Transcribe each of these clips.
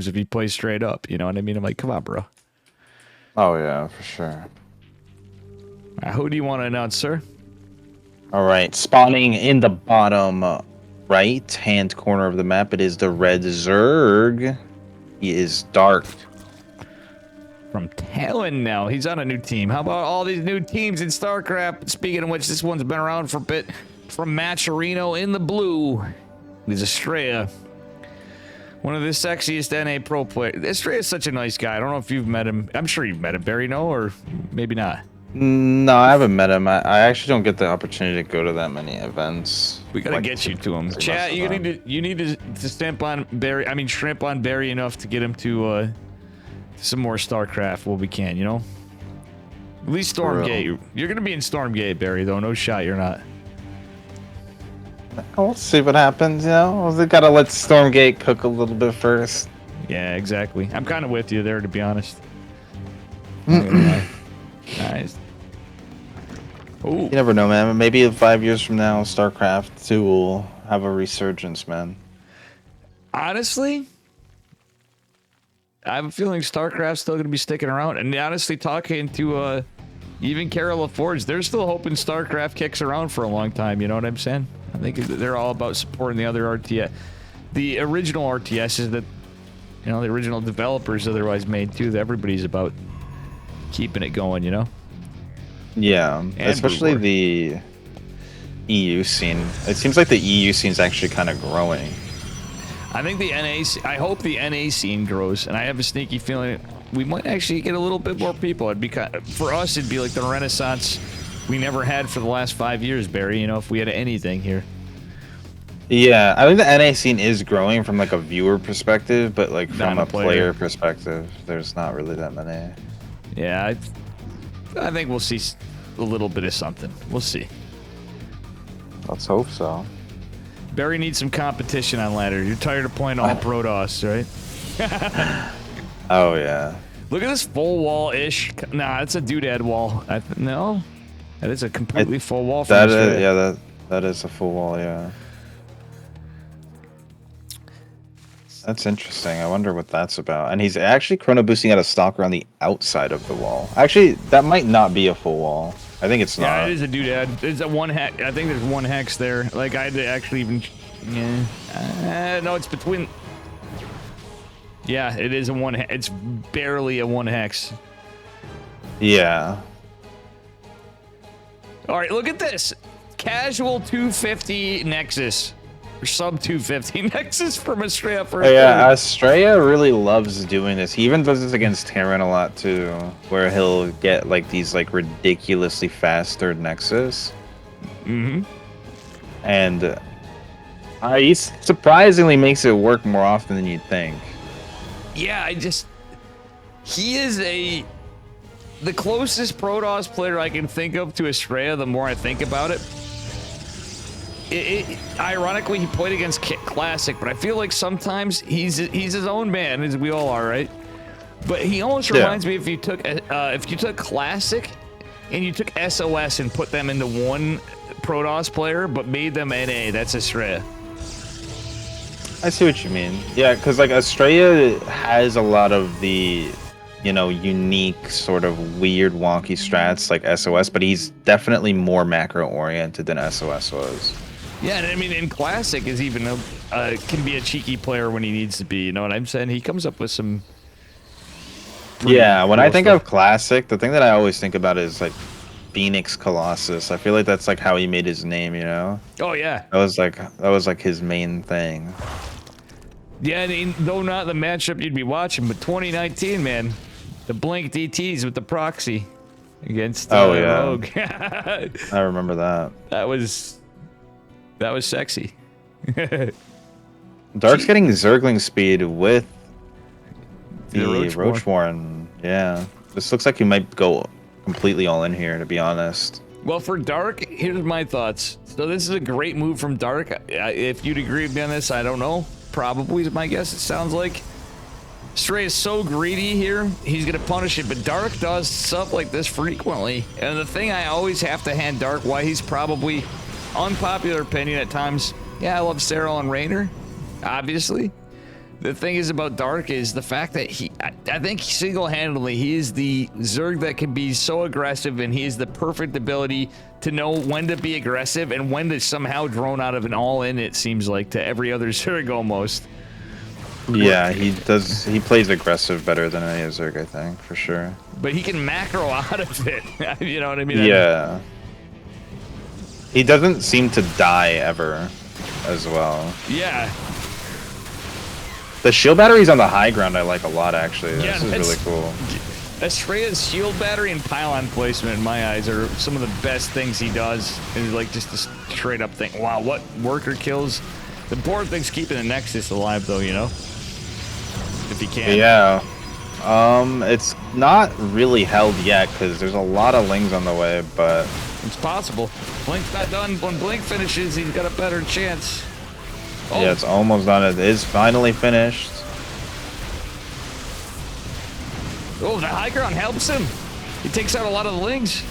moves if he plays straight up. You know what I mean? I'm like, come on, bro. Oh yeah, for sure. Who do you want to announce, sir? All right, spawning in the bottom right-hand corner of the map, it is the red Zerg. He is dark. From Talon now. He's on a new team. How about all these new teams in StarCraft? Speaking of which, this one's been around for a bit. From Macherino in the blue. He's Astrea. One of the sexiest NA pro players. Astrea is such a nice guy. I don't know if you've met him. I'm sure you've met him, Barry, no? Or maybe not. No, I haven't met him. I actually don't get the opportunity to go to that many events. We gotta get you to him. Chat, you need to stamp on Barry. I mean, shrimp on Barry enough to get him to some more StarCraft while we can, you know? At least Stormgate. You're gonna be in Stormgate, Barry, though. No shot, you're not. We'll see what happens, you know? We gotta let Stormgate cook a little bit first. Yeah, exactly. I'm kind of with you there, to be honest. Nice. Ooh. You never know, man. Maybe 5 years from now, StarCraft 2 will have a resurgence, man. Honestly, I have a feeling StarCraft's still going to be sticking around. And honestly, talking to even Carol LaForge, they're still hoping StarCraft kicks around for a long time. You know what I'm saying? I think they're all about supporting the other RTS. The original RTSs that, you know, the original developers otherwise made too. Everybody's about keeping it going, you know? Yeah, and especially the EU scene. It seems like the EU scene's actually kind of growing. I think the I hope the NA scene grows, and I have a sneaky feeling we might actually get a little bit more people. It'd be for us, it'd be like the renaissance we never had for the last 5 years, Barry. You know, if we had anything here. Yeah, I think the NA scene is growing from like a viewer perspective, but like from a player perspective, there's not really that many. Yeah, I think we'll see a little bit of something. We'll see. Let's hope so. Barry needs some competition on ladder. You're tired of playing all Protoss, right? Oh, yeah. Look at this full wall-ish. Nah, it's a doodad wall. No? That is a completely full wall. That is, yeah, that is a full wall, yeah. That's interesting. I wonder what that's about. And he's actually chrono boosting out a stalker on the outside of the wall. Actually, that might not be a full wall. I think it's not. Yeah, it is a doodad. It's a one hex. I think there's one hex there. Like, I had to actually even... Yeah. No, it's between... Yeah, it is a one hex. It's barely a one hex. Yeah. All right, look at this. Casual 250 Nexus. Or sub 250 Nexus from Astrea for yeah, Astrea really loves doing this. He even does this against Terran a lot too, where he'll get like these like ridiculously fast third Nexus. Mm-hmm. And he surprisingly makes it work more often than you'd think. Yeah, he is the closest Protoss player I can think of to Astrea. The more I think about it. Ironically, he played against Classic, but I feel like sometimes he's his own man, as we all are, right? But he almost reminds me if you took Classic and you took SOS and put them into one Protoss player, but made them NA. That's Astrea. I see what you mean. Yeah, because like Astrea has a lot of the, you know, unique sort of weird wonky strats like SOS, but he's definitely more macro oriented than SOS was. Yeah, and I mean, in Classic is even can be a cheeky player when he needs to be. You know what I'm saying? He comes up with some. Yeah, when I think of Classic, the thing that I always think about is like Phoenix Colossus. I feel like that's like how he made his name. You know? Oh yeah. That was like his main thing. Yeah, I mean, though not the matchup you'd be watching, but 2019, man, the Blink DTs with the proxy against Rogue. I remember that. That was sexy. Dark's getting Zergling speed with the Roachborn. Yeah. This looks like he might go completely all in here, to be honest. Well, for Dark, here's my thoughts. So this is a great move from Dark. If you'd agree with me on this, I don't know. Probably is my guess, it sounds like. Stray is so greedy here, he's going to punish it, but Dark does stuff like this frequently. And the thing I always have to hand Dark, why he's probably... unpopular opinion at times. Yeah, I love Cyril and Raynor, obviously. The thing is about Dark is the fact that I think single-handedly, he is the Zerg that can be so aggressive, and he has the perfect ability to know when to be aggressive and when to somehow drone out of an all-in, it seems like, to every other Zerg almost. Yeah, he does. He plays aggressive better than any Zerg, I think, for sure. But he can macro out of it. You know what I mean? Yeah. He doesn't seem to die ever, as well. Yeah. The shield batteries on the high ground I like a lot, actually. Yeah, this is really cool. Astrea's shield battery and pylon placement, in my eyes, are some of the best things he does. And like just a straight up thing. Wow, what worker kills? The important thing's keeping the Nexus alive, though, you know? If he can. Yeah. It's not really held yet, because there's a lot of Lings on the way, but... It's possible. Blink's not done. When Blink finishes, he's got a better chance. Oh. Yeah, it's almost done. It is finally finished. Oh, the high ground helps him. He takes out a lot of the Lings.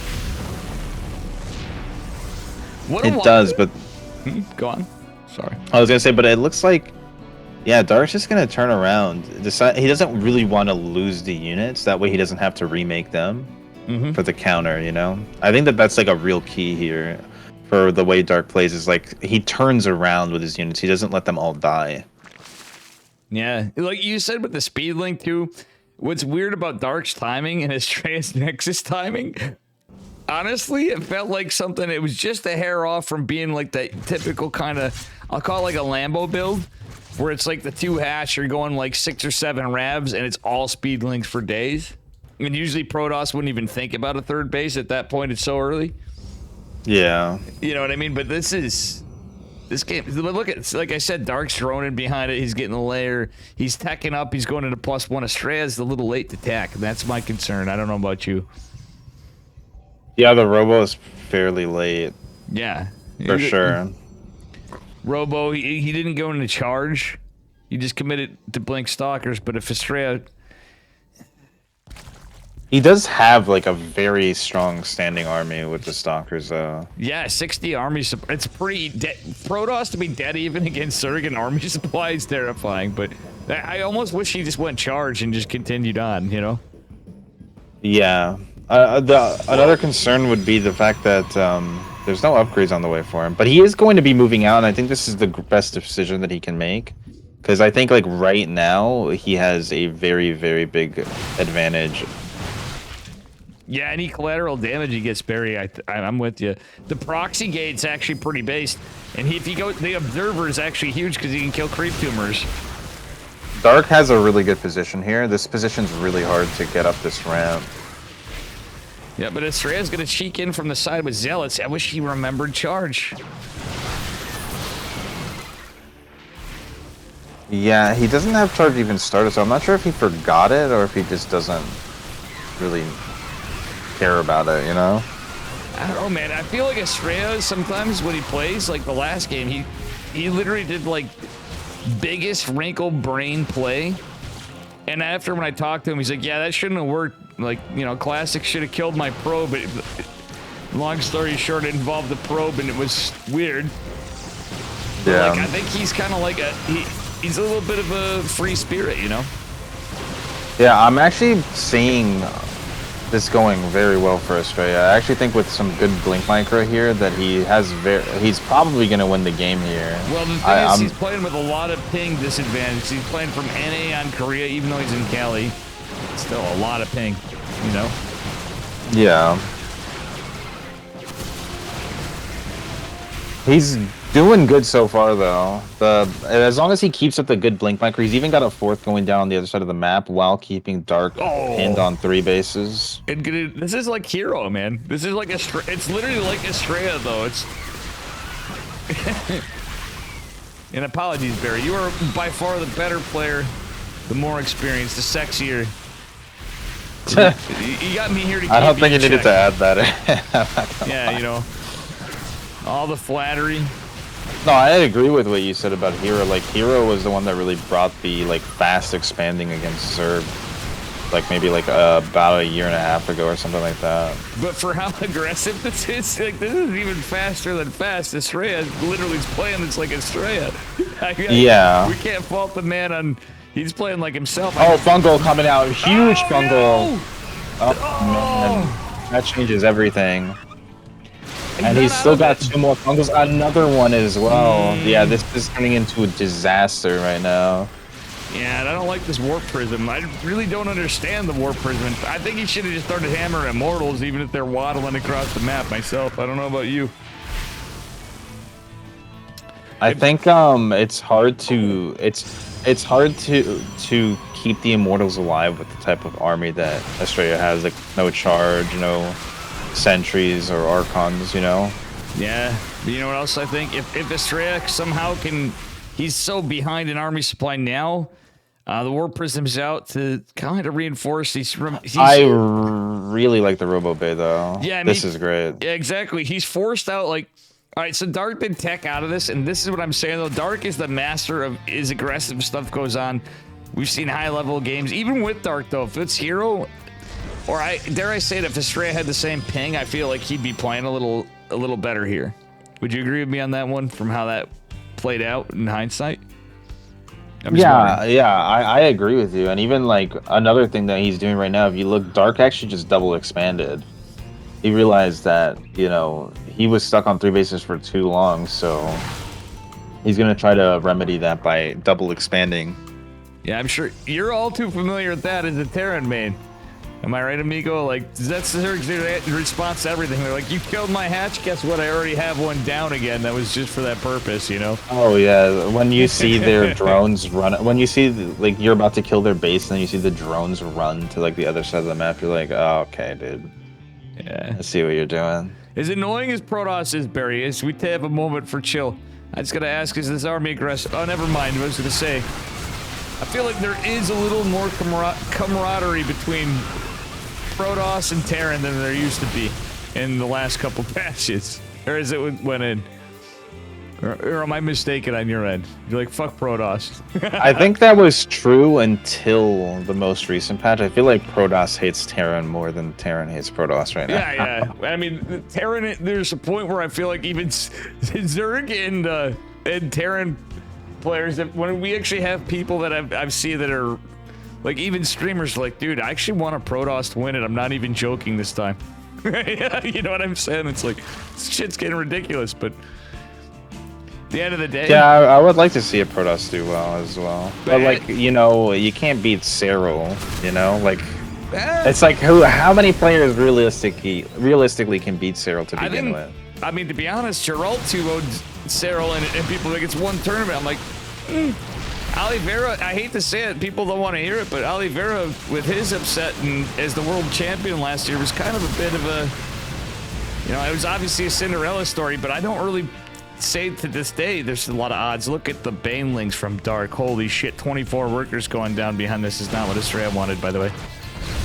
What it does, but... Go on. Sorry. I was going to say, but it looks like... Yeah, Dark's just going to turn around. He doesn't really want to lose the units. That way he doesn't have to remake them for the counter, you know? I think that that's like a real key here for the way Dark plays, is like he turns around with his units. He doesn't let them all die. Yeah, like you said with the speed link too, what's weird about Dark's timing and Astrea's Nexus timing, honestly, it felt like something, it was just a hair off from being like that typical kind of, I'll call it like a Lambo build, where it's like the 2 hash, you're going like 6 or 7 ravs, and it's all speed links for days. And usually Protoss wouldn't even think about a 3rd base at that point, it's so early. Yeah. You know what I mean? But this game, look at, like I said, Dark's droning behind it, he's getting the layer, he's teching up, he's going into +1. Astrea's a little late to tack, and that's my concern. I don't know about you. Yeah, the Robo is fairly late. Yeah. For sure. Robo, he didn't go into charge. He just committed to Blink Stalkers, but if Astrea... He does have like a very strong standing army with the Stalkers, though. Yeah, 60 army supply. It's pretty... Protoss to be dead even against Zerg and army supply is terrifying, but I almost wish he just went charge and just continued on, you know? Yeah. Another concern would be the fact that there's no upgrades on the way for him. But he is going to be moving out, and I think this is the best decision that he can make. Because I think, like, right now, he has a very, very big advantage. Yeah, any collateral damage he gets, Barry, I'm with you. The proxy gate's actually pretty based. And if you go, the observer is actually huge because he can kill creep tumors. Dark has a really good position here. This position's really hard to get up this ramp. Yeah, but Astrea's gonna cheek in from the side with Zealots. I wish he remembered charge. Yeah, he doesn't have charge even started, so I'm not sure if he forgot it or if he just doesn't really care about it, you know? I don't know, man. I feel like Astrea sometimes when he plays, like the last game, he literally did like biggest wrinkle brain play. And after when I talked to him, he's like, yeah, that shouldn't have worked. Like, you know, Classic should have killed my probe. But long story short, it involved the probe and it was weird. But Yeah. like, I think he's kind of like he's a little bit of a free spirit, you know? Yeah, I'm actually seeing this going very well for Astrea. I actually think with some good blink micro here that he's probably going to win the game here. Well, the thing is, he's playing with a lot of ping disadvantage. He's playing from NA on Korea, even though he's in Cali. Still a lot of ping, you know? Yeah. He's doing good so far, though. As long as he keeps up the good blink micro, he's even got a 4th going down on the other side of the map while keeping Dark pinned on 3 bases. This is like Hero, man. This is like it's literally like Astrea, though. It's and apologies, Barry. You are by far the better player, the more experienced, the sexier. You got me here to keep I don't think you needed check. to add that. Yeah, you know, all the flattery. No, I agree with what you said about Hero. Like, Hero was the one that really brought the, like, fast expanding against Zerg. Like, maybe, like, about a year and a half ago or something like that. But for how aggressive this is, like, this is even faster than fast. Astrea literally is playing this like Astrea. Yeah. We can't fault the man on He's playing like himself. Oh, fungal coming out. Huge fungal. Oh, man. That changes everything. And he's still got 2 more fungals. Another one as well. Yeah, this is turning into a disaster right now. Yeah, and I don't like this warp prism. I really don't understand the warp prism. I think he should have just started hammering immortals, even if they're waddling across the map myself. I don't know about you. I think it's hard to keep the immortals alive with the type of army that Astrea has, like no charge, no sentries or archons, you know. Yeah, but you know what else I think? If Astrea somehow can, he's so behind in army supply now. The warp prism's out to kind of reinforce these. I really like the Robo Bay though. Yeah, this is great. Yeah, exactly. He's forced out like. All right, so Dark did tech out of this, and this is what I'm saying though. Dark is the master of his aggressive stuff goes on. We've seen high level games, even with Dark though. If it's Hero, or dare I say it, if Astrea had the same ping, I feel like he'd be playing a little better here. Would you agree with me on that one? From how that played out in hindsight. I agree with you. And even like another thing that he's doing right now, if you look, Dark actually just double expanded. He realized that, you know, he was stuck on 3 bases for too long, so he's going to try to remedy that by double expanding. Yeah, I'm sure you're all too familiar with that as a Terran main. Am I right, amigo? Like, that's their response to everything. They're like, you killed my hatch, guess what? I already have one down again. That was just for that purpose, you know? Oh, yeah. When you see their drones run, when you see, like, you're about to kill their base, and then you see the drones run to, like, the other side of the map, you're like, oh, okay, dude. Yeah. I see what you're doing. As annoying as Protoss is, Barry, as we have a moment for chill, I just gotta ask, is this army aggressive? Oh, never mind. I was gonna say, I feel like there is a little more camaraderie between Protoss and Terran than there used to be in the last couple patches. Or is it went in? Or am I mistaken on your end? You're like, fuck Protoss. I think that was true until the most recent patch. I feel like Protoss hates Terran more than Terran hates Protoss right now. Yeah. I mean, Terran, there's a point where I feel like even Zerg and Terran players, when we actually have people that I've seen that are, like, even streamers like, dude, I actually want a Protoss to win it. I'm not even joking this time. You know what I'm saying? It's like, this shit's getting ridiculous, but the end of the day, yeah, I would like to see a Protoss do well as well. But like, you know, you can't beat Cyril, you know, like it's like how many players realistically can beat Cyril to begin with? I mean, to be honest, Geralt 2-0'd Cyril, and people think it's one tournament. I'm like, Oliveira, I hate to say it, people don't want to hear it, but Oliveira, with his upset and as the world champion last year, was kind of a bit of a, you know, it was obviously a Cinderella story, but I don't really say to this day there's a lot of odds. Look at the Banelings from Dark. Holy shit, 24 workers going down behind this is not what Astrea wanted, by the way.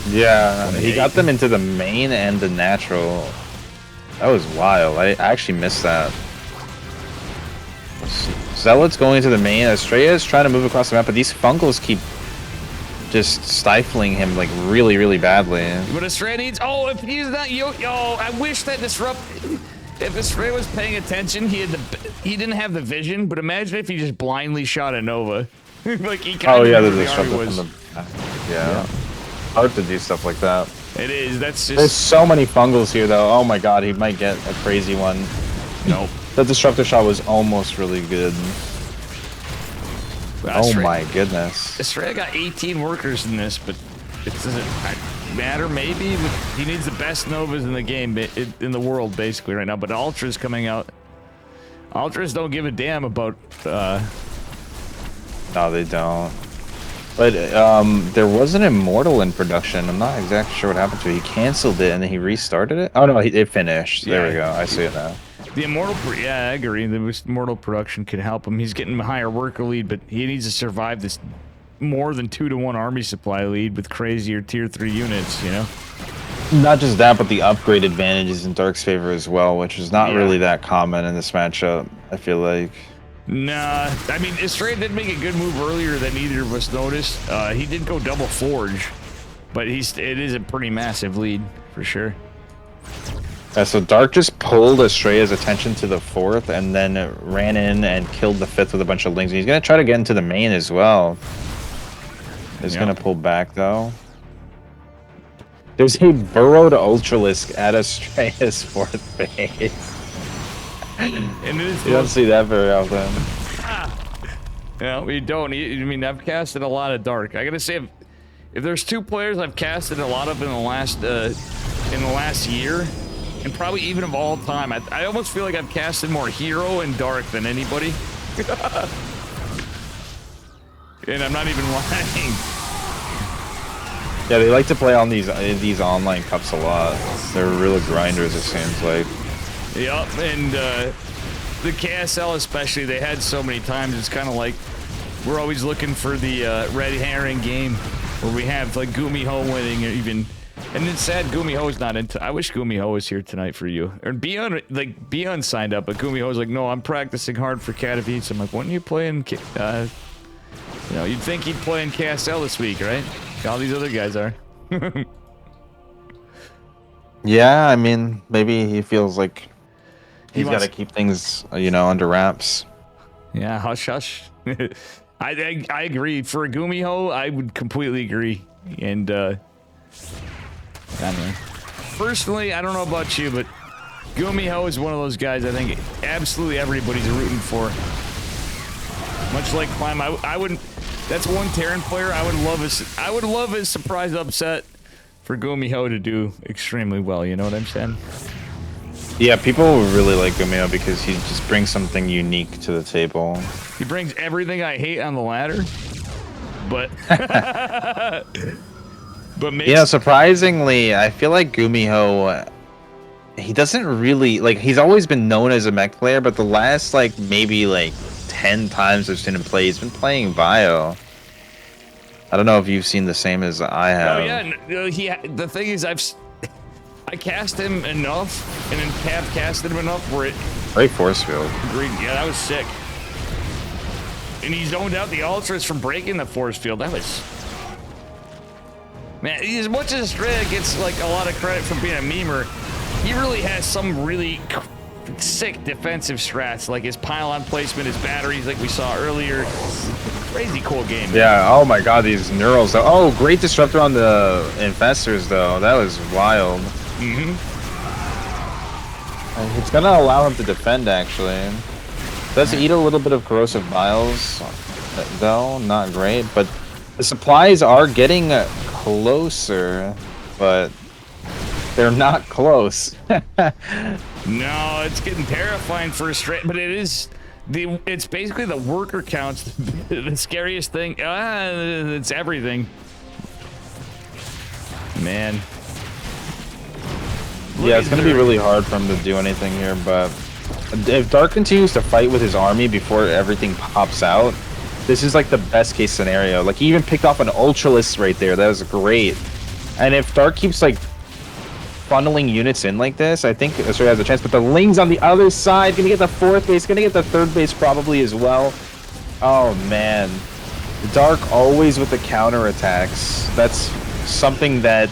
Yeah, he got them into the main and the natural. That was wild. I actually missed that. Zealot's going into the main. Astrea is trying to move across the map, but these fungals keep just stifling him like really, really badly. But Astrea needs, if he's not I wish that disrupt. If Astrea was paying attention, he didn't have the vision, but imagine if he just blindly shot a Nova. Like he kind of the disruptor from the yeah. Hard to do stuff like that. It is. That's just. There's so many fungals here, though. Oh my god, he might get a crazy one. Nope. The disruptor shot was almost really good. Oh my goodness. Astrea got 18 workers in this, but it doesn't matter. Maybe he needs the best Novas in the game, in the world, basically right now. But Ultras coming out. Ultras don't give a damn about. No, they don't. But there was an Immortal in production. I'm not exactly sure what happened to it. He canceled it and then he restarted it. Oh no, it finished. Yeah. There we go. I see it now. The Immortal, yeah, I agree. The Immortal production can help him. He's getting a higher worker lead, but he needs to survive this more than 2-to-1 army supply lead with crazier tier 3 units, you know? Not just that, but the upgrade advantage is in Dark's favor as well, which is not really that common in this matchup, I feel like. Nah, I mean, Astrea did make a good move earlier than either of us noticed. He did go double Forge, but it is a pretty massive lead, for sure. Yeah, so Dark just pulled Astrea's attention to the 4th and then ran in and killed the 5th with a bunch of lings. And he's going to try to get into the main as well. is going to pull back, though. There's a burrowed Ultralisk at Astrea's 4th base. And You don't see that very often. No, we don't. I mean, I've casted a lot of Dark. I gotta say, if there's 2 players I've casted a lot of in the last year, and probably even of all time, I almost feel like I've casted more Hero and Dark than anybody. And I'm not even lying. Yeah, they like to play on these online cups a lot. They're real grinders, it seems like. Yep, and the KSL especially, they had so many times. It's kind of like we're always looking for the red herring game where we have like Gumiho winning, or even. And it's sad Gumiho's not into. I wish Gumiho was here tonight for you. Or Beyond signed up, but Gumiho's like, no, I'm practicing hard for Katowice. I'm like, when are you playing? You know, you'd think he'd play in KSL this week, right? All these other guys are. Yeah, I mean, maybe he feels like he's got wants- to keep things, you know, under wraps. Yeah, hush, hush. I agree. For a Gumiho, I would completely agree. And, I don't know. Personally, I don't know about you, but Gumiho is one of those guys I think absolutely everybody's rooting for. Much like Climb, I wouldn't. That's one Terran player I would love a surprise upset for Gumiho to do extremely well. You know what I'm saying? Yeah, people really like Gumiho because he just brings something unique to the table. He brings everything I hate on the ladder, but but makes. Yeah, surprisingly, I feel like Gumiho, he doesn't really like. He's always been known as a mech player, but the last like maybe like 10 times I've seen him play, he's been playing Bio. I don't know if you've seen the same as I have. Oh yeah, the thing is, I cast him enough, and then Cap casted him enough where it. Great force field. Agreed. Yeah, that was sick. And he zoned out the ultras from breaking the force field. That was. Man, as much as Astrea gets like a lot of credit for being a memer, he really has some really sick defensive strats, like his pylon placement, his batteries, like we saw earlier. Crazy cool game. Yeah, oh my god, these Neurals. Oh, great disruptor on the Infestors, though. That was wild. Mm-hmm. It's gonna allow him to defend, actually. Does eat a little bit of corrosive biles, though. Not great, but the supplies are getting closer, but they're not close. No, it's getting terrifying for a straight, but it is. It's basically the worker counts, the scariest thing. It's everything. Man. Yeah, it's going to be really hard for him to do anything here, but if Dark continues to fight with his army before everything pops out, this is like the best case scenario. Like, he even picked off an Ultralisk right there. That was great. And if Dark keeps, like, funneling units in like this, I think Astrea has a chance. But the Ling's on the other side, gonna get the 4th base, gonna get the 3rd base probably as well. Oh man, Dark always with the counter attacks. That's something that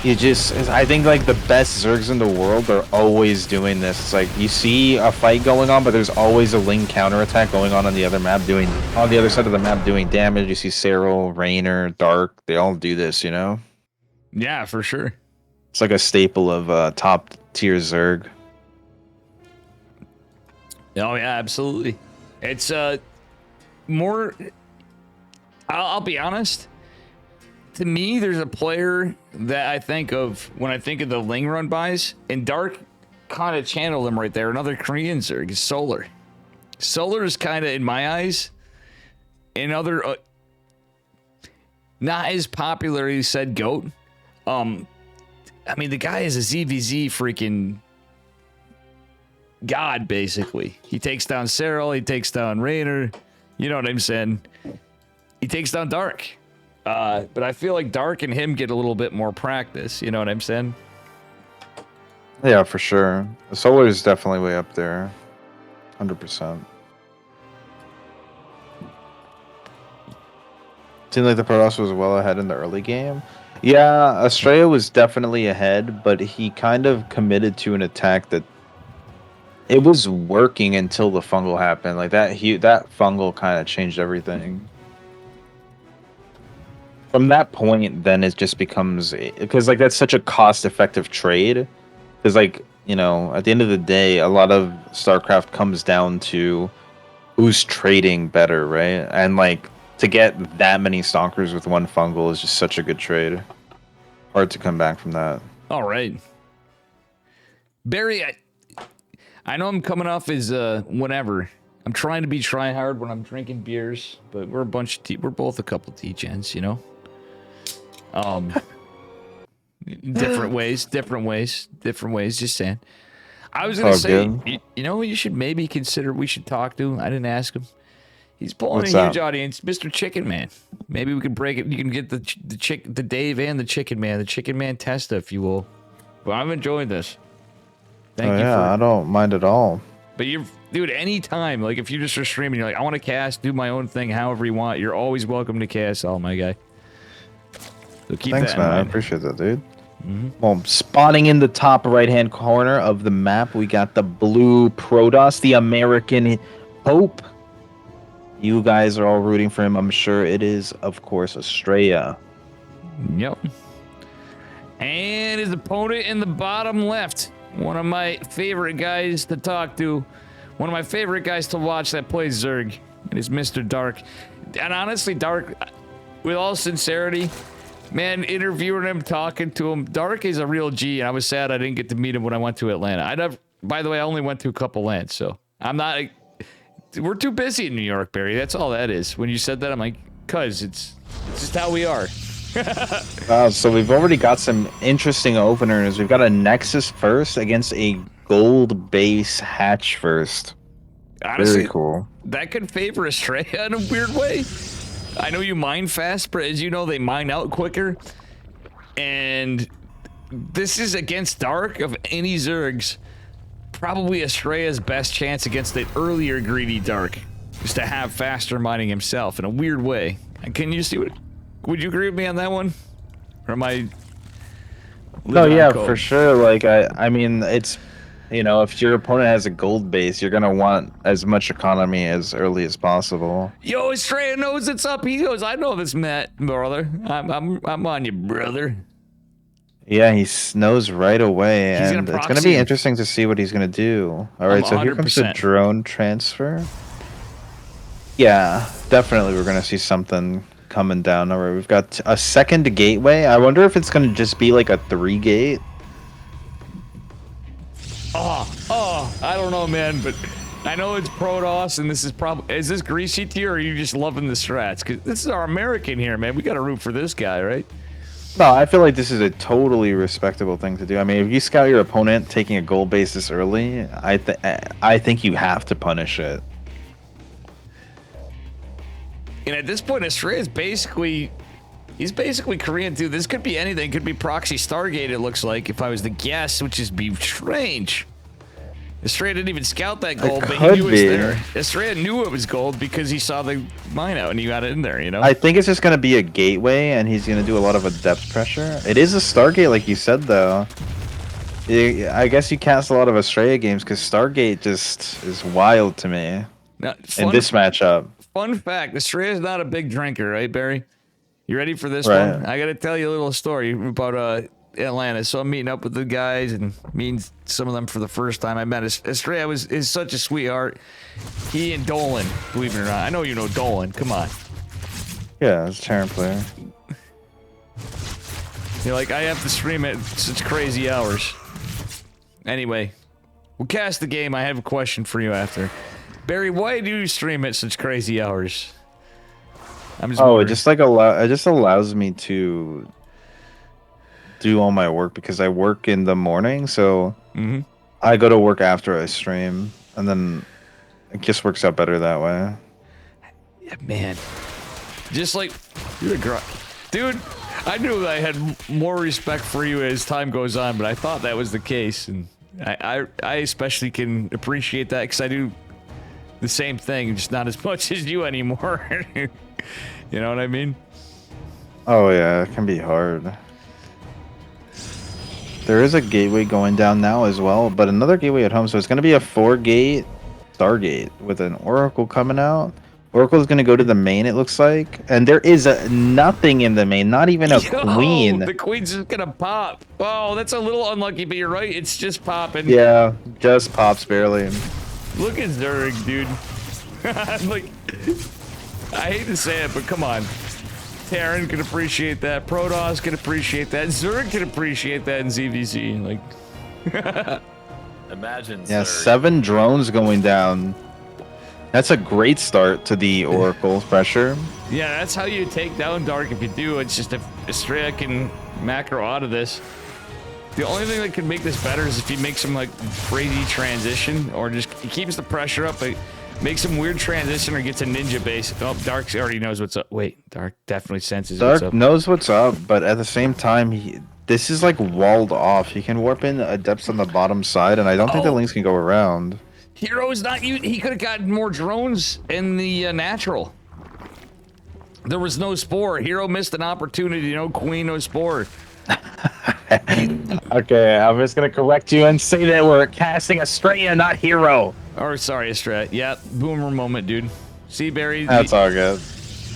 you just, I think like the best Zergs in the world are always doing this. It's like you see a fight going on, but there's always a Ling counter attack going on the other map, on the other side of the map doing damage. You see Cyril, Raynor, Dark, they all do this, you know? Yeah, for sure. It's like a staple of top tier Zerg. Oh yeah, absolutely. It's more. I'll be honest. To me, there's a player that I think of when I think of the Ling run buys, and Dark kind of channeled him right there. Another Korean Zerg is Solar. Solar is kind of, in my eyes, another not as popular as said GOAT. I mean, the guy is a ZVZ freaking god, basically. He takes down Cyril, he takes down Raynor, you know what I'm saying? He takes down Dark. But I feel like Dark and him get a little bit more practice, you know what I'm saying? Yeah, for sure. The Solar is definitely way up there. 100%. Seemed like the Protoss was well ahead in the early game. Yeah, Astrea was definitely ahead, but he kind of committed to an attack that it was working until the fungal happened. Like that fungal kind of changed everything. from that point, then it just becomes because like that's such a cost-effective trade. Because like at the end of the day, a lot of StarCraft comes down to who's trading better, right? And like to get that many Stalkers with one fungal is just such a good trade. Hard to come back from that. All right, Barry. I know I'm coming off as whatever. I'm trying to be try hard when I'm drinking beers, but we're a bunch of we're both a couple T-gens, different ways, just saying. I was gonna say, who you should maybe consider we should talk to. I didn't ask him. He's pulling a huge audience, Mr. Chicken Man. Maybe we could break it. You can get the Dave and the Chicken Man Testa, if you will. But I'm enjoying this. Thank you. I don't mind at all. But dude, anytime, like if you just are streaming, you're like, I want to cast, do my own thing, however you want. You're always welcome to KSL, my guy. So keep Thanks, that in man. mind. I appreciate that, dude. Well, spawning in the top right-hand corner of the map, we got the blue Protoss, the American Hope. You guys are all rooting for him. I'm sure it is, of course, Astrea. Yep. And his opponent in the bottom left. One of my favorite guys to talk to. One of my favorite guys to watch that plays Zerg. It is Mr. Dark. And honestly, Dark, with all sincerity, man, interviewing him, talking to him, Dark is a real G, and I was sad I didn't get to meet him when I went to Atlanta. By the way, I only went to a couple lands, so I'm not... We're too busy in New York, Barry. That's all that is. When you said that, I'm like, cuz, it's just how we are. So we've already got some interesting openers. We've got a Nexus first against a gold base hatch first. Honestly, very cool. That could favor Astrea in a weird way. I know you mine fast, but as you know, they mine out quicker. And this is against Dark of any Zergs. Probably Astrea's best chance against the earlier greedy Dark is to have faster mining himself in a weird way. Can you see what... Would you agree with me on that one? Or am I... No, yeah, for sure. Like, I mean, it's, if your opponent has a gold base, you're going to want as much economy as early as possible. Yo, Astrea knows it's up. He goes, I know this, Matt, brother. I'm on you, brother. Yeah, he knows right away, and it's going to be interesting to see what he's going to do. All right, so here comes the drone transfer. Yeah, definitely we're going to see something coming down. All right, we've got a second gateway. I wonder if it's going to just be like a 3-gate. Oh, I don't know, man, but I know it's Protoss, and this is probably... Is this greasy to you, or are you just loving the strats? Because this is our American here, man. We got to root for this guy, right? No, I feel like this is a totally respectable thing to do. I mean, if you scout your opponent taking a gold base this early, I think you have to punish it. And at this point, Astrea is basically... He's basically Korean, too. This could be anything. It could be Proxy Stargate, it looks like, if I was to guess, which is be strange. Astrea didn't even scout that gold, but he knew it was there. Astrea knew it was gold because he saw the mine out and he got it in there, I think it's just going to be a gateway, and he's going to do a lot of a depth pressure. It is a Stargate, like you said, though. I guess you cast a lot of Astrea games because Stargate just is wild to me in this matchup. Fun fact, Astrea is not a big drinker, right, Barry? You ready for this one? I got to tell you a little story about Atlanta. So I'm meeting up with the guys and meeting some of them for the first time. I met Astrea is such a sweetheart. He and Dolan, believe it or not. I know you know Dolan. Come on. Yeah, it's a Terran player. You're like, I have to stream at such crazy hours. Anyway, we'll cast the game. I have a question for you after. Barry, why do you stream at such crazy hours? I'm just it just allows me to do all my work because I work in the morning, so I go to work after I stream, and then it just works out better that way. Yeah, man. Just like you're a dude. I knew I had more respect for you as time goes on, but I thought that was the case, and I especially can appreciate that because I do the same thing, just not as much as you anymore. You know what I mean? Oh yeah, it can be hard. There is a gateway going down now as well, but another gateway at home, so it's going to be a 4-gate Stargate with an Oracle coming out. Oracle's gonna go to the main, it looks like, and there is nothing in the main, not even a queen. The queen's just gonna pop. Oh, that's a little unlucky, but you're right. It's just popping. Yeah, just pops barely. Look at Zurg, dude. Like, I hate to say it, but come on. Terran can appreciate that. Protoss can appreciate that. Zurg can appreciate that in ZVZ. Like, Imagine. Yeah, Zerg. 7 drones going down. That's a great start to the Oracle pressure. yeah, that's how you take down Dark. If you do, it's just if Astrea can macro out of this. The only thing that could make this better is if he makes some like crazy transition, or just he keeps the pressure up, but makes some weird transition, or gets a ninja base. Oh, Dark already knows what's up. Wait, Dark definitely senses what's Dark up. knows what's up, but at the same time, this is like walled off. He can warp in Adepts on the bottom side, and I don't think the Lynx can go around. Hero is not you. He could have gotten more drones in the natural. There was no spore. Hero missed an opportunity. No queen, no spore. Okay, I'm just gonna correct you and say that we're casting Astrea, not Hero. Or sorry, Astrea. Yeah, boomer moment, dude. See, Barry. That's all good.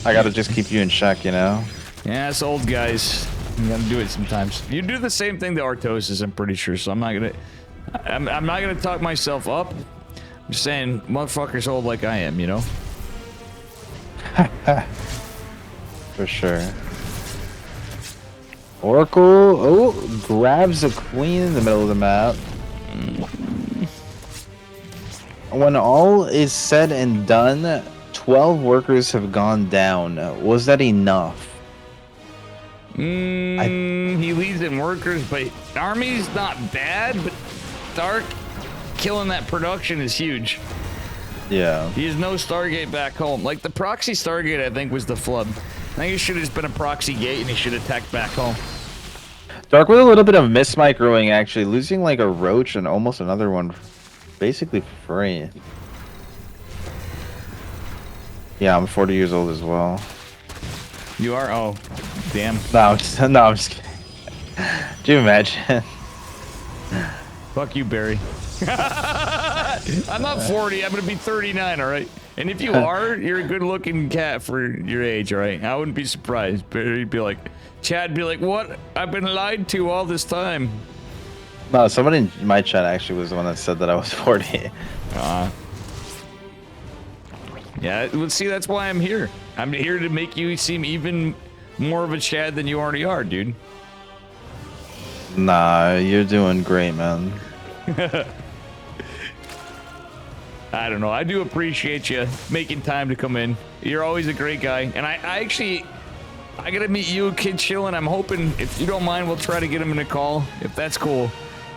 I gotta just keep you in check, you know? Yeah, it's old guys. You gotta do it sometimes. You do the same thing to Artosis, I'm pretty sure. So I'm not gonna talk myself up. I'm just saying, motherfuckers old like I am, you know? For sure. Oracle, oh, grabs a queen in the middle of the map. When all is said and done, 12 workers have gone down. Was that enough? He leads in workers, but army's not bad, but Dark killing that production is huge. Yeah. He has no Stargate back home. Like the proxy Stargate, I think, was the flub. I think it should have just been a proxy gate and he should have attacked back home. Dark with a little bit of mismicroing, actually, losing like a roach and almost another one basically for free. Yeah, I'm 40 years old as well. You are? Oh, damn. No, I'm just kidding. Do you imagine? Fuck you, Barry. I'm not 40. I'm gonna be 39. All right. And if you are, you're a good-looking cat for your age. All right. I wouldn't be surprised. Barry'd be like, Chad'd be like, "What? I've been lied to all this time." No, someone in my chat actually was the one that said that I was 40. Yeah. Well, see, that's why I'm here. I'm here to make you seem even more of a Chad than you already are, dude. Nah, you're doing great, man. I don't know. I do appreciate you making time to come in. You're always a great guy. And I gotta meet you, Kid Chillin'. I'm hoping, if you don't mind, we'll try to get him in a call, if that's cool.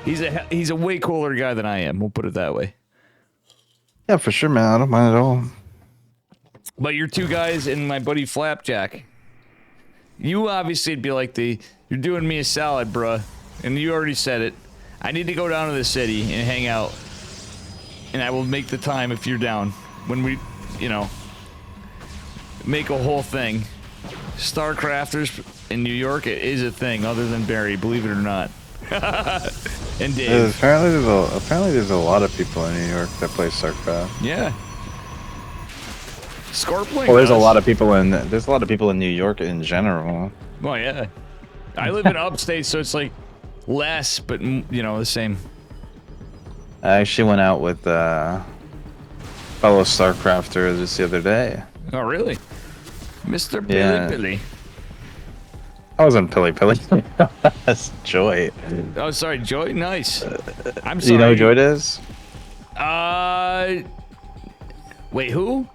He's a way cooler guy than I am. We'll put it that way. Yeah, for sure, man. I don't mind at all. But you're two guys and my buddy Flapjack. You obviously would be like you're doing me a salad, bruh. And you already said it. I need to go down to the city and hang out. And I will make the time if you're down. When we, make a whole thing. Starcrafters in New York is a thing, other than Barry, believe it or not. And Dave. Apparently there's a lot of people in New York that play Starcraft. Yeah. Scorpion. Well, there's a lot of people in New York in general. Well, yeah. I live in upstate, so it's like less, but the same. I actually went out with fellow Starcrafter just the other day. Oh, really? Mr. Billy Yeah. Billy. I wasn't Pilly. That's Joy. Oh, sorry, Joy. Nice. I'm Do sorry. you know who Joy is? Wait, who?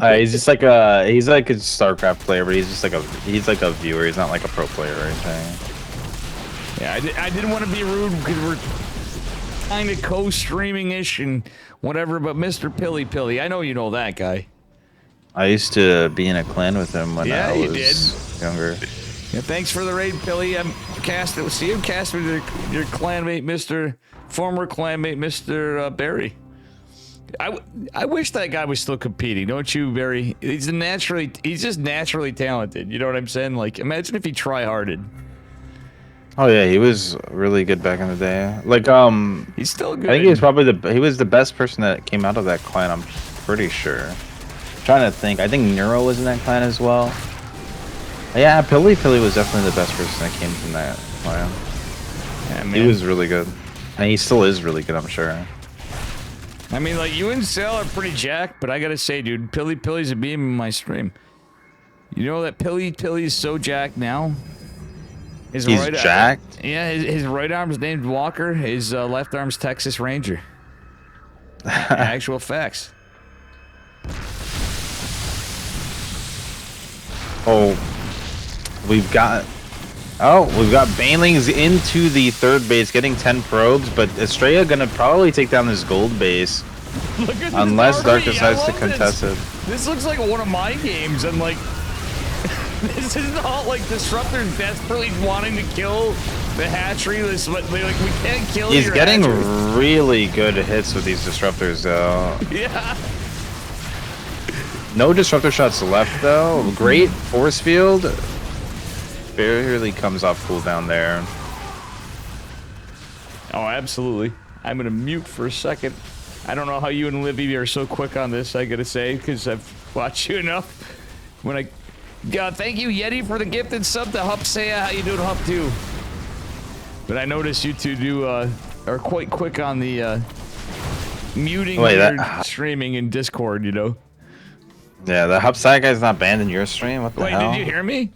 He's just like a StarCraft player, but he's like a viewer. He's not like a pro player or anything. Yeah, I didn't want to be rude because we're kind of co-streaming-ish and whatever, but Mr. Pilly, I know you know that guy. I used to be in a clan with him when I was younger. Yeah, thanks for the raid, Pilly. I'm casting with your clanmate, former clanmate, Mr. Barry. I wish that guy was still competing, don't you, Barry? He's just naturally talented. You know what I'm saying? Like, imagine if he try-harded. Oh yeah, he was really good back in the day. Like He's still good. I think he was probably he was the best person that came out of that clan. I'm pretty sure. trying to think. I think Neuro was in that clan as well. Yeah, Pilly was definitely the best person that came from that clan. Yeah, man. He was really good. And he still is really good, I'm sure. I mean, like, you and Sal are pretty jacked, but I gotta say, dude, Pilly's a beam in my stream. You know that Pilly's so jacked now? He's jacked? Yeah, his right arm's named Walker, his left arm's Texas Ranger. Actual facts. Oh, we've got Banelings into the third base, getting 10 probes, but Astrea gonna probably take down this gold base. Unless Dark decides to contest it. This looks like one of my games, and like, this is all like Disruptor's desperately wanting to kill the hatchery. Like, we can't kill. He's getting really good hits with these Disruptors, though. Yeah. No Disruptor shots left, though. Great force field. Barely comes off cooldown there. Oh, absolutely. I'm gonna mute for a second. I don't know how you and Livy are so quick on this, I gotta say, because I've watched you enough. God, thank you, Yeti, for the gifted sub to Hupsea. How you doing, Hup, too? But I noticed you two are quite quick on the muting your streaming in Discord, you know? Yeah, the Hupsea guy's not banned in your stream? What the hell? Wait, did you hear me?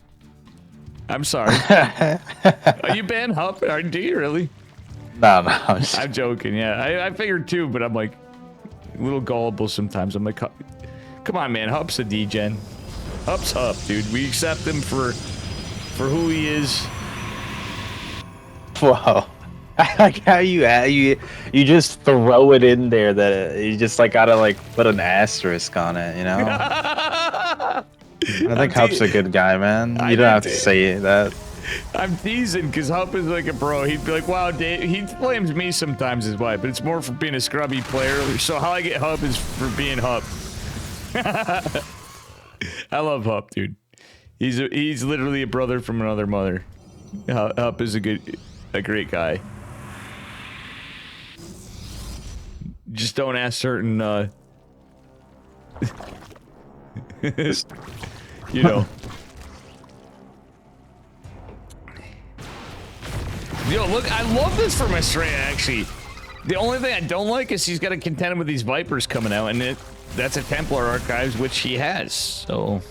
I'm sorry. Are you banned, Hup? Do you really? No. I'm joking, yeah. I figured too, but I'm like a little gullible sometimes. I'm like, come on, man. Hup's a D-gen. Hup's Hup, dude. We accept him for who he is. Whoa. I like how you just throw it in there that you just like gotta like put an asterisk on it, you know? I think Hup's a good guy, man. You don't have to say that. I'm teasing because Hup is like a bro. He'd be like, wow, Dave. He blames me sometimes as why, but it's more for being a scrubby player. So how I get Hup is for being Hup. I love Hup, dude. He's literally a brother from another mother. Hup is a great guy. Just don't ask certain you know. Yo, look, I love this from Astrea, actually. The only thing I don't like is he's got to contend with these Vipers coming out, and that's a Templar Archives, which he has, so...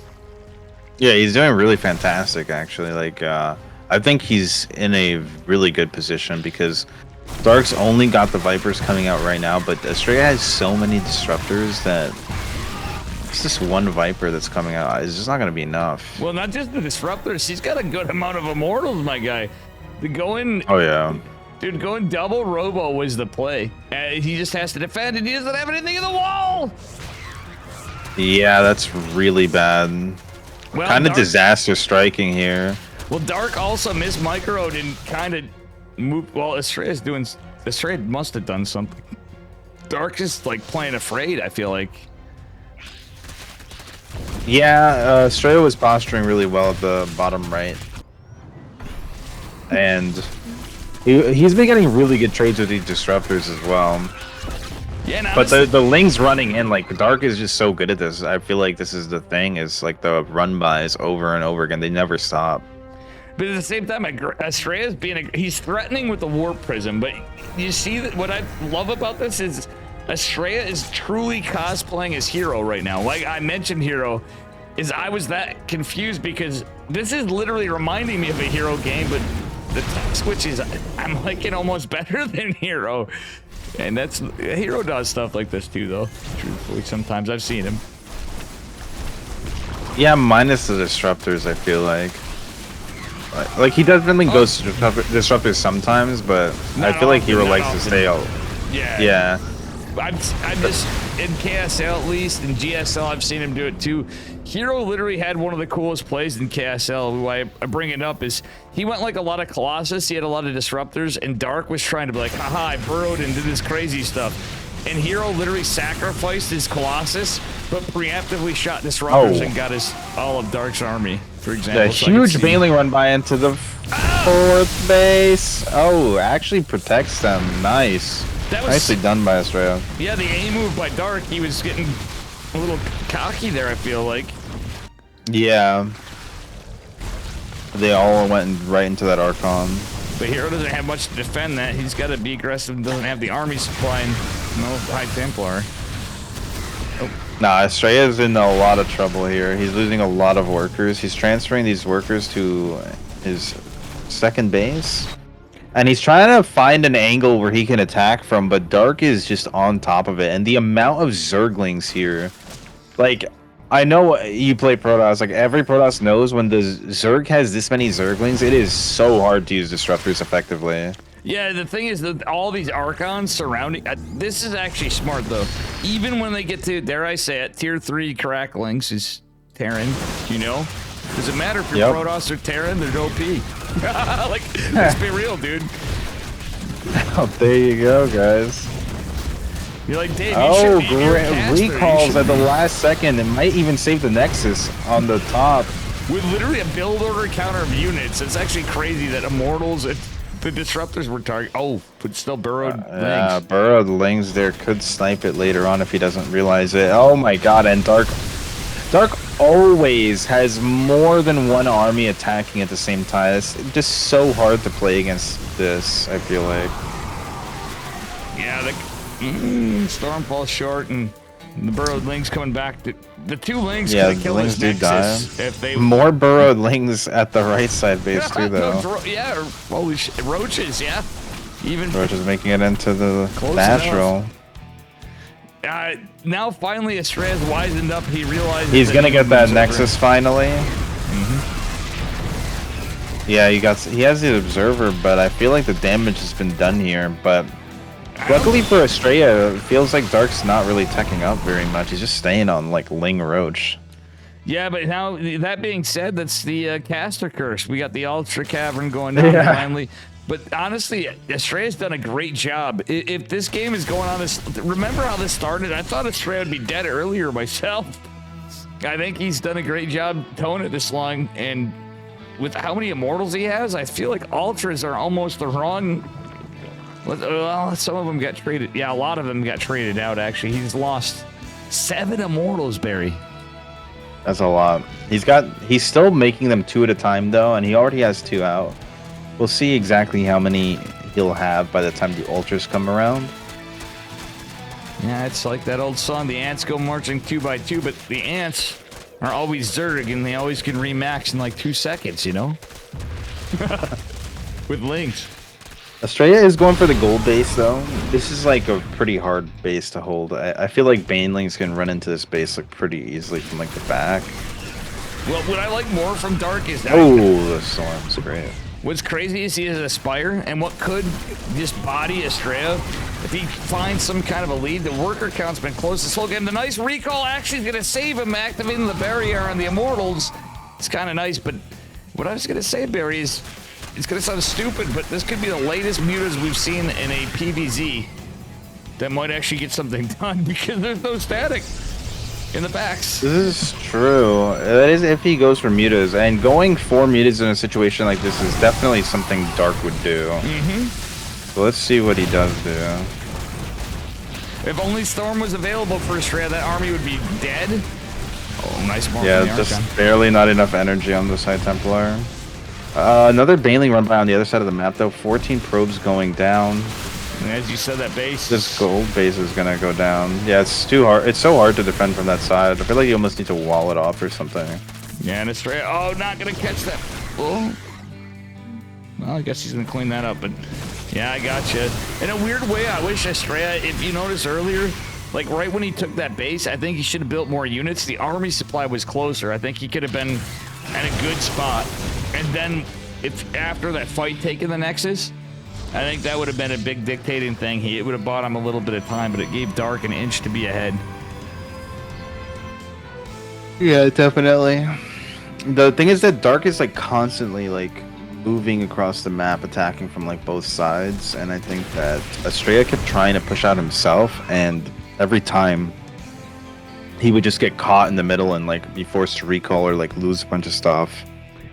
Yeah, he's doing really fantastic, actually. Like, I think he's in a really good position, because Dark's only got the Vipers coming out right now, but Astrea has so many Disruptors that... It's just one Viper that's coming out. It's just not going to be enough. Well, not just the Disruptors. He's got a good amount of Immortals, my guy. Oh, yeah. Dude, going double Robo was the play. He just has to defend, and he doesn't have anything in the wall! Yeah, that's really bad. Well, kind of disaster striking here. Well, Dark also missed microed and kind of moved. Well, Astrea must have done something. Dark is like playing afraid, I feel like. Yeah, Astrea was posturing really well at the bottom right. And he's been getting really good trades with these Disruptors as well. Yeah, but the Ling's running in, like, Dark is just so good at this. I feel like this is the thing, is like the run-bys over and over again. They never stop. But at the same time, Astrea's he's threatening with the Warp Prism, but you see that what I love about this is Astrea is truly cosplaying as Hero right now. Like I mentioned Hero, I was that confused because this is literally reminding me of a Hero game, but the tech switches I'm liking almost better than Hero. And Hero does stuff like this too, though. Truthfully, sometimes I've seen him. Yeah, minus the Disruptors, I feel like. Like he definitely goes to Disruptors sometimes, but I feel like Hero likes to stay out. Yeah. I'm just in KSL at least, in GSL I've seen him do it too. Hero literally had one of the coolest plays in KSL. Why I bring it up is he went like a lot of Colossus, he had a lot of Disruptors, and Dark was trying to be like, haha, I burrowed and did this crazy stuff. And Hero literally sacrificed his Colossus, but preemptively shot Disruptors and got all of Dark's army, for example. The huge Baneling run by into the fourth base. Oh, actually protects them. Nice. Nicely done by Astrea. Yeah, the A move by Dark, he was getting a little cocky there, I feel like. Yeah. They all went right into that Archon. But Hero doesn't have much to defend that. He's got to be aggressive and doesn't have the army supply and no High Templar. Nah, Astrea's in a lot of trouble here. He's losing a lot of workers. He's transferring these workers to his second base. And he's trying to find an angle where he can attack from, but Dark is just on top of it. And the amount of Zerglings here, like, I know you play Protoss, like every Protoss knows when the Zerg has this many Zerglings, it is so hard to use Disruptors effectively. Yeah, the thing is that all these Archons surrounding, this is actually smart though. Even when they get to, dare I say it, tier 3 Cracklings is Terran, you know? Doesn't matter if you're Protoss or Terran, they're OP. Like, let's be real, dude. Oh, there you go, guys. You're like, Dave, you should be great recalls at the last second. It might even save the Nexus on the top. With literally a build order counter of units, it's actually crazy that Immortals, the Disruptors were target. Oh, but still burrowed Lings. Yeah, burrowed Lings there could snipe it later on if he doesn't realize it. Oh my god, and Dark always has more than one army attacking at the same time. It's just so hard to play against this, I feel like. Yeah, the Storm falls short, and the burrowed Lings coming back. The two Lings could kill his Nexus if they... More burrowed Lings at the right side base too, though. Yeah, or, holy shit, Roaches, yeah. Even Roaches making it into the natural. Now finally Astrea's wisened up. He realizes he's gonna get that Nexus finally. Yeah, he has the Observer, but I feel like the damage has been done here. But luckily for Astrea, it feels like Dark's not really teching up very much. He's just staying on like Ling Roach. Yeah, but now that being said, that's the caster curse. We got the Ultra Cavern going down finally. But honestly, Astrea's done a great job. If this game is going on this, remember how this started? I thought Astrea would be dead earlier myself. I think he's done a great job towing it this long, and with how many Immortals he has, I feel like Ultras are almost the wrong. Well, some of them got traded. Yeah, a lot of them got traded out. Actually, he's lost 7 Immortals, Barry. That's a lot. He's still making them 2 at a time though, and he already has 2 out. We'll see exactly how many he'll have by the time the Ultras come around. Yeah, it's like that old song, the ants go marching 2 by 2, but the ants are always Zerg, and they always can remax in like 2 seconds, you know? With Lings. Astrea is going for the gold base, though. This is like a pretty hard base to hold. I feel like Banelings can run into this base like pretty easily from like the back. Well, what I like more from Dark is that... Oh, the Storm's great. What's crazy is he has Aspire, and what could just body Astrea, if he finds some kind of a lead, the worker count's been close this whole game. The nice recall actually is going to save him, activating the barrier on the Immortals. It's kind of nice, but what I was going to say, Barry, is it's going to sound stupid, but this could be the latest mutas we've seen in a PvZ that might actually get something done, because there's no static in the backs. This is true. That is if he goes for mutas, and going for mutas in a situation like this is definitely something Dark would do. So let's see what he does do. If only Storm was available for Astrea, that army would be dead. Oh, nice mark. Yeah, just barely not enough energy on this High Templar. Another Baneling run by on the other side of the map, though. 14 probes going down. And as you said, that base. This gold base is gonna go down. Yeah, it's too hard. It's so hard to defend from that side. I feel like you almost need to wall it off or something. Yeah, and Astrea. Oh, not gonna catch that. Oh. Well, I guess he's gonna clean that up, but yeah, I gotcha. In a weird way, I wish Astrea, if you noticed earlier, like right when he took that base, I think he should have built more units. The army supply was closer. I think he could have been at a good spot. And then, if after that fight taking the Nexus, I think that would have been a big dictating thing. It would have bought him a little bit of time, but it gave Dark an inch to be ahead. Yeah, definitely. The thing is that Dark is like constantly like moving across the map, attacking from like both sides, and I think that Astrea kept trying to push out himself, and every time he would just get caught in the middle and like be forced to recall or like lose a bunch of stuff.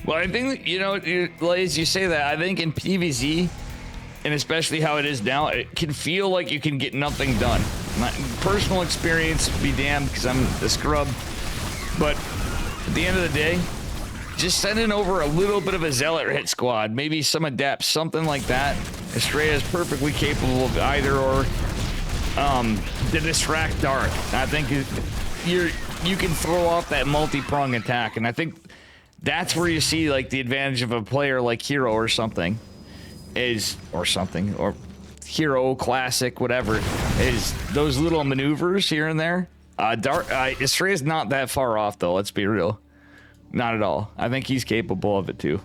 Well, I think, you know, Lays, you say that. I think in PvZ, and especially how it is now, it can feel like you can get nothing done. My personal experience be damned because I'm a scrub. But at the end of the day, just sending over a little bit of a zealot hit squad, maybe some adepts, something like that. Astrea is perfectly capable of either or. To distract Dark. I think you can throw off that multi-prong attack, and I think that's where you see like the advantage of a player like Hero or something, or Hero Classic, whatever, is those little maneuvers here and there. Astrea's not that far off though. Let's be real, not at all. I think he's capable of it too.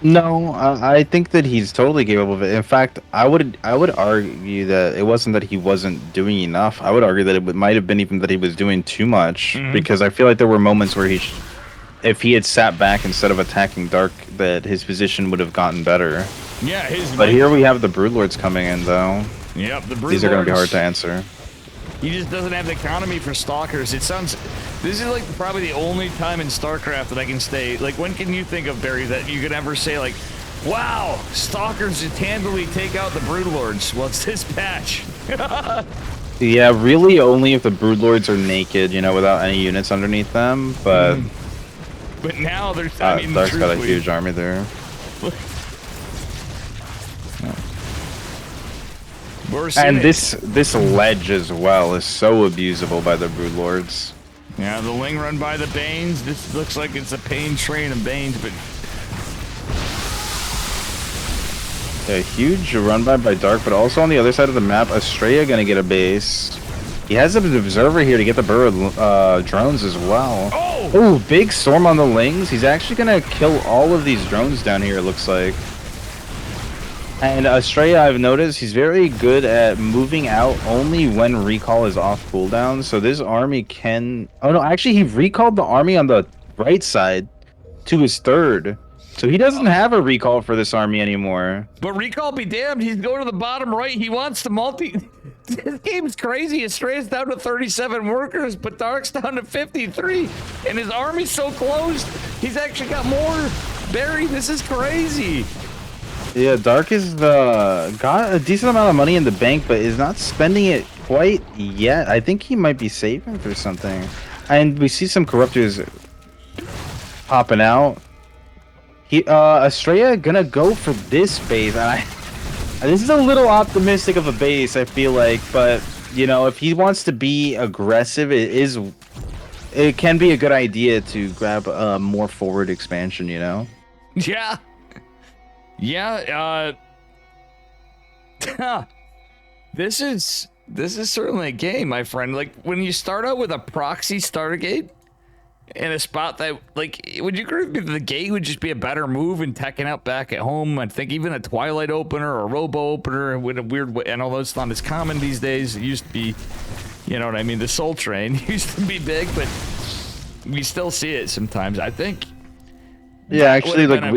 No, I think that he's totally capable of it. In fact, I would argue that it wasn't that he wasn't doing enough. I would argue that it might have been even that he was doing too much, because I feel like there were moments where if he had sat back instead of attacking Dark, that his position would have gotten better. Yeah, but here we have the Broodlords coming in though. Yep, the Broodlords. These are going to be hard to answer. He just doesn't have the economy for Stalkers. This is like probably the only time in Starcraft that I can say, like, when can you think of, Barry, that you could ever say, like, wow, Stalkers just handily take out the Broodlords? Well, it's this patch. Yeah, really only if the Broodlords are naked, you know, without any units underneath them, but... But now there's, I mean, Dark's got a huge army there. And this ledge as well is so abusable by the Broodlords. Yeah, the Ling run by the Banes. This looks like it's a pain train of Banes, but... A huge run by Dark, but also on the other side of the map, Astrea gonna get a base. He has an observer here to get the burrow drones as well. Oh! Ooh, big storm on the Lings. He's actually gonna kill all of these drones down here, it looks like. And Astrea, I've noticed, he's very good at moving out only when recall is off cooldown. So this army can... Oh no, actually he recalled the army on the right side to his third. So he doesn't have a recall for this army anymore. But recall be damned, he's going to the bottom right. He wants to multi... This game's crazy. Astrea's down to 37 workers, but Dark's down to 53. And his army's so close, he's actually got more. Barry, this is crazy. Yeah, Dark is got a decent amount of money in the bank, but is not spending it quite yet. I think he might be saving for something. And we see some corruptors popping out. Astrea gonna go for this base, and this is a little optimistic of a base, I feel like, but you know, if he wants to be aggressive, it can be a good idea to grab a more forward expansion, you know? Yeah. Yeah, this is certainly a game, my friend. Like, when you start out with a proxy starter gate in a spot that, like, would you agree with me that the gate would just be a better move in teching out back at home? I think even a Twilight opener or a Robo opener with a weird way, I know it's not as common these days. It used to be, you know what I mean, the Soul Train used to be big, but we still see it sometimes, I think. Yeah, actually, like,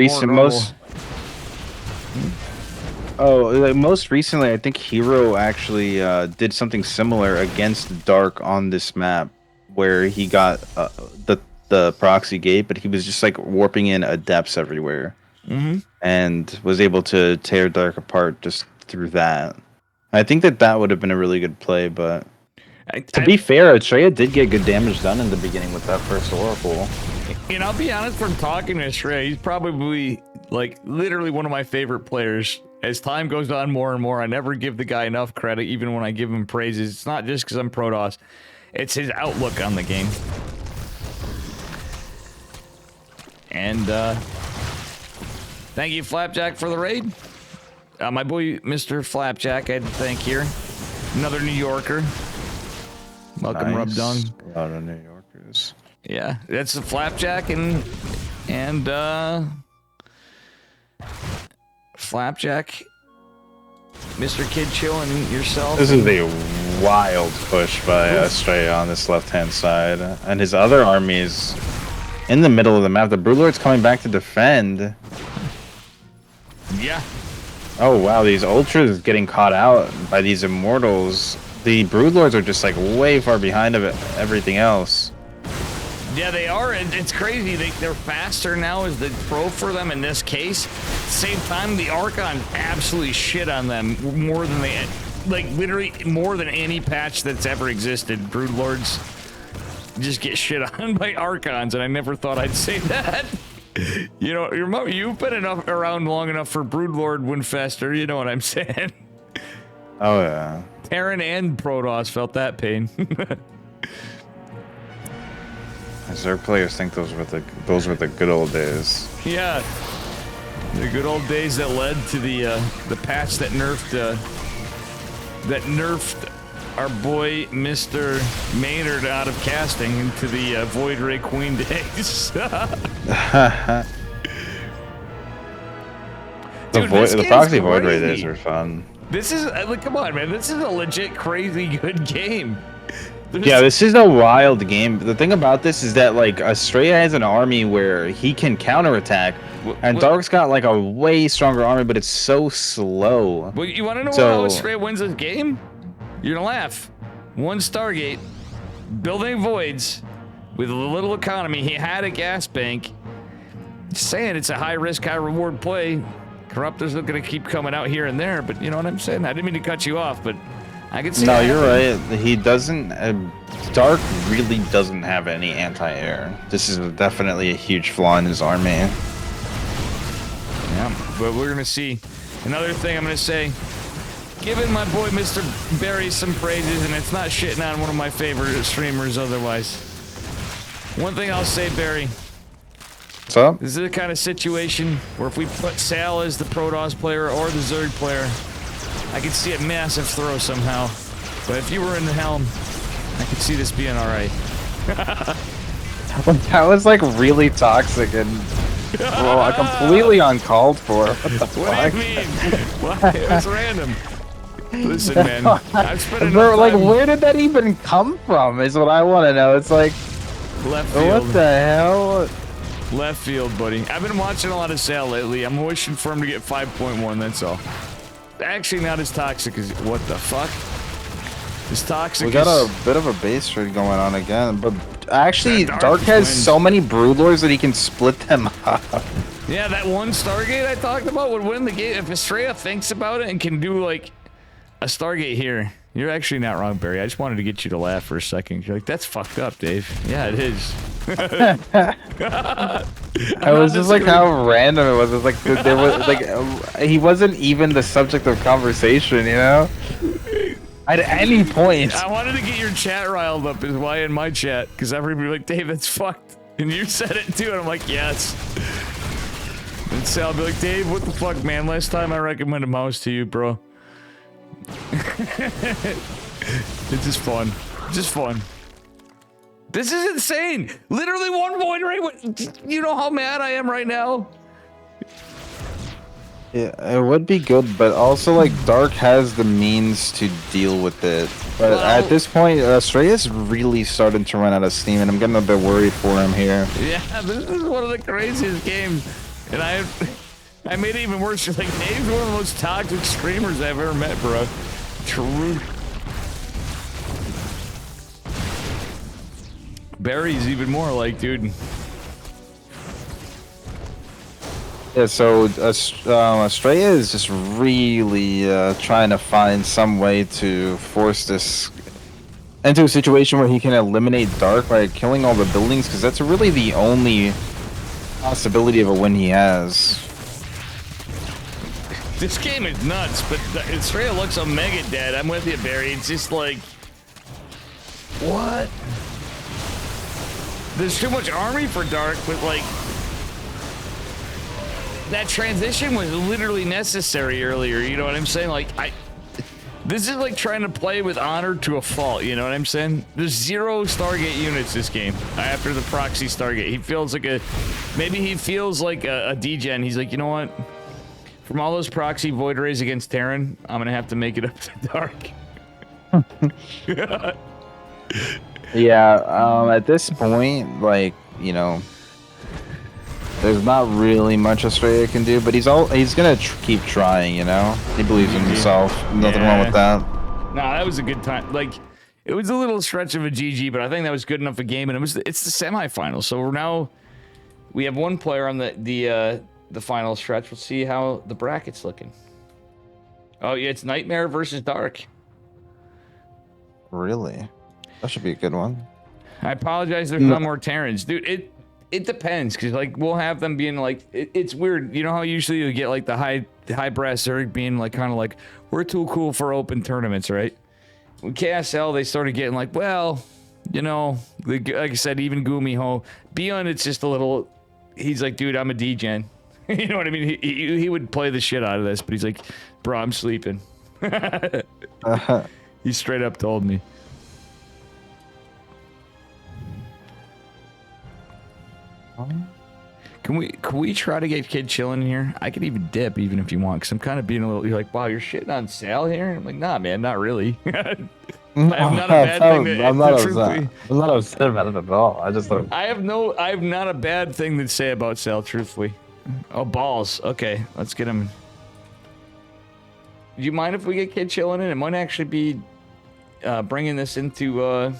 most recently, I think Hero actually did something similar against Dark on this map, where he got the proxy gate, but he was just like warping in adepts everywhere, and was able to tear Dark apart just through that. I think that would have been a really good play, but to be fair, Astrea did get good damage done in the beginning with that first Oracle. And I'll be honest, from talking to Astrea, he's probably, like, literally one of my favorite players. As time goes on more and more, I never give the guy enough credit, even when I give him praises. It's not just because I'm Protoss. It's his outlook on the game. And, thank you, Flapjack, for the raid. My boy, Mr. Flapjack, I had to thank here. Another New Yorker. Welcome, Nice. Rubdung. A lot of New Yorkers. Yeah, that's the Flapjack and Flapjack, Mr. Kid Chill, and yourself. This is a wild push by Astrea on this left-hand side, and his other army is in the middle of the map. The Broodlord's coming back to defend. Yeah. Oh wow, these Ultras getting caught out by these Immortals. The Broodlords are just like way far behind of everything else. Yeah, they are, and it's crazy. They're faster now as the pro for them in this case. At the same time, the Archon absolutely shit on them more than like literally more than any patch that's ever existed. Broodlords just get shit on by Archons, and I never thought I'd say that. You know, you've been around long enough for Broodlord Windfester, you know what I'm saying? Oh yeah. Terran and Protoss felt that pain. Zerg players think those were the good old days. Yeah, the good old days that led to the patch that nerfed our boy Mr. Maynard out of casting into the Void Ray Queen days. The proxy Void Ray days are fun. This is like, come on, man. This is a legit crazy good game. Yeah, this is a wild game. The thing about this is that like Astrea has an army where he can counterattack, and Dark's got like a way stronger army, but it's so slow. Well, you want to know how Astrea wins this game? You're gonna laugh. One Stargate, building voids with a little economy. He had a gas bank. Just saying, it's a high risk, high reward play. Corruptors are gonna keep coming out here and there, but you know what I'm saying? I didn't mean to cut you off, but I can see. No, you're right. He doesn't. Dark really doesn't have any anti-air. This is definitely a huge flaw in his army. Yeah, but we're gonna see. Another thing I'm gonna say, giving my boy Mr. Barry some praises, and it's not shitting on one of my favorite streamers otherwise. One thing I'll say, Barry. What's up? This is the kind of situation where if we put Sal as the Protoss player or the Zerg player, I could see a massive throw somehow. But if you were in the helm, I could see this being alright. That was like really toxic and well, completely uncalled for. What the fuck? Do you mean? What? It was random. Listen, man, I've spent enough time. Like, where did that even come from? Is what I want to know. It's like, left field. What the hell? Left field, buddy. I've been watching a lot of Sal lately. I'm wishing for him to get 5.1. That's all. Actually, not as toxic as what the fuck. As toxic. We got a bit of a base trade going on again, but actually, Dark has so many Broodlords that he can split them up. Yeah, that one Stargate I talked about would win the game if Astrea thinks about it and can do like a Stargate here. You're actually not wrong, Barry. I just wanted to get you to laugh for a second. You're like, that's fucked up, Dave. Yeah, it is. I was just like how random it was. It was like there was like he wasn't even the subject of conversation, you know. At any point. I wanted to get your chat riled up, is why in my chat, because everybody be like, Dave, that's fucked, and you said it too, and I'm like, yes. And Sal be like, Dave, what the fuck, man? Last time I recommended mouse to you, bro. It's just fun. Just fun. This is insane. Literally one Void Ray. You know how mad I am right now? Yeah, it would be good, but also like Dark has the means to deal with it. But at this point, Astrea's really starting to run out of steam, and I'm getting a bit worried for him here. Yeah, this is one of the craziest games, and I made it even worse. Like, Dave's one of the most toxic streamers I've ever met, bro. True. Barry's even more like, dude. Yeah, so Astrea is just really trying to find some way to force this into a situation where he can eliminate Dark by killing all the buildings, because that's really the only possibility of a win he has. This game is nuts, but Astrea looks so mega dead. I'm with you, Barry. It's just like, what? There's too much army for Dark, but like, that transition was literally necessary earlier. You know what I'm saying? Like, this is like trying to play with honor to a fault. You know what I'm saying? There's 0 Stargate units this game after the proxy Stargate. He feels like maybe he feels like a degen. He's like, you know what? From all those proxy Void Rays against Terran, I'm gonna have to make it up to Dark. Yeah, at this point, like, you know, there's not really much Astrea can do, but he's gonna keep trying, you know? He believes in himself. Nothing wrong with that. Nah, that was a good time. Like, it was a little stretch of a GG, but I think that was good enough a game, and it's the semifinals. So we have one player on the final stretch. We'll see how the bracket's looking. Oh yeah, it's Nightmare versus Dark. Really? That should be a good one. I apologize. There's no more Terrans, dude. It depends, because like we'll have them being like it's weird. You know how usually you get like the high brass Zerg being like kind of like we're too cool for open tournaments, right? With KSL they started getting like, well, you know, like I said, even Gumiho Beyond, it's just a little. He's like, dude, I'm a degen. You know what I mean? He would play the shit out of this, but he's like, bro, I'm sleeping. He straight up told me. Can we try to get Kid chilling in here? I could even dip even if you want, because I'm kind of being a little. You're like, wow, you're shitting on Sal here. I'm like, nah, man, not really. I'm not a bad thing. I'm not upset. I'm not upset about it at all. I just I have not a bad thing to say about Sal, truthfully. Oh, balls. Okay, let's get him. Do you mind if we get Kid chilling in? It might actually be bringing this into.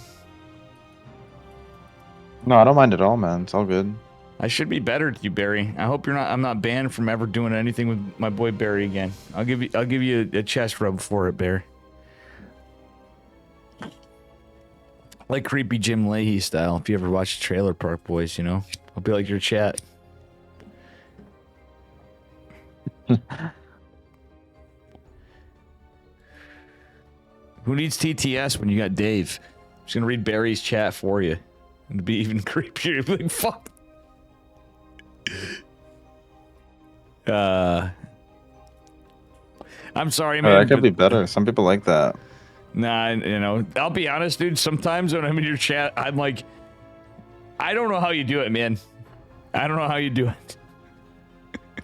No, I don't mind at all, man. It's all good. I should be better to you, Barry. I hope you're not. I'm not banned from ever doing anything with my boy Barry again. I'll give you a chest rub for it, Barry. Like creepy Jim Leahy style. If you ever watch Trailer Park Boys, you know, I'll be like your chat. Who needs TTS when you got Dave? I'm just gonna read Barry's chat for you. It'd be even creepier. Like, fuck. I'm sorry, man. That could be better. Some people like that. Nah, you know, I'll be honest, dude. Sometimes when I'm in your chat, I'm like, I don't know how you do it, man. I don't know how you do it.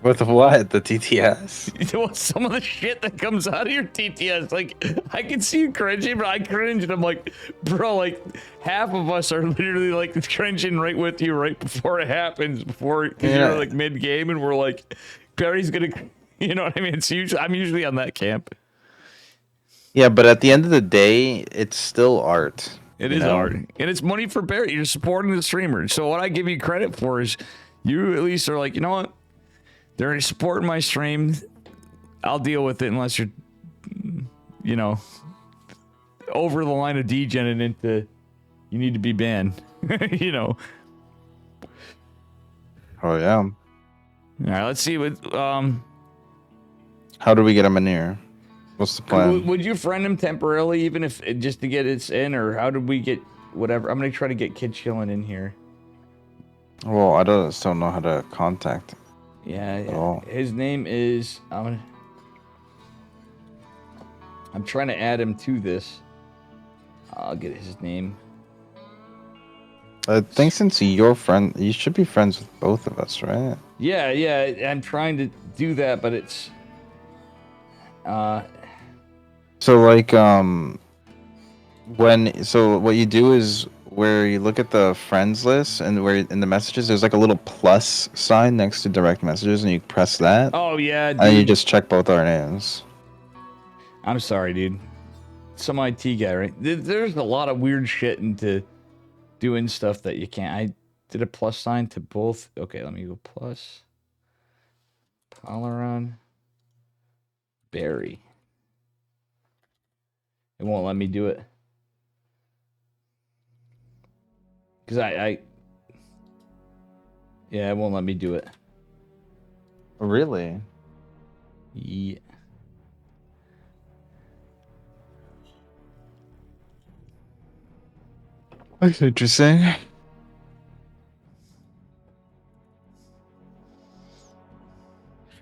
With what? The TTS? You know, some of the shit that comes out of your TTS, like, I can see you cringing, but I cringe, and I'm like, bro, like, half of us are literally, like, cringing right with you right before it happens, because you're, like, mid-game, and we're like, Barry's gonna, you know what I mean? It's usually, I'm usually on that camp. Yeah, but at the end of the day, it's still art. It is art, and it's money for Barry. You're supporting the streamer. So what I give you credit for is you at least are like, you know what? They're supporting my stream. I'll deal with it unless you're, you know, over the line of degening into you need to be banned. You know. Oh yeah. All right, let's see what. How do we get him in here? What's the plan? Would you friend him temporarily, even if just to get it in, or how did we get whatever? I'm gonna try to get Kid chilling in here. Well, I still don't know how to contact him. Yeah. His name is. I'm trying to add him to this. I'll get his name. I think since you're friend, you should be friends with both of us, right? Yeah. I'm trying to do that, but it's. So like so what you do is where you look at the friends list and where in the messages there's like a little plus sign next to direct messages and you press that. Oh yeah, dude. And you just check both our names. I'm sorry, dude. Some IT guy, right? There's a lot of weird shit into doing stuff that you can't. I did a plus sign to both. Okay, let me go plus. Polaron. Barry. It won't let me do it. Because yeah, it won't let me do it. Really? Yeah. That's interesting.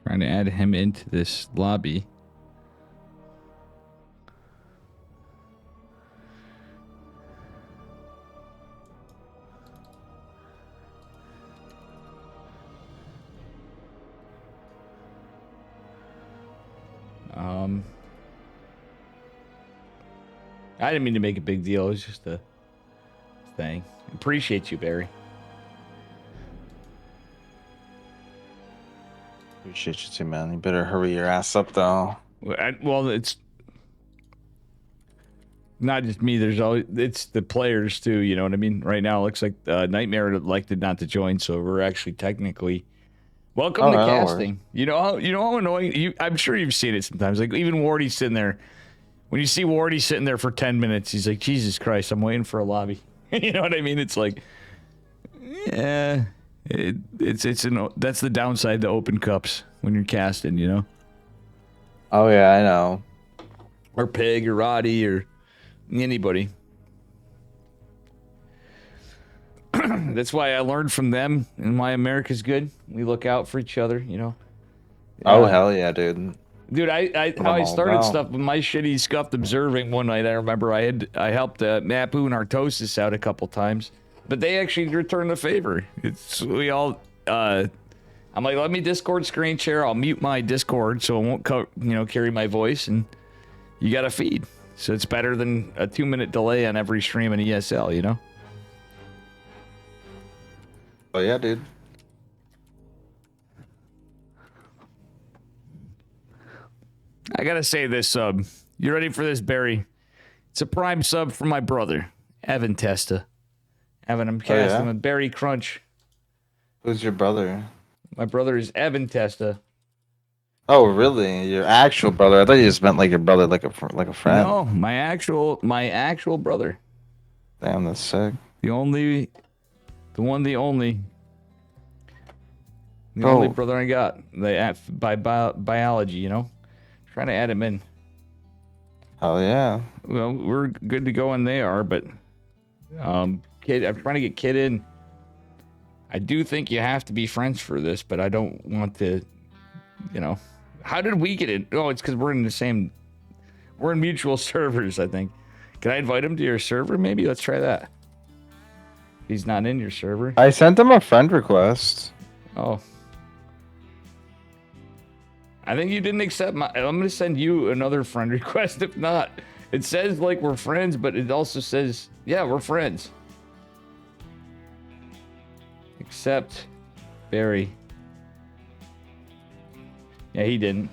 Trying to add him into this lobby. I didn't mean to make a big deal. It was just a thing. Appreciate you, Barry. Appreciate you too, man. You better hurry your ass up, though. Well, it's not just me. It's the players too. You know what I mean? Right now, it looks like Nightmare elected not to join, so we're actually technically Welcome Oh, to no casting. You know how annoying I'm sure you've seen it sometimes. Like even Wardy's sitting there. When you see Wardy sitting there for 10 minutes, he's like, Jesus Christ, I'm waiting for a lobby. You know what I mean? It's like, yeah, that's the downside to open cups when you're casting, you know? Oh yeah, I know. Or Pig or Roddy or anybody. That's why I learned from them and why America's good. We look out for each other, you know? Oh hell yeah, dude. Dude, What how I'm I all started about. stuff with my shitty scuffed observing one night. I remember I helped Mapu and Artosis out a couple times, but they actually returned the favor. We all I'm like, let me Discord screen share. I'll mute my Discord so it won't carry my voice, and you got a feed, so it's better than a 2-minute delay on every stream in ESL, you know. Oh yeah, dude. I gotta say this sub. You ready for this, Barry? It's a prime sub from my brother, Evan Testa. Evan, I'm casting with Barry Crunch. Who's your brother? My brother is Evan Testa. Oh really? Your actual brother? I thought you just meant like your brother, like a friend. No, my actual brother. Damn, that's sick. The only Oh. brother I got. By biology, you know. Trying to add him in. Hell yeah. Well, we're good to go, and they are, but Kid, I'm trying to get Kid in. I do think you have to be friends for this, but I don't want to, you know. How did we get in? Oh, it's because we're in mutual servers, I think. Can I invite him to your server, maybe? Let's try that. He's not in your server. I sent him a friend request. Oh. I think you didn't accept my... I'm going to send you another friend request if not. It says, like, we're friends, but it also says, yeah, we're friends. Accept Barry. Yeah, he didn't.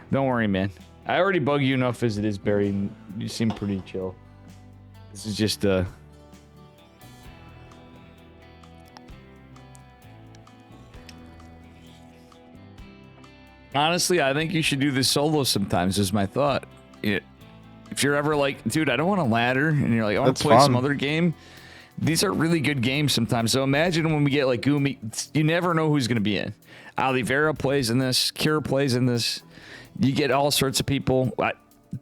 Don't worry, man. I already bug you enough as it is, Barry, and you seem pretty chill. This is just, Honestly, I think you should do this solo sometimes, is my thought. If you're ever like, dude, I don't want a ladder, and you're like, I want to play some other game, these are really good games sometimes. So imagine when we get like Gumi, you never know who's going to be in. Olivera plays in this, Cure plays in this. You get all sorts of people. I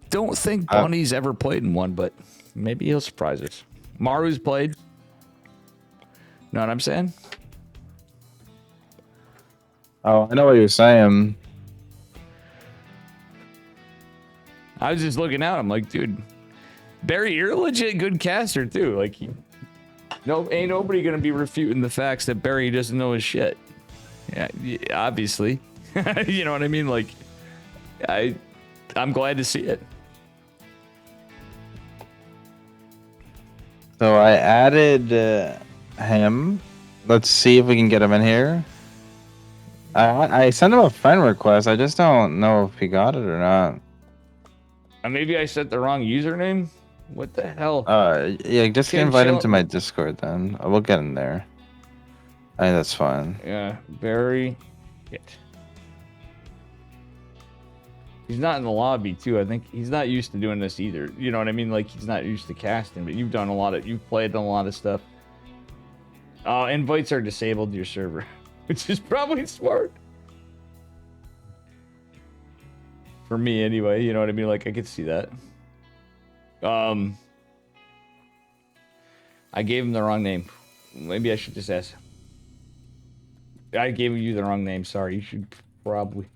don't think Bunny's ever played in one, but maybe he'll surprise us. Maru's played. Know what I'm saying? Oh, I know what you're saying. I was just looking out. I'm like, dude, Barry, you're a legit good caster too. Like, ain't nobody gonna be refuting the facts that Barry doesn't know his shit. Yeah, obviously. You know what I mean? Like, I'm glad to see it. So I added him. Let's see if we can get him in here. I sent him a friend request. I just don't know if he got it or not. Maybe I set the wrong username. What the hell? Yeah, just Can't invite him chill- to my Discord then. We'll get him there. I think that's fine. Yeah, Barry. Shit. He's not in the lobby too. I think he's not used to doing this either. You know what I mean? Like, he's not used to casting, but you've played on a lot of stuff. Invites are disabled to your server, which is probably smart. For me anyway, you know what I mean? Like, I could see that. I gave him the wrong name. Maybe I should just ask. I gave you the wrong name. Sorry. You should probably.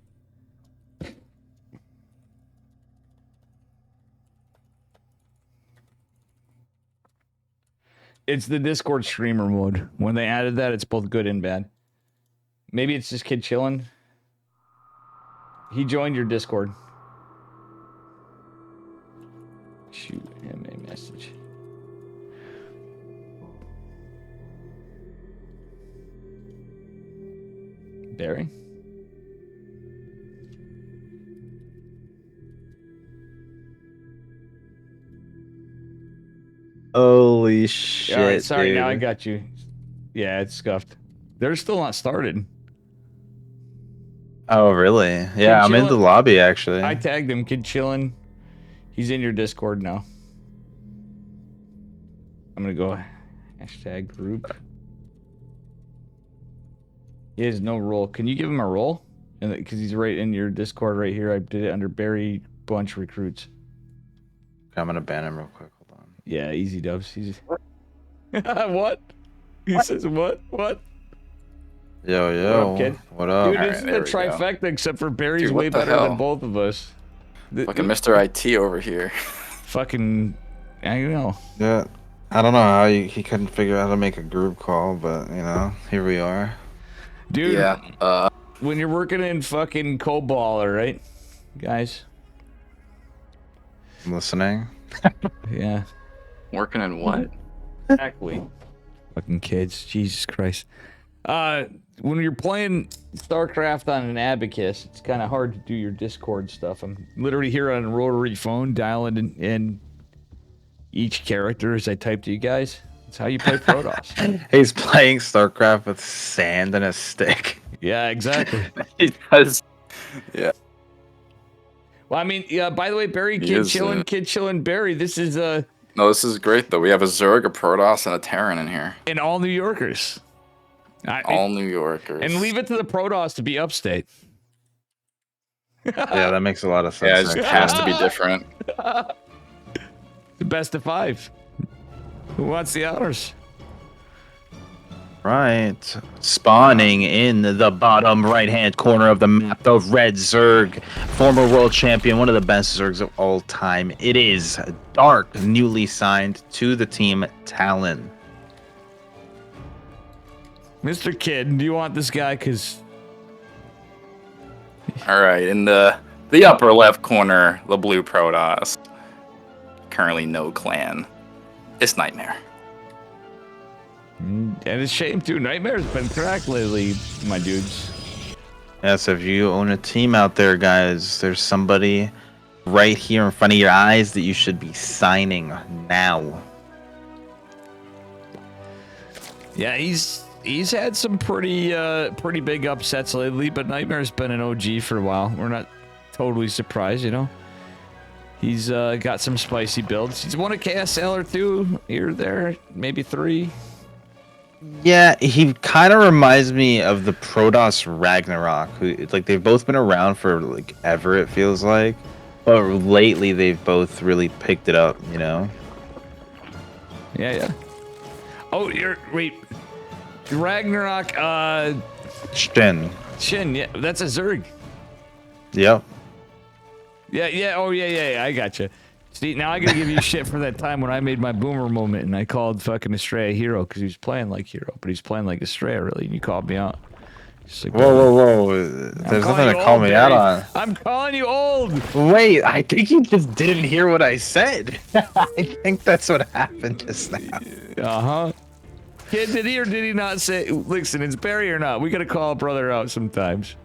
It's the Discord streamer mode. When they added that, it's both good and bad. Maybe it's just Kid chilling. He joined your Discord. Shoot him a message. Barry? Holy shit! All right, sorry, dude. now I got you. Yeah, it's scuffed. They're still not started. Oh, really? Yeah, I'm in the lobby actually. I tagged him. Kid chilling. He's in your Discord now. I'm gonna go hashtag group. He has no role. Can you give him a role? And because he's right in your Discord right here. I did it under Barry Bunch Recruits. Okay, I'm gonna ban him real quick. Hold on. Yeah, easy dubs. He's what? He says what? What? Yo, What yo. up, kid? What up? Dude, this is the trifecta, except for Barry's Dude, way what the better hell? than both of us. Fucking Mr. IT over here. Fucking, I don't know. Yeah. I don't know how he couldn't figure out how to make a group call, but you know, here we are. Dude, Yeah. when you're working in fucking COBOL, right, guys? I'm listening. Yeah. Working in what? Exactly. Fucking kids, Jesus Christ. When you're playing Starcraft on an Abacus, it's kind of hard to do your Discord stuff. I'm literally here on a rotary phone, dialing in each character as I type to you guys. That's how you play Protoss. He's playing StarCraft with sand and a stick. Yeah, exactly. He does. Yeah. Well, I mean, yeah. By the way, Barry, kid chillin', Barry. This is No, this is great though. We have a Zerg, a Protoss, and a Terran in here. and all New Yorkers. All New Yorkers. And leave it to the Protoss to be upstate. Yeah, that makes a lot of sense. Yeah, it just actually. has to be different. The best of 5. Who wants the honors? Right. Spawning in the bottom right-hand corner of the map, the Red Zerg, former world champion, one of the best Zergs of all time. It is Dark, newly signed to the team Talon. Mr. Kid, do you want this guy? Because All right, in the upper left corner, the blue Protoss. Currently no clan. It's Nightmare. and it's a shame too. Nightmare's been cracked lately, my dudes. Yes, if you own a team out there, guys, there's somebody right here in front of your eyes that you should be signing now. Yeah, he's had some pretty big upsets lately, but Nightmare's been an OG for a while. We're not totally surprised, you know. He's got some spicy builds. He's won a KSL or 2 here or there, maybe 3. Yeah, he kind of reminds me of the Protoss Ragnarok, who like they've both been around for like ever, it feels like, but lately they've both really picked it up, you know. Yeah. Oh, wait, Ragnarok, Shin. yeah, that's a Zerg. Yep. Yeah, oh yeah, I gotcha. See, now I gotta give you shit for that time when I made my boomer moment and I called fucking Astrea hero because he was playing like hero, but he's playing like Astrea really, and you called me out. Like, Whoa. There's nothing to call me out on. I'm calling you old. Wait, I think you just didn't hear what I said. I think that's what happened just now. Uh-huh. Kid, did he or did he not say, listen, it's Barry or not? We gotta call a brother out sometimes.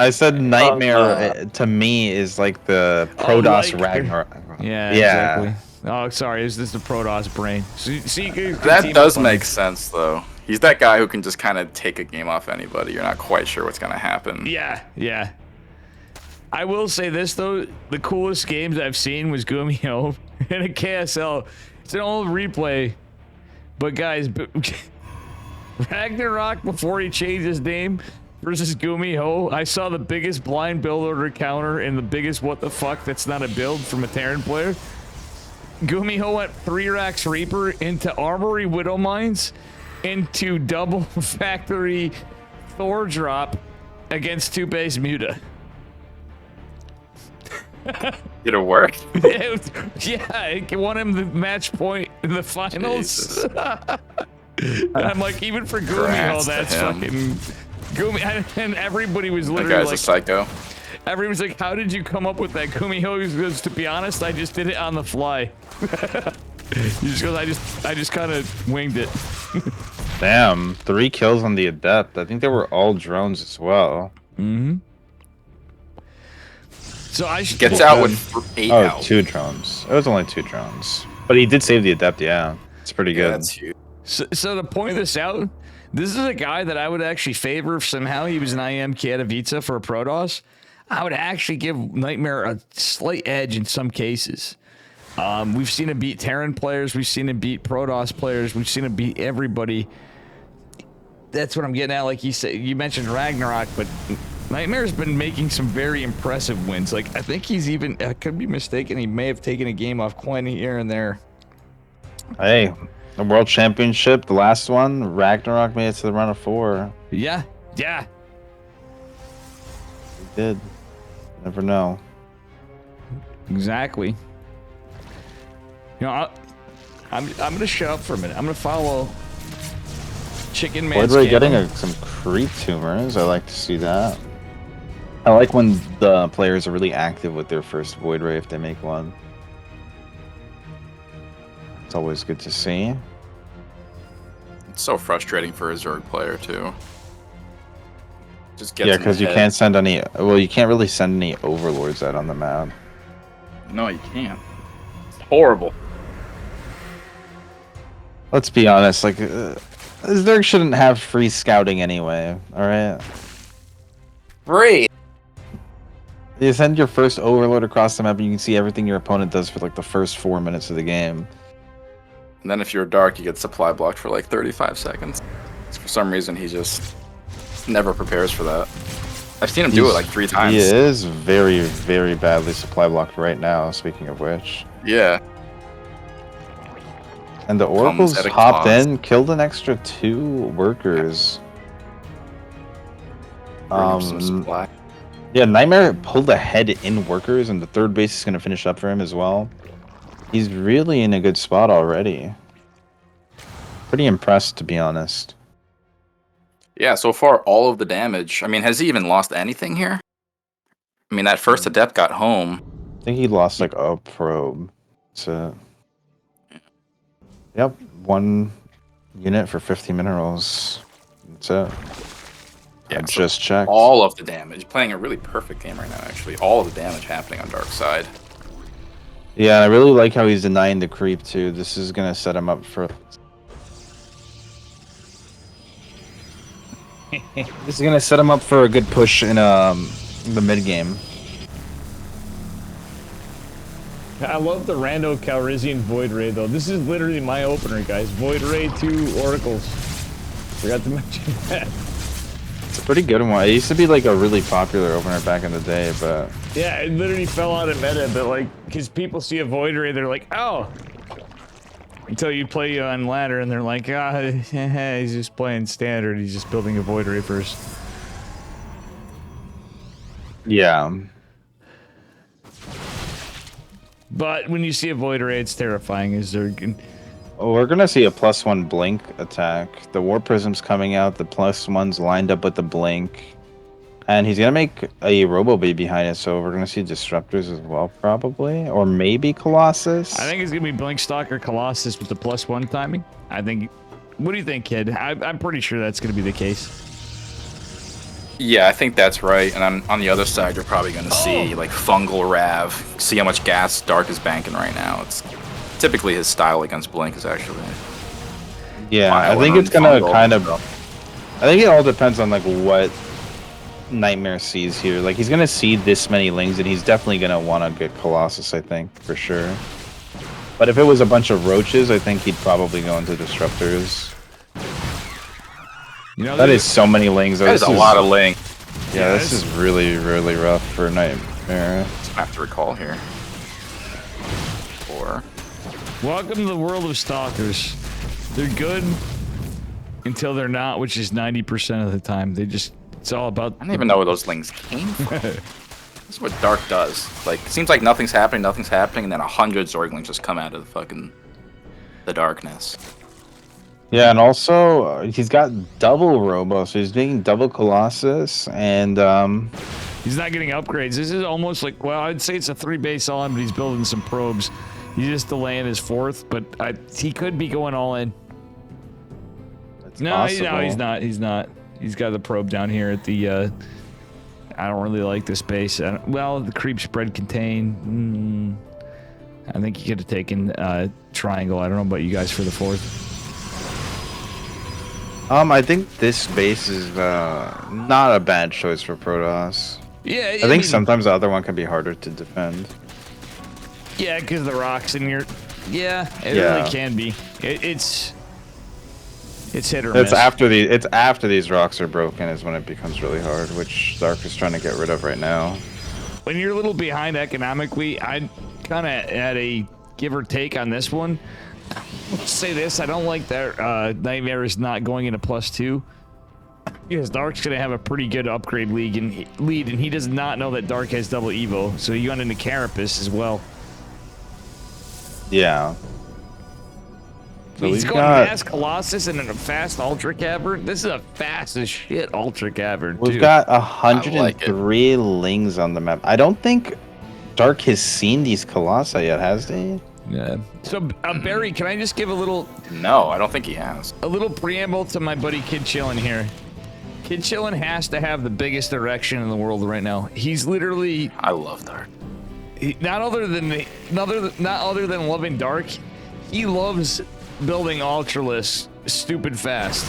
I said Nightmare to me is like the Protoss Ragnarok. Yeah, exactly. Oh, sorry, is this the Protoss brain? See, That does make sense though. He's that guy who can just kind of take a game off anybody. You're not quite sure what's gonna happen. Yeah. I will say this though, the coolest games I've seen was Gumio and a KSL. It's an old replay, but guys, Ragnarok before he changed his name versus Gumi-Ho, I saw the biggest blind build order counter and the biggest what the fuck that's not a build from a Terran player. Gumi-Ho went 3 racks Reaper into Armory Widow Mines into double factory Thor drop against 2 base Muta. Did it work? Yeah, it won him the match point in the finals. And I'm like, even for Gumi-Ho, that's fucking... Gumi, and everybody was literally That guy's like, a psycho. everyone's like, how did you come up with that? Gumi-Ho goes, to be honest, I just did it on the fly. He just goes, I just kind of winged it. Damn, 3 kills on the Adept. I think they were all drones as well. Mm-hmm. So I should Gets out with 8 out. 2 drones. It was only 2 drones. But he did save the Adept, yeah. It's pretty Yeah, good. that's huge. So to point this out, This is a guy that I would actually favor if somehow he was an IM Katowice for a Protoss. I would actually give Nightmare a slight edge in some cases. We've seen him beat Terran players. We've seen him beat Protoss players. We've seen him beat everybody. That's what I'm getting at. Like you said, you mentioned Ragnarok, but Nightmare's been making some very impressive wins. Like, I think he's even, I could be mistaken, he may have taken a game off Quinn here and there. Hey, the World Championship, the last one, Ragnarok made it to the run of 4. Yeah. He did. Never know. Exactly. You know, I'm gonna shut up for a minute. I'm gonna follow Chicken Man. Void Ray getting some creep tumors. I like to see that. I like when the players are really active with their first Void Ray if they make one. It's always good to see. It's so frustrating for a Zerg player too. Just Yeah, because you can't send any. Well, you can't really send any overlords out on the map. No, you can't. It's horrible. Let's be honest. Like, Zerg shouldn't have free scouting anyway. All right. Great. You send your first overlord across the map, and you can see everything your opponent does for like the first 4 minutes of the game. And then if you're dark, you get supply blocked for like 35 seconds. For some reason, he just never prepares for that. I've seen him do it like 3 times. He is very, very badly supply blocked right now, speaking of which. Yeah. And the Oracles hopped in, killed an extra 2 workers. Some supply. Yeah, Nightmare pulled ahead in workers, and the third base is going to finish up for him as well. He's really in a good spot already. Pretty impressed, to be honest. Yeah, so far, all of the damage. I mean, has he even lost anything here? I mean, that first adept got home. I think he lost like a probe. So, yep, 1 unit for 50 minerals. That's it. Yeah, I just checked. All of the damage. Playing a really perfect game right now, actually. All of the damage happening on Dark Side. Yeah, and I really like how he's denying the creep too. This is gonna set him up for. This is gonna set him up for a good push in the mid game. I love the Rando Calrissian Void Ray though. This is literally my opener, guys. Void Ray 2 Oracles. Forgot to mention that. It's a pretty good one. It used to be like a really popular opener back in the day, but Yeah, it literally fell out of meta, but like, because people see a Void Ray, they're like, oh! Until you play on ladder and they're like, he's just playing standard, he's just building a Void Ray first. yeah. But when you see a Void Ray, it's terrifying, as they're... Oh, we're gonna see a +1 blink attack. The War Prism's coming out, the +1's lined up with the blink. And he's gonna make a Robo-Bee behind it, so we're gonna see Disruptors as well, probably. Or maybe Colossus. I think it's gonna be Blink Stalker Colossus with the +1 timing. I think... What do you think, kid? I'm pretty sure that's gonna be the case. Yeah, I think that's right. And on the other side, you're probably going to see like Fungal Rav. See how much gas Dark is banking right now. It's typically his style against Blink is actually. Yeah, I think it's gonna kind of. I think it all depends on like what Nightmare sees here. Like he's gonna see this many Lings, and he's definitely gonna want to get Colossus. I think for sure. But if it was a bunch of Roaches, I think he'd probably go into Disruptors. You know, that is so many Lings. That is a lot of Ling. Yeah, this is really, really rough for Nightmare. I have to recall here. 4. Welcome to the world of Stalkers. They're good until they're not, which is 90% of the time. They just, it's all about... I don't even know where those Lings came from. This is what Dark does. Like, it seems like nothing's happening, and then 100 Zorglings just come out of the fucking... the darkness. Yeah, and also, he's got double Robo, so he's making double Colossus, and, He's not getting upgrades. This is almost like, well, I'd say it's a 3-base all-in, but he's building some probes. He's just delaying his 4th, but he could be going all in. No, he's not. He's not. He's got the probe down here at the, I don't really like this base. Well, the creep spread contain. I think he could have taken triangle. I don't know about you guys for the 4th. I think this base is not a bad choice for Protoss. Yeah, I think sometimes the other one can be harder to defend. Yeah, because the rocks in your. Yeah, it Yeah. really can be. It's hit or miss. It's after these rocks are broken is when it becomes really hard, which Dark is trying to get rid of right now. When you're a little behind economically, I kind of had a give or take on this one. Let's say this: I don't like that Nightmare is not going into +2 because Dark's gonna have a pretty good upgrade lead, and he does not know that Dark has double Evo, so he went into Carapace as well. Yeah. So He's we've going got fast Colossus and a fast Ultra Cavern. This is a fast as shit Ultra Cavern. we've too. got 103 lings on the map. I don't think Dark has seen these Colossi yet, has he? Yeah. So Barry, can I just give a little No, I don't think he has. preamble to my buddy Kid Chillin here? Kid Chillin has to have the biggest erection in the world right now. He's literally I love Dark. not other than loving Dark, he loves building Ultralisk stupid fast.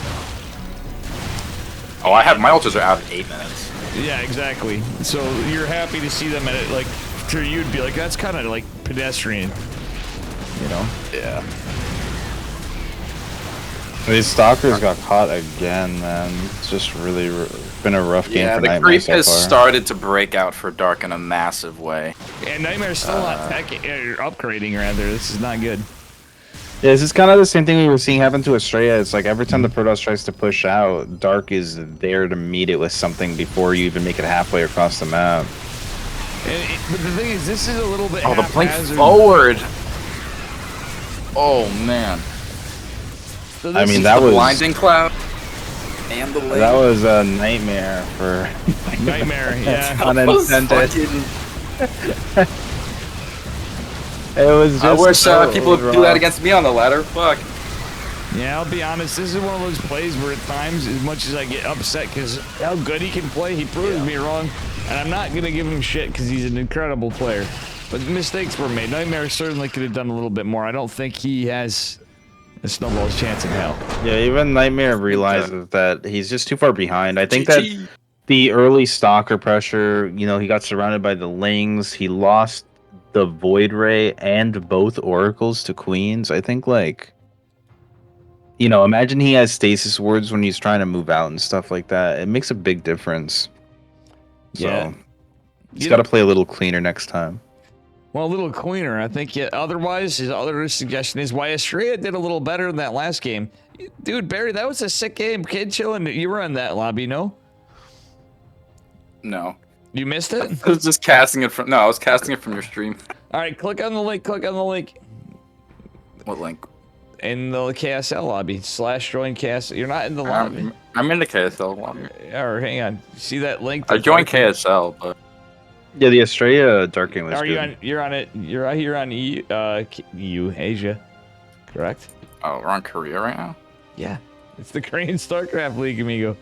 Oh, my ultras are out in 8 minutes. Yeah, exactly. So you're happy to see them at it, like, to you'd be like, that's kind of like pedestrian, you know? Yeah. These stalkers got caught again, man. It's just really been a rough game Yeah, for the Nightmare creep so has far. started to break out for Dark in a massive way. And Nightmare's still not upgrading, rather. This is not good. Yeah, this is kind of the same thing we were seeing happen to Astrea. It's like every time the Protoss tries to push out, Dark is there to meet it with something before you even make it halfway across the map. But the thing is, this is a little bit Oh, the blink haphazard. forward. Oh man. So I this mean, is that The was blinding cloud and the that was a nightmare for Nightmare, yeah. unintended. It was just. I wish so people would do that against me on the ladder. Fuck. Yeah, I'll be honest, this is one of those plays where at times, as much as I get upset because how good he can play, he proves me wrong. And I'm not going to give him shit because he's an incredible player. But mistakes were made. Nightmare certainly could have done a little bit more. I don't think he has a snowball's chance in hell. Yeah, even Nightmare realizes that he's just too far behind. I think that the early stalker pressure, you know, he got surrounded by the Lings. He lost the Void Ray and both Oracles to Queens. I think, like, you know, imagine he has stasis wards when he's trying to move out and stuff like that. It makes a big difference. So, Yeah. he's got to play a little cleaner next time. Well, a little cleaner, I think. Yeah, otherwise, his other suggestion is why Astrea did a little better in that last game. Dude, Barry, that was a sick game. Kid chilling. You were in that lobby, no? No. You missed it? I was just casting it from. No, I was casting it from your stream. All right, click on the link. Click on the link. What link? In the KSL lobby. / join KSL. You're not in the lobby. I'm in the KSL lobby. Or hang on. See that link? I joined KSL, but Yeah, the Astrea Dark Game was Are good. you on? You're on it. You're right here on EU, Asia, correct? oh, we're on Korea right now. Yeah, it's the Korean Starcraft League, amigo.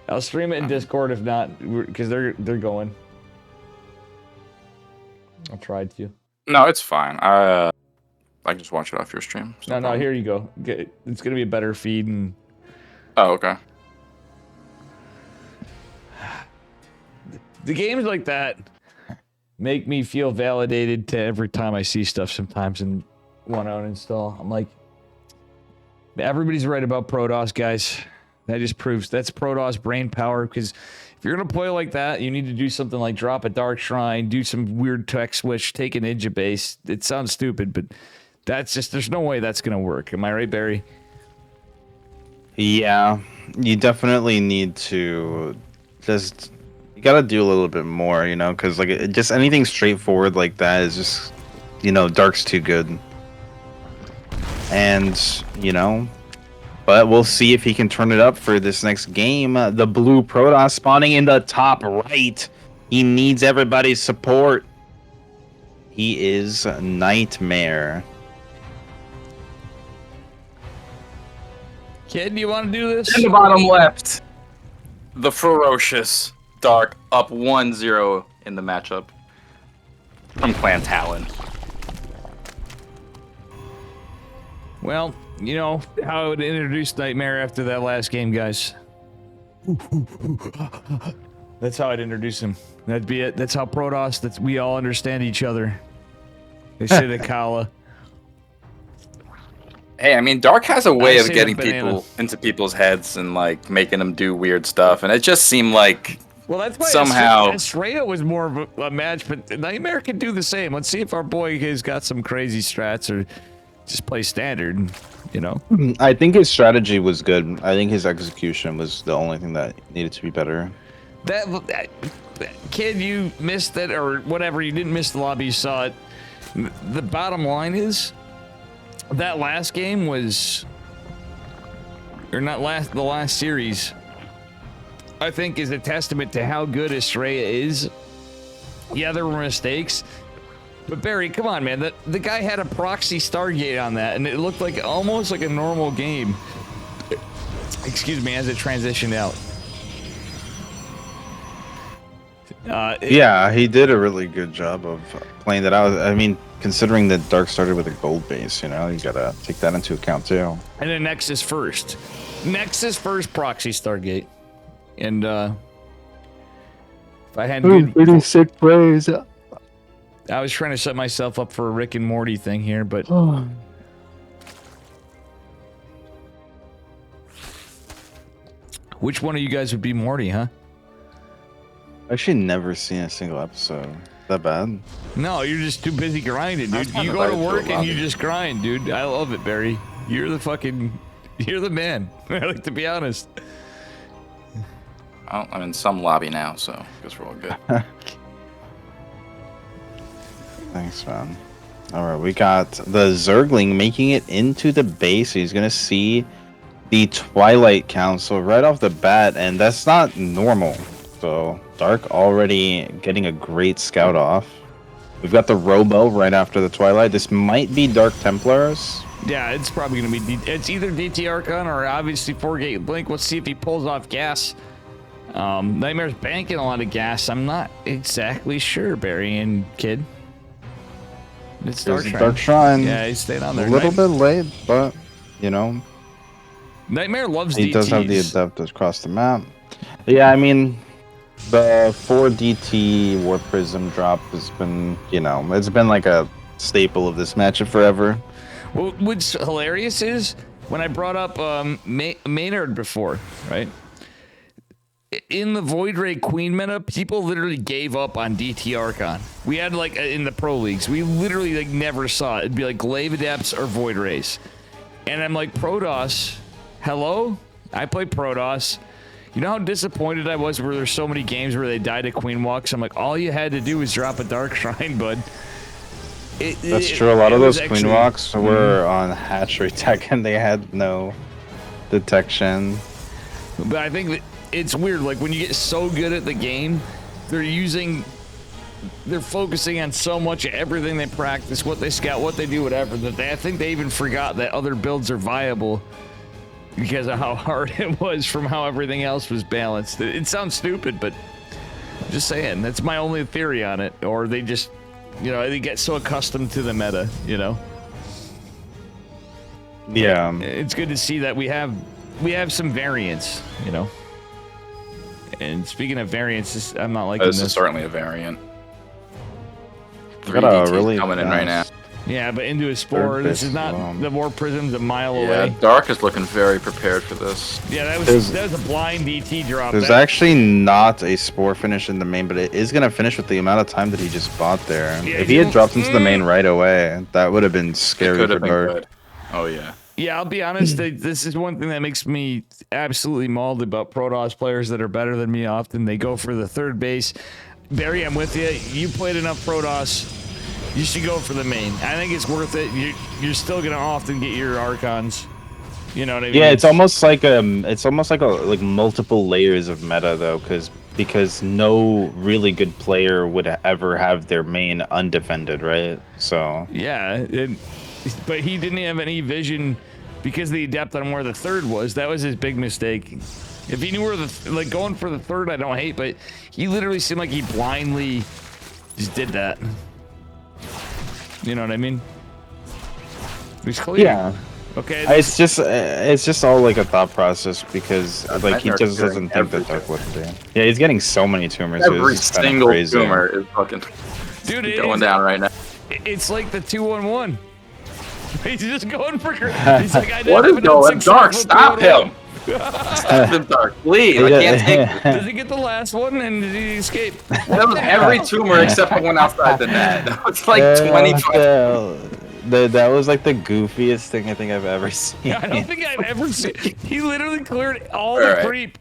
I'll stream it in Discord if not, because they're going. I tried to. No, it's fine. I can just watch it off your stream. It's No, problem. here you go. It's gonna be a better feed and. Oh, okay. The games like that make me feel validated to every time I see stuff sometimes and want to uninstall. I'm like, everybody's right about Protoss, guys. That just proves that's Protoss brain power, because if you're going to play like that, you need to do something like drop a Dark Shrine, do some weird tech switch, take an Ninja base. It sounds stupid, but that's just, there's no way that's going to work. Am I right, Barry? Yeah, you definitely need to just. You gotta do a little bit more, you know, because like just anything straightforward like that is just, you know, Dark's too good. And you know, but we'll see if he can turn it up for this next game. The blue Protoss spawning in the top right. He needs everybody's support. He is Nightmare. Kid, do you want to do this? In the bottom left, the ferocious Dark up 1-0 in the matchup from Clan Talon. Well, you know how I would introduce Nightmare after that last game, guys. That's how I'd introduce him. That'd be it. That's how Protoss. That's we all understand each other. They say the Kala. Hey, I mean, Dark has a way I of say getting the banana. people into people's heads and like making them do weird stuff, and it just seemed like Well, that's why somehow Astrea was more of a match, but Nightmare can do the same. Let's see if our boy has got some crazy strats or just play standard, you know? I think his strategy was good. I think his execution was the only thing that needed to be better. That kid, you missed it or whatever. You didn't miss the lobby. You saw it. The bottom line is that last game was, or not last, the last series, I think is a testament to how good Astrea is. Yeah, there were mistakes, but Barry, come on, man. The guy had a proxy Stargate on that, and it looked like almost like a normal game. Excuse me, as it transitioned out. Yeah, he did a really good job of playing that out. I mean, considering that Dark started with a gold base, you know, you gotta take that into account too. And then Nexus first. Nexus first proxy Stargate. And if I had Pretty sick praise. I was trying to set myself up for a Rick and Morty thing here, but which one of you guys would be Morty, huh? Actually, never seen a single episode. That bad? No, you're just too busy grinding, dude. That's You not go to invited to a work and you lobby. just grind, dude. I love it, Barry. You're the man. I like to be honest. well, I'm in some lobby now, so I guess we're all good. Thanks, man. All right, we got the Zergling making it into the base. He's gonna see the Twilight Council right off the bat, and that's not normal. So Dark already getting a great scout off. We've got the Robo right after the Twilight. This might be Dark Templars. Yeah, it's probably gonna be. It's either DT Archon or obviously 4-gate Blink. Let's see if he pulls off gas. Nightmare's banking a lot of gas. I'm not exactly sure, Barry and Kid. It's Dark There's a Shrine. Dark Shrine. Yeah, he's staying on there. A little bit late, but you know, Nightmare loves he DTs. does have the adept across the map. Yeah, I mean, the 4 DT Warp Prism drop has been, you know, it's been like a staple of this matchup forever. Well, what's hilarious is when I brought up Maynard before, right? In the Void Ray Queen meta, people literally gave up on DT Archon. We had like in the pro leagues, we literally like never saw it. It'd be like Glaive Adepts or Void Rays. And I'm like, Protoss, hello? I play Protoss. You know how disappointed I was where there's so many games where they died to Queen Walks? I'm like, all you had to do was drop a Dark Shrine, bud. That's true. A lot of those Queen actually- Walks were on hatchery tech and they had no detection. But I think that it's weird, like when you get so good at the game, they're focusing on so much of everything they practice, what they scout, what they do, whatever, that I think they even forgot that other builds are viable because of how hard it was from how everything else was balanced. It sounds stupid, but I'm just saying, that's my only theory on it. Or they just, you know, they get so accustomed to the meta, you know? Yeah. It's good to see that we have some variance, you know? And speaking of variance, I'm not liking This this. is certainly a variant. Got 3 a DTs really coming in right now. fast Yeah, but into a spore. Third This is base not alone. the War Prism's a mile Yeah, away. Dark is looking very prepared for this. Yeah, that There's- was a blind DT drop. There's That- actually not a spore finish in the main, but it is going to finish with the amount of time that he just bought there. Yeah, If he had you- dropped into the main right away, that would have been It scary could for have been Dark. good. Oh yeah. Yeah, I'll be honest. This is one thing that makes me absolutely mauled about Protoss players that are better than me. Often they go for the third base. Barry, I'm with you. You played enough Protoss. You should go for the main. I think it's worth it. You're still gonna often get your Archons. You know what I mean? Yeah, it's almost like like multiple layers of meta though, because no really good player would ever have their main undefended, right? So Yeah, but he didn't have any vision because of the adept on where the third was. That was his big mistake. If he knew where like going for the third, I don't hate, but he literally seemed like he blindly just did that. You know what I mean? He's clear. yeah, Okay. It's just all like a thought process because like he Nightmare just is doesn't getting think that Dark every would be. Yeah, he's getting so many tumors. Every It's kind of single crazy. tumor is fucking Dude, going down right now. It's like the 2-1-1. He's just going for. He's like, I What is haven't had going? Dark, successful stop 2-1-1. him! Stop him, Dark, please. I can't take Does he get the last one and did he escape? that. Was every tumor except the one outside the net. That was like 25. That was like the goofiest thing I think I've ever seen. I don't think I've ever seen. He literally cleared all All the right. creep.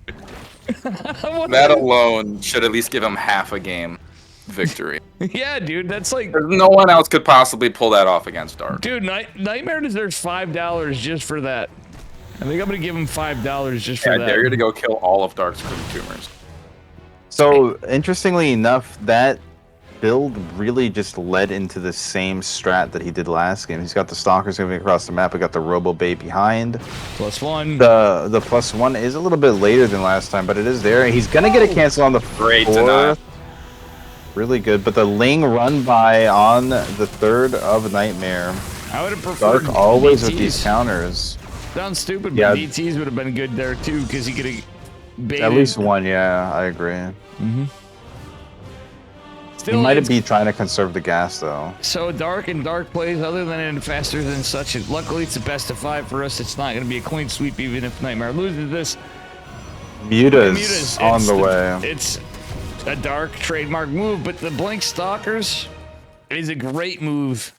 That alone should at least give him half a game victory. Yeah, dude, that's like. No one else could possibly pull that off against Dark. Dude, Nightmare deserves $5 just for that. I think I'm gonna give him $5 just for I that. dare you to go kill all of Dark's tumors. So interestingly enough, that build really just led into the same strat that he did last game. He's got the stalkers moving across the map. We got the Robo Bait behind. +1. The +1 is a little bit later than last time, but it is there. He's gonna get a cancel on the Great fourth. deny. Really good, but the Ling run by on the third of Nightmare. I would have preferred Dark always with DTs. these counters. Sounds stupid, Yeah. but DTs would have been good there too, because he could have baited. At least one, yeah, I agree. Still, He might it's be trying to conserve the gas though. so Dark and Dark plays, other than in faster than such. Luckily, it's a best of 5 for us. It's not going to be a clean sweep, even if Nightmare loses this. Muta's on the way. It's a Dark trademark move, but the Blink Stalkers is a great move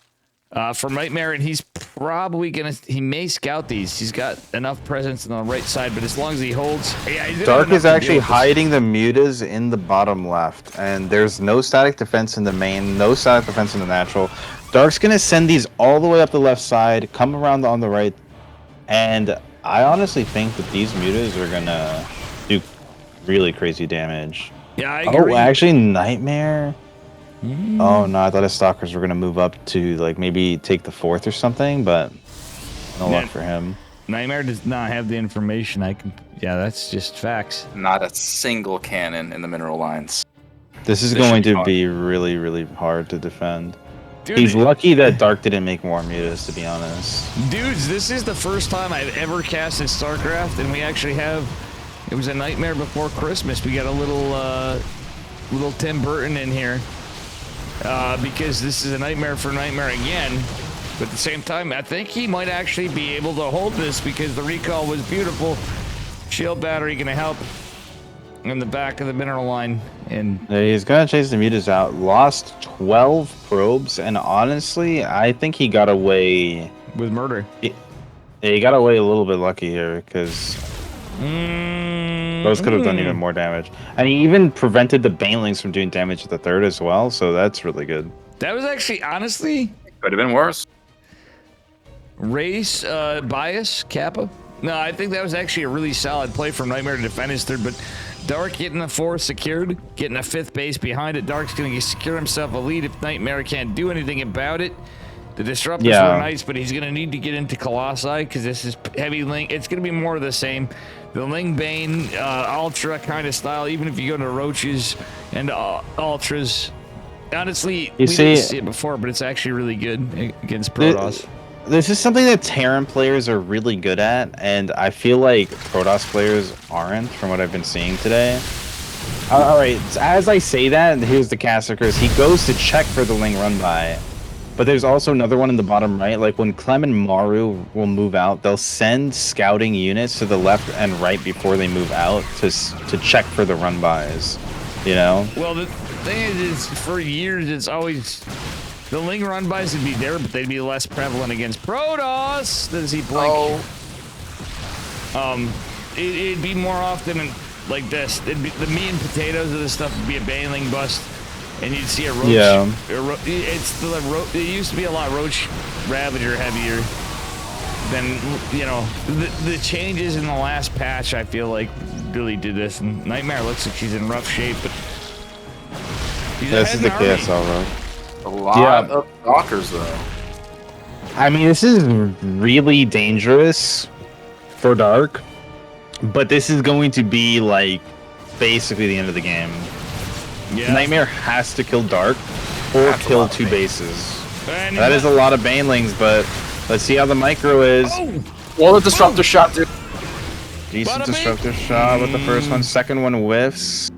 for Nightmare, and he's probably he may scout these. He's got enough presence on the right side, but as long as he holds, yeah, he's gonna Dark have enough is to actually deal with this. hiding the mutas in the bottom left, and there's no static defense in the main, no static defense in the natural. Dark's gonna send these all the way up the left side, come around on the right, and I honestly think that these mutas are gonna do really crazy damage. Yeah, I agree. Oh, actually, Nightmare. Oh no, I thought his stalkers were gonna move up to like maybe take the fourth or something, but no Yeah. luck for him. Nightmare does not have the information. Yeah, that's just facts. Not a single cannon in the mineral lines. This is This going should be to fun. be really, really hard to defend. Dude, He's lucky that Dark didn't make more mutas, to be honest. dudes, this is the first time I've ever casted Starcraft, and we actually have. It was a Nightmare Before Christmas. We got a little Tim Burton in here because this is a Nightmare for Nightmare again. But at the same time, I think he might actually be able to hold this because the recall was beautiful. Shield battery gonna help in the back of the mineral line, and Yeah, he's gonna chase the mutas out. Lost 12 probes, and honestly, I think he got away. with murder. He got away a little bit lucky here because those could have done even more damage, and he even prevented the banelings from doing damage at the third as well. So that's really good. That was actually, honestly, Could have been worse. race bias Kappa. No, I think that was actually a really solid play from Nightmare to defend his third, but Dark getting the fourth secured, getting a fifth base behind it. Dark's going to secure himself a lead if Nightmare can't do anything about it. The disruptors were nice, but he's going to need to get into Colossi because this is heavy Ling. It's going to be more of the same. The Ling Bane Ultra kind of style, even if you go to Roaches and Ultras. Honestly, we didn't see it before, but it's actually really good against Protoss. This is something that Terran players are really good at, and I feel like Protoss players aren't, from what I've been seeing today. Alright, as I say that, here's the Cassacres. He goes to check for the Ling run by, but there's also another one in the bottom right. Like when Clem and Maru will move out, they'll send scouting units to the left and right before they move out to check for the run bys, you know? Well, the thing is for years, it's always... The Ling run-bys would be there, but they'd be less prevalent against Protoss. Does he blink? It'd be more often like this. It'd be the meat and potatoes of this stuff would be a Baneling bust, and you'd see a Roach. Yeah. It used to be a lot Roach Ravager heavier than, you know, the changes in the last patch, I feel like, really did this. And Nightmare looks like she's in rough shape, but This is the KSL road. A lot of stalkers, though. I mean, this is really dangerous for Dark, but this is going to be like basically the end of the game. Yeah. Nightmare has to kill Dark or That's a kill lot of two Banelings. bases. And That is a lot of Banelings, but Let's see how the micro is. Well, the disruptor shot, dude. Decent Bada bing. disruptor shot with the first one. Second one whiffs.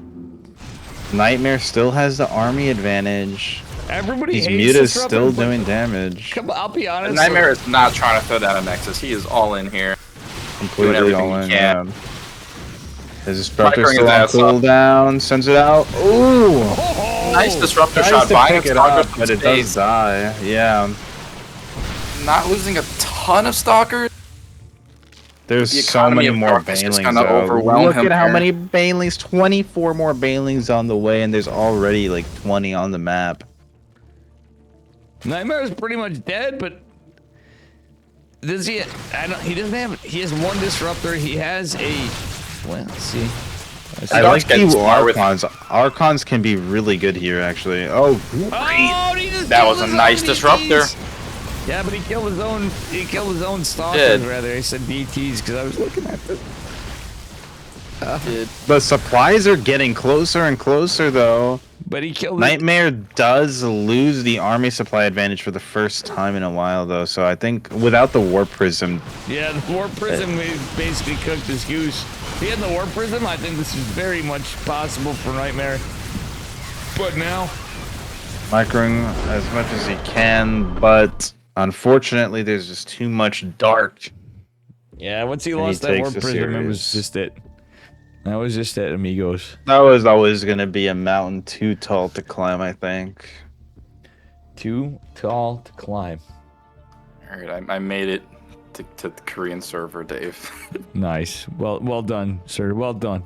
Nightmare still has the army advantage. Everybody He's hates muted, Disruptor, still but doing damage. Come on, I'll be honest. Nightmare is not trying to throw down a Nexus. He is all in here. Completely everything all he in. can. Yeah. His disruptor Microing still his on ass up. cooldown. Sends it out. Ooh! Nice disruptor Tries shot. to Buying pick it Stalkers up, from but it space. does die. Yeah. Not losing a ton of Stalkers. There's The so economy many of more darkness is Banelings. gonna though. overwhelm Look him at how here. many Banelings. 24 more Banelings on the way, and there's already like 20 on the map. Nightmare is pretty much dead, but does he? I don't. He doesn't have. He has one disruptor. He has a. Well, let's see. I Dark's like getting the smart with- Archons. Archons can be really good here, actually. Oh, Oh, he just That killed was a his nice own disruptor. DTs. Yeah, but he killed his own. He killed his own stalkers. Did. Rather, I said DTs because I was looking at this. the supplies are getting closer and closer, though. But he killed. Nightmare does lose the army supply advantage for the first time in a while, though. So I think without the Warp Prism, Yeah, the War Prism basically cooked his goose. If he had the War Prism, I think this is very much possible for Nightmare. But now, microing as much as he can, but unfortunately, there's just too much dark. yeah, once he And he lost that War takes the Prism, it was series. just it. That was just it, amigos. That was always going to be a mountain too tall to climb, I think. Too tall to climb. All right, I made it to the Korean server, Dave. Nice. Well done, sir. Well done.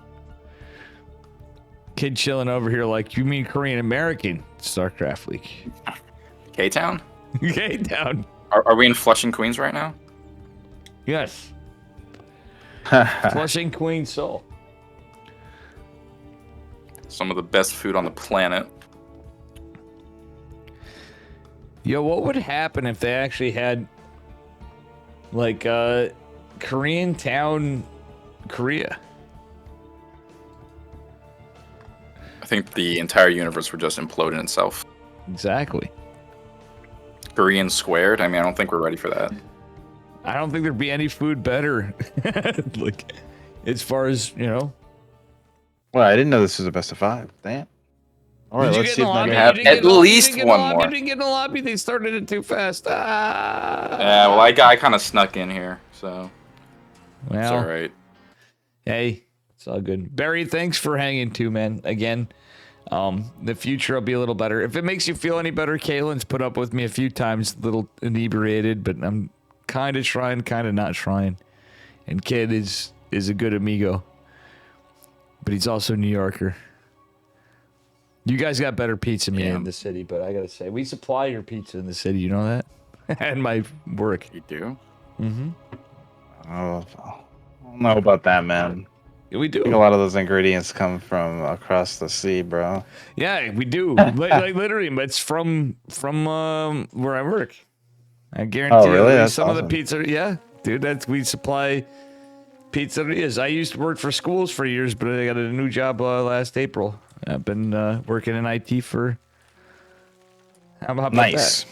Kid chilling over here like, you mean Korean American? Starcraft League. K-Town? Okay, down. Are we in Flushing, Queens right now? Yes. Flushing Queen Soul. Some of the best food on the planet. Yo, what would happen if they actually had like Korean town Korea? I think the entire universe would just implode in itself. Exactly. Korean squared? I mean, I don't think we're ready for that. I don't think there'd be any food better. Like, as far as, you know. Well, I didn't know this was a best of 5. Damn. All right, Did you let's get see in if the lobby? Nightmare have You didn't at get in the lobby? You least didn't get in the one lobby? more. You didn't get in the lobby. They started it too fast. Yeah, well, I kind of snuck in here, so it's Well, all right. hey, it's all good. Barry, thanks for hanging too, man. Again, the future will be a little better. If it makes you feel any better, Kaylin's put up with me a few times, a little inebriated, but I'm kind of trying, kind of not trying. And Kid is a good amigo, but he's also a New Yorker. You guys got better pizza than me Yeah. in the city, but I gotta say, we supply your pizza in the city. You know that? And my work. You do? Oh, I don't know about that, man. Yeah, we I think a do. lot of those ingredients come from across the sea, bro. Yeah, we do. like literally, it's from where I work. I guarantee Oh, really? you, That's some of awesome. the pizza. Yeah, dude, we supply pizzerias. I used to work for schools for years, but I got a new job last April. I've been working in IT for. How about Nice. that?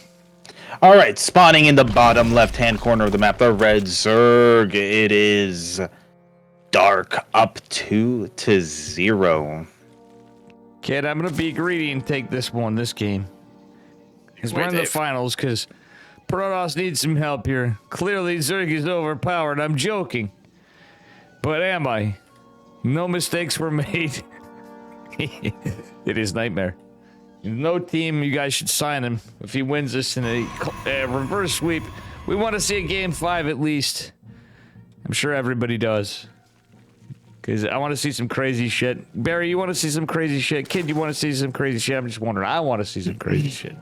All right, spawning in the bottom left-hand corner of the map, the red Zerg. It is dark up 2-0. Kid, I'm gonna be greedy and take this game. Because we're Wait, in the Dave. finals. Because Protoss needs some help here. Clearly, Zerg is overpowered. I'm joking, but am I? No mistakes were made. It is Nightmare. No team, you guys should sign him if he wins this in a reverse sweep. We want to see a game 5 at least. I'm sure everybody does. Because I want to see some crazy shit. Barry, you want to see some crazy shit? Kid, you want to see some crazy shit? I'm just wondering. I want to see some crazy shit.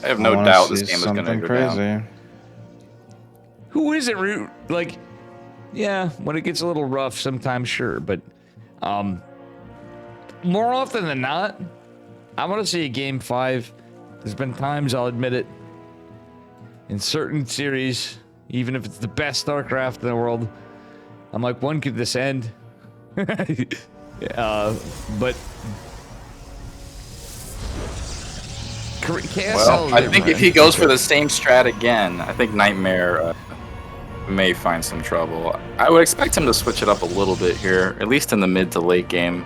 I have no wanna doubt this see game is going to something go down. Who is it? Like, yeah, when it gets a little rough, sometimes sure, but more often than not, I want to see a game 5. There's been times, I'll admit it, in certain series, even if it's the best Starcraft in the world, I'm like, when could this end? But KSL. Well, I think if he goes for the same strat again, I think Nightmare may find some trouble. I would expect him to switch it up a little bit here, at least in the mid to late game.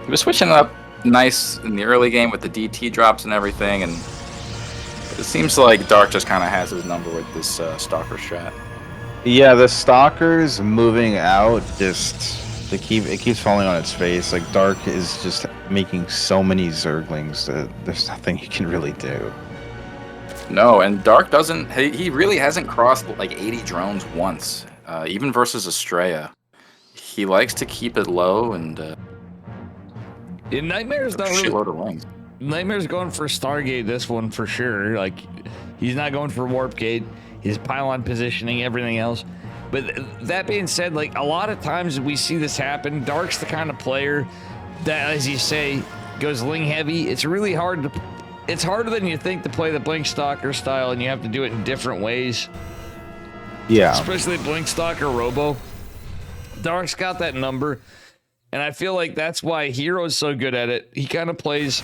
He was switching it up nice in the early game with the DT drops and everything, and it seems like Dark just kind of has his number with this Stalker strat. Yeah, the Stalkers moving out it keeps falling on its face. Like Dark is just making so many Zerglings that there's nothing he can really do. No, and Dark doesn't. He really hasn't crossed like 80 drones once, even versus Astrea. He likes to keep it low and. Nightmare's not really. Shitload of wings. Nightmare's going for Stargate this one for sure. Like, he's not going for Warp Gate. His pylon positioning, everything else. But that being said, like a lot of times we see this happen. Dark's the kind of player that, as you say, goes Ling heavy. It's really hard to. It's harder than you think to play the Blink Stalker style, and you have to do it in different ways. Yeah. Especially Blink Stalker Robo. Dark's got that number, and I feel like that's why Hero's so good at it. He kind of plays.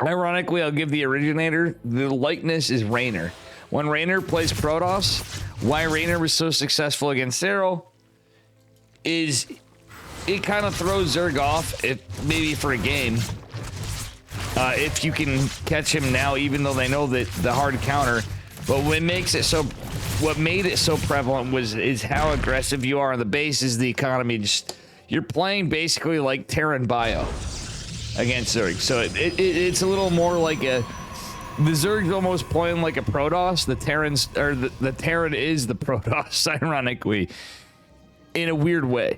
Ironically, I'll give the originator the likeness is Raynor. When Raynor plays Protoss, why Raynor was so successful against Zero is it kind of throws Zerg off, maybe for a game. If you can catch him now, even though they know that the hard counter, but what made it so prevalent is how aggressive you are on the base. Is the economy you're playing basically like Terran Bio against Zerg, so it's a little more like the Zerg's almost playing like a Protoss. The Terrans or the Terran is the Protoss, ironically, in a weird way.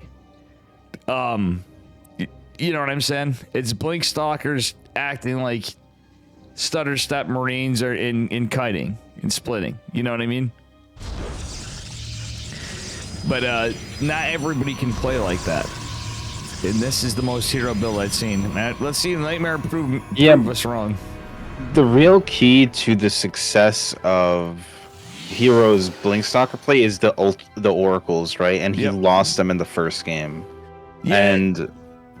You know what I'm saying? It's Blink Stalkers acting like Stutter Step Marines are in kiting and splitting. You know what I mean? But not everybody can play like that. And this is the most hero build I've seen. Let's see if Nightmare prove us wrong. The real key to the success of Hero's Blink Stalker play is the Oracles, right? And he lost them in the first game. Yeah. And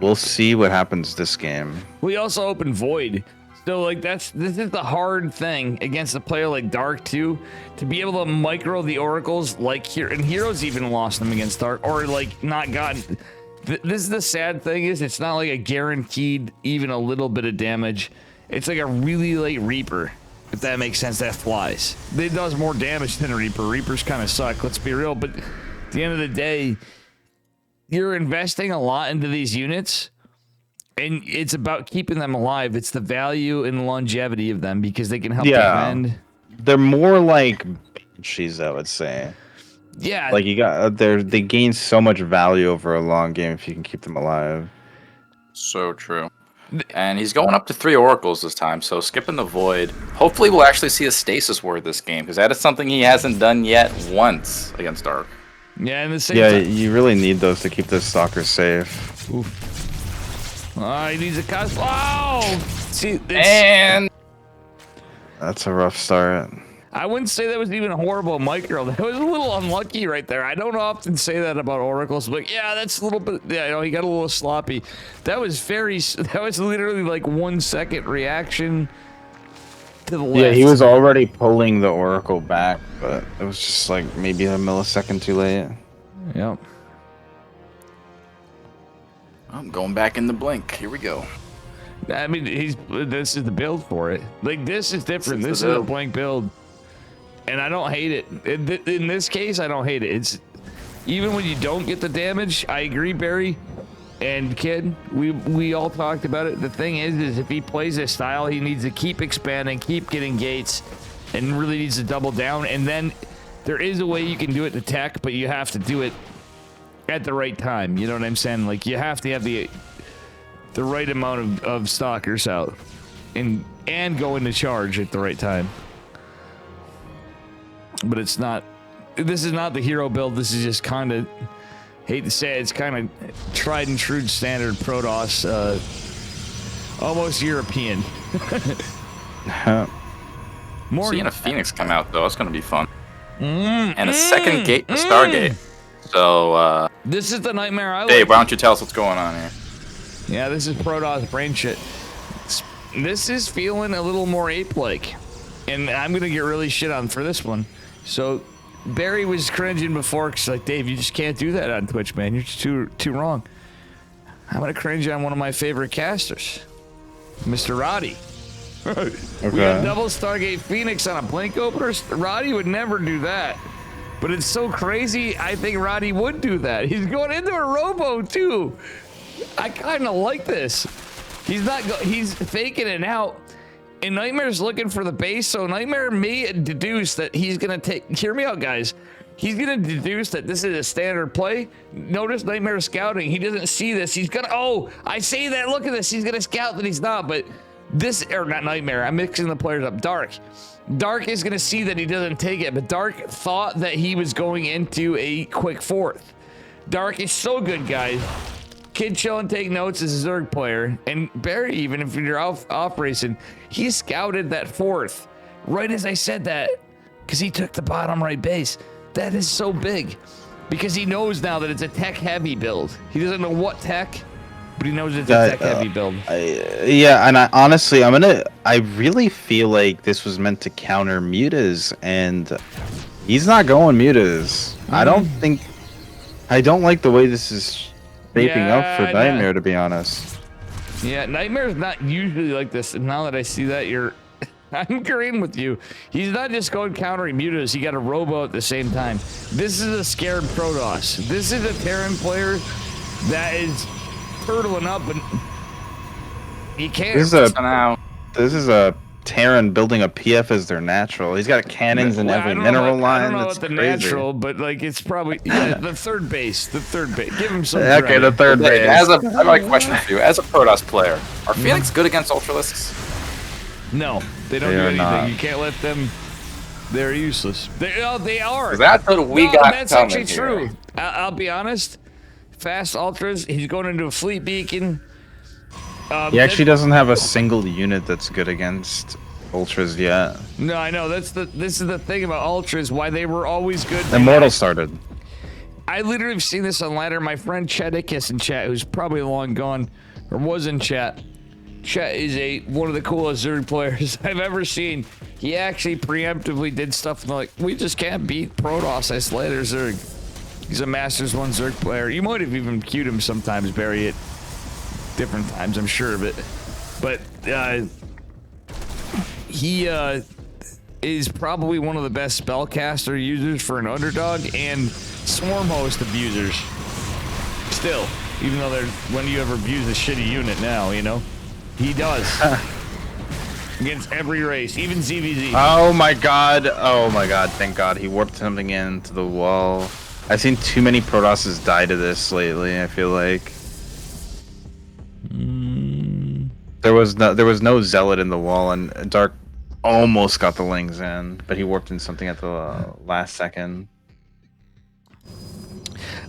we'll see what happens this game. We also opened Void. So like this is the hard thing against a player like Dark too, to be able to micro the Oracles like here, and Heroes even lost them against Dark, or like not gotten. This is the sad thing is it's not like a guaranteed even a little bit of damage. It's like a really late Reaper, if that makes sense. That flies. It does more damage than a Reaper. Reapers kind of suck. Let's be real. But at the end of the day, you're investing a lot into these units, and it's about keeping them alive. It's the value and longevity of them because they can help defend. They're more like banshees, I would say. Yeah, like they gain so much value over a long game if you can keep them alive. So true. And he's going up to 3 Oracles this time, so skipping the Void. Hopefully we'll actually see a Stasis Ward this game, because that is something he hasn't done yet once against Dark. Yeah, and the same time. You really need those to keep those Stalkers safe. Oof. He needs a cos. Oh! See, and that's a rough start. I wouldn't say that was even a horrible micro. That was a little unlucky right there. I don't often say that about Oracles, but yeah, that's a little bit. Yeah, you know, he got a little sloppy. That was literally like 1 second reaction to the left. Yeah, he was already pulling the Oracle back, but it was just like maybe a millisecond too late. Yep. I'm going back in the Blink. Here we go. I mean, this is the build for it. Like, this is different. This is a Blink build. And I don't hate it. In this case, I don't hate it. It's even when you don't get the damage. I agree, Barry and Kid. We all talked about it. The thing is if he plays this style, he needs to keep expanding, keep getting gates, and really needs to double down. And then there is a way you can do it to tech, but you have to do it at the right time. You know what I'm saying? Like, you have to have the right amount of stalkers out and go into charge at the right time. But it's not. This is not the hero build. This is just kind of, hate to say it, it's kind of tried and true standard Protoss, almost European. Seeing a Phoenix come out though, it's gonna be fun. And a second gate, a Stargate. So this is the nightmare I like. Dave, why don't you tell us what's going on here? Yeah, this is Protoss brain shit. this is feeling a little more ape-like. And I'm going to get really shit on for this one. So, Barry was cringing before, because like, Dave, you just can't do that on Twitch, man. You're just too wrong. I'm going to cringe on one of my favorite casters, Mr. Roddy. We have double Stargate Phoenix on a blink opener. Roddy would never do that. But it's so crazy, I think Roddy would do that. He's going into a robo, too. I kind of like this. He's faking it out. And Nightmare's looking for the base, so Nightmare may deduce that he's going to take... Hear me out, guys. He's going to deduce that this is a standard play. Notice Nightmare scouting. He doesn't see this. He's going to... Oh, I see that. Look at this. He's going to scout that he's not, but this... Or not Nightmare. I'm mixing the players up. Dark is going to see that he doesn't take it, but Dark thought that he was going into a quick fourth. Dark is so good, guys. Kid chill and take notes as a Zerg player. And Barry, even if you're off racing, he scouted that fourth right as I said that, because he took the bottom right base. That is so big, because he knows now that it's a tech heavy build. He doesn't know what tech, but he knows it's a tech heavy build. Yeah, and honestly, I really feel like this was meant to counter Mutas, and he's not going Mutas. I don't like the way this is shaping up for Nightmare, to be honest. Yeah, Nightmare's not usually like this, and now that I see that, I'm agreeing with you. He's not just going countering Mutas, he got a robo at the same time. This is a scared Protoss. This is a Terran player that is turtling up, and you can't. This is a Terran building a PF as their natural. He's got cannons in every mineral line. I don't know That's about the crazy. natural, but like it's probably the third base. Give him some. Okay, credit. the third base. I have a question for you. As a Protoss player, are Phoenix good against Ultralisks? No, they don't do anything. You can't let them. They're useless. They are. That's what we got. That's actually true. I'll be honest. Fast Ultras. He's going into a fleet beacon. He actually doesn't have a single unit that's good against Ultras yet. No, I know. This is the thing about Ultras. Why they were always good. Immortal started. I literally have seen this on ladder. My friend Chedicus in chat, who's probably long gone, or was in chat. Chet is one of the coolest Zerg players I've ever seen. He actually preemptively did stuff like, we just can't beat Protoss as ladder Zerg. He's a Masters 1 Zerg player. You might have even queued him sometimes, Barry, at different times, I'm sure of it. But he is probably one of the best spellcaster users for an underdog and swarm host abusers. Still, even though when you ever abuse a shitty unit now, you know? He does. Against every race, even ZVZ. Oh my god, thank god. He warped something into the wall. I've seen too many Protosses die to this lately, I feel like. There was no Zealot in the wall, and Dark almost got the Lings in, but he warped in something at the last second.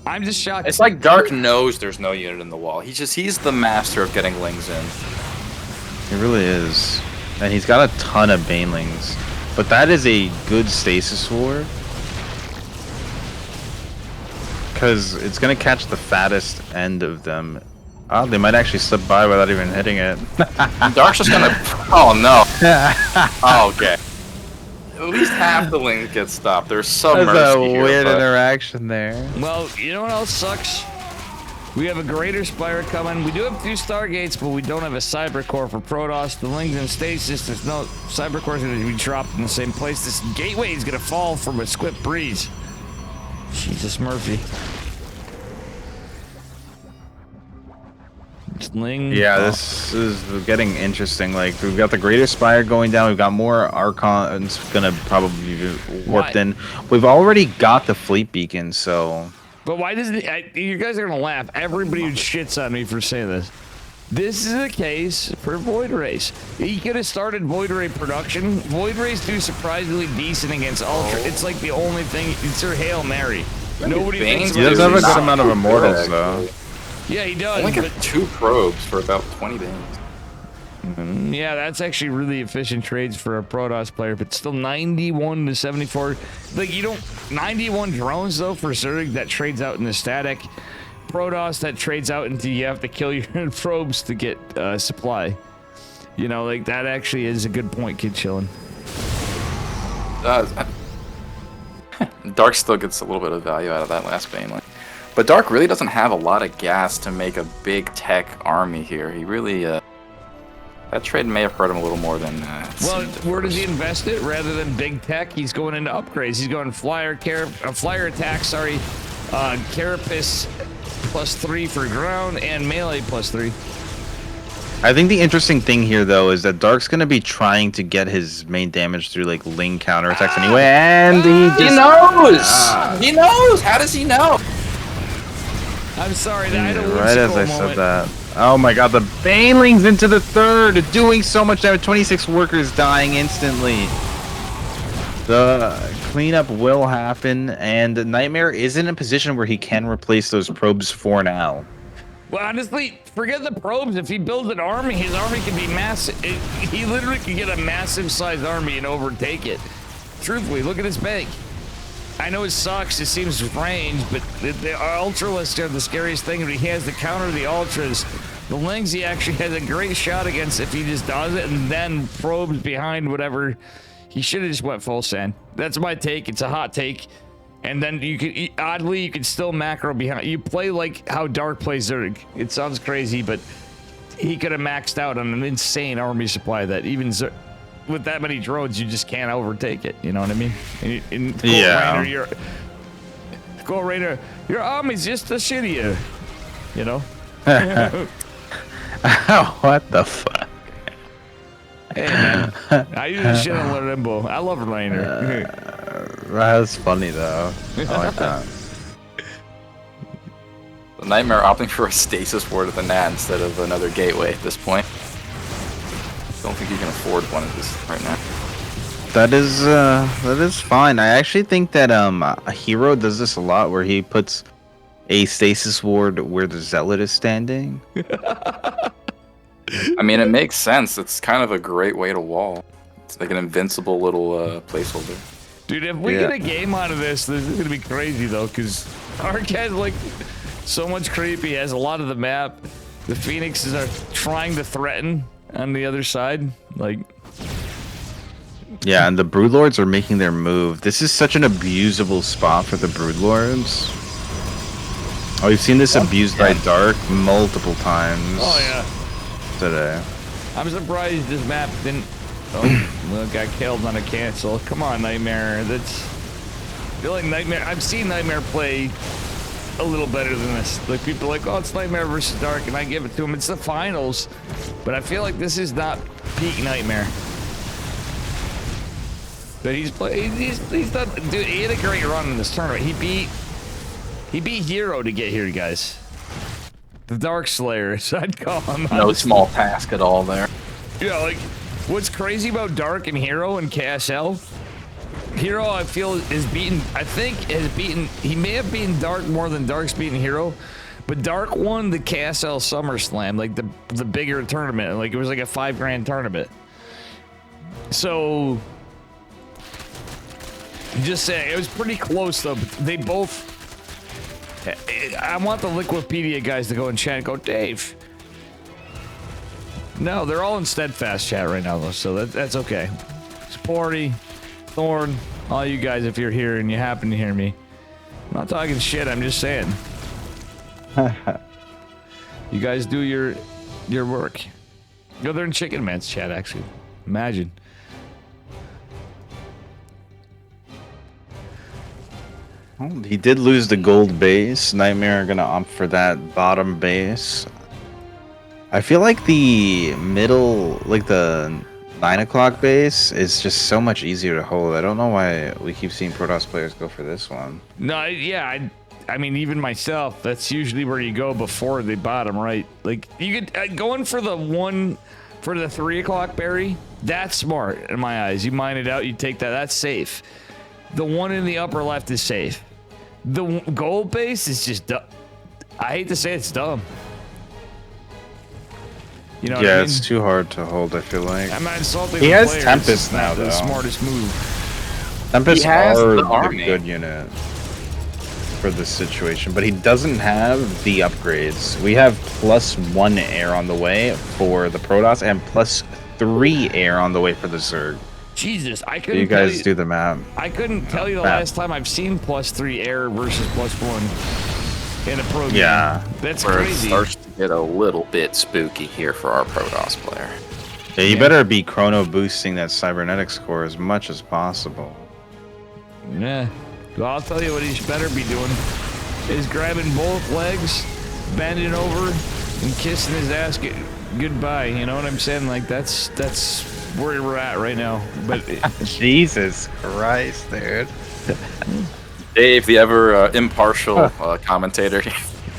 I'm just shocked. It's like Dark knows there's no unit in the wall. He's the master of getting Lings in. He really is. And he's got a ton of Banelings. But that is a good stasis war. Because it's going to catch the fattest end of them. Oh, they might actually slip by without even hitting it. Dark's just gonna... Oh, no. Oh, okay. At least half the Lings get stopped. There's some mercy That's a here, weird but... interaction there. Well, you know what else sucks? We have a Greater Spire coming. We do have 2 Stargates, but we don't have a Cyber Core for Protoss. The Lings in stasis. There's no Cyber Core's going to be dropped in the same place. This gateway is going to fall from a swift breeze. Jesus Murphy. Ling. Yeah, this is getting interesting. Like, we've got the Greater Spire going down. We've got more Archons gonna probably be warped in. We've already got the Fleet Beacon, so... But why does it... You guys are gonna laugh. Everybody shits on me for saying this. This is the case for Void Race. He could have started Void Ray production. Void Rays do surprisingly decent against Ultra. It's like the only thing... It's their Hail Mary. Nobody thinks... He does have a good amount of Immortals, though. Yeah, he does. Only got 2 probes for about 20 days. Yeah, that's actually really efficient trades for a Protoss player, but still 91 to 74. Like, you don't... 91 drones, though, for Zerg that trades out in the static. Protoss that trades out into you have to kill your probes to get supply. You know, like that actually is a good point, Kid Chillin'. Dark still gets a little bit of value out of that last Baneling. But Dark really doesn't have a lot of gas to make a big tech army here. He really, that trade may have hurt him a little more than well, where does he invest it? Rather than big tech, he's going into upgrades. He's going flyer attack, sorry, carapace +3 for ground and melee +3. I think the interesting thing here, though, is that Dark's going to be trying to get his main damage through, like, Ling counterattacks anyway, and he just... He knows! He knows! How does he know? I'm sorry, I had a right as I moment. said that. Oh my god, the Baneling's into the third, doing so much damage. 26 workers dying instantly. The cleanup will happen, and Nightmare is in a position where he can replace those probes for now. Well, honestly, forget the probes. If he builds an army, his army can be massive. He literally can get a massive-sized army and overtake it. Truthfully, look at his bank. I know it sucks. It seems range, but the Ultralists are the scariest thing. But he has to counter the Ultras. The Lings he actually has a great shot against if he just does it and then probes behind whatever. He should have just went full send. That's my take. It's a hot take. And then you could, oddly, you could still macro behind. You play like how Dark plays Zerg. It sounds crazy, but he could have maxed out on an insane army supply that even Zerg, with that many drones, you just can't overtake it. You know what I mean? Yeah. Gold Raider, your army's just a shittier. You know? What the fuck? Hey, man. I use shit on Limbo. I love Rainer. That's funny, though. I like that. The Nightmare opting for a stasis ward at the Nat instead of another gateway at this point. Don't think you can afford one of this right now. That is fine. I actually think that a hero does this a lot, where he puts a stasis ward where the zealot is standing. I mean, it makes sense. It's kind of a great way to wall. It's like an invincible little placeholder. Dude, if we get a game out of this is gonna be crazy though, because Ark has like so much creep. He has a lot of the map. The Phoenixes are trying to threaten on the other side. Like, yeah, and the Broodlords are making their move. This is such an abusable spot for the Broodlords. Oh, we've seen this abused by Dark multiple times. oh yeah. Today. I'm surprised this map didn't. Oh, well, got killed on a cancel. Come on, Nightmare. That's. I feel like Nightmare. I've seen Nightmare play a little better than this. Like people are like, oh, it's Nightmare versus Dark, and I give it to him. It's the finals, but I feel like this is not peak Nightmare. But he's played. He's done. Dude, he had a great run in this tournament. He beat Hero to get here, guys. The Dark Slayers, I'd call him. No small task at all there. Yeah, like, what's crazy about Dark and Hero and KSL? Hero, I feel, is beaten. I think has beaten. He may have beaten Dark more than Dark's beaten Hero, but Dark won the KSL SummerSlam, like the bigger tournament. Like it was like a $5 grand tournament. So, just saying, it was pretty close though. But they both. I want the Liquipedia guys to go in chat and go, Dave. No, they're all in Steadfast chat right now, though, so that's okay. Sporty, Thorn, all you guys, if you're here and you happen to hear me. I'm not talking shit, I'm just saying. You guys do your work. Go there in Chicken Man's chat, actually. Imagine. Well, he did lose the gold base. Nightmare are gonna opt for that bottom base. I feel like the middle, like the 9 o'clock base, is just so much easier to hold. I don't know why we keep seeing Protoss players go for this one. No, yeah, I mean, even myself, that's usually where you go before the bottom, right? Like, you could, going for the 3 o'clock berry, that's smart in my eyes. You mine it out, you take that, that's safe. The one in the upper left is safe. The gold base is just dumb. I hate to say it's dumb. You know what I mean? It's too hard to hold, I feel like. I'm not insulting He the has players. Tempest now, The though. smartest move. Tempest He has are the a army. good unit for this situation, but he doesn't have the upgrades. We have +1 air on the way for the Protoss and 3 air on the way for the Zerg. Jesus, I So couldn't. you guys do the map. I couldn't tell you the Map. last time I've seen +3 air versus +1 in a pro game. Yeah. That's Where it crazy. starts to get a little bit spooky here for our Protoss player. Yeah, you better be chrono boosting that cybernetic score as much as possible. Yeah. Well, I'll tell you what he better be doing is grabbing both legs, bending over, and kissing his ass goodbye. You know what I'm saying? Like that's where we're at right now. But Jesus Christ, dude. Dave, the ever impartial commentator.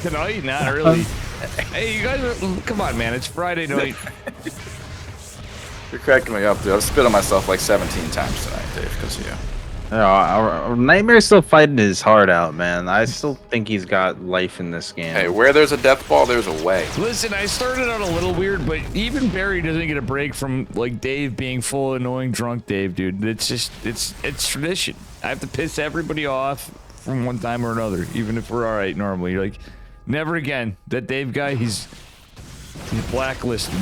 tonight, not really. Hey, you guys, come on, man! It's Friday night. You're cracking me up, dude. I've spit on myself like 17 times tonight, Dave, because of you. No, Nightmare's still fighting his heart out, man. I still think he's got life in this game. Hey, where there's a death ball, there's a way. Listen, I started out a little weird, but even Barry doesn't get a break from like Dave being full annoying drunk Dave, dude. It's just it's tradition. I have to piss everybody off from one time or another, even if we're all right normally. You're like, never again. That Dave guy, he's blacklisted.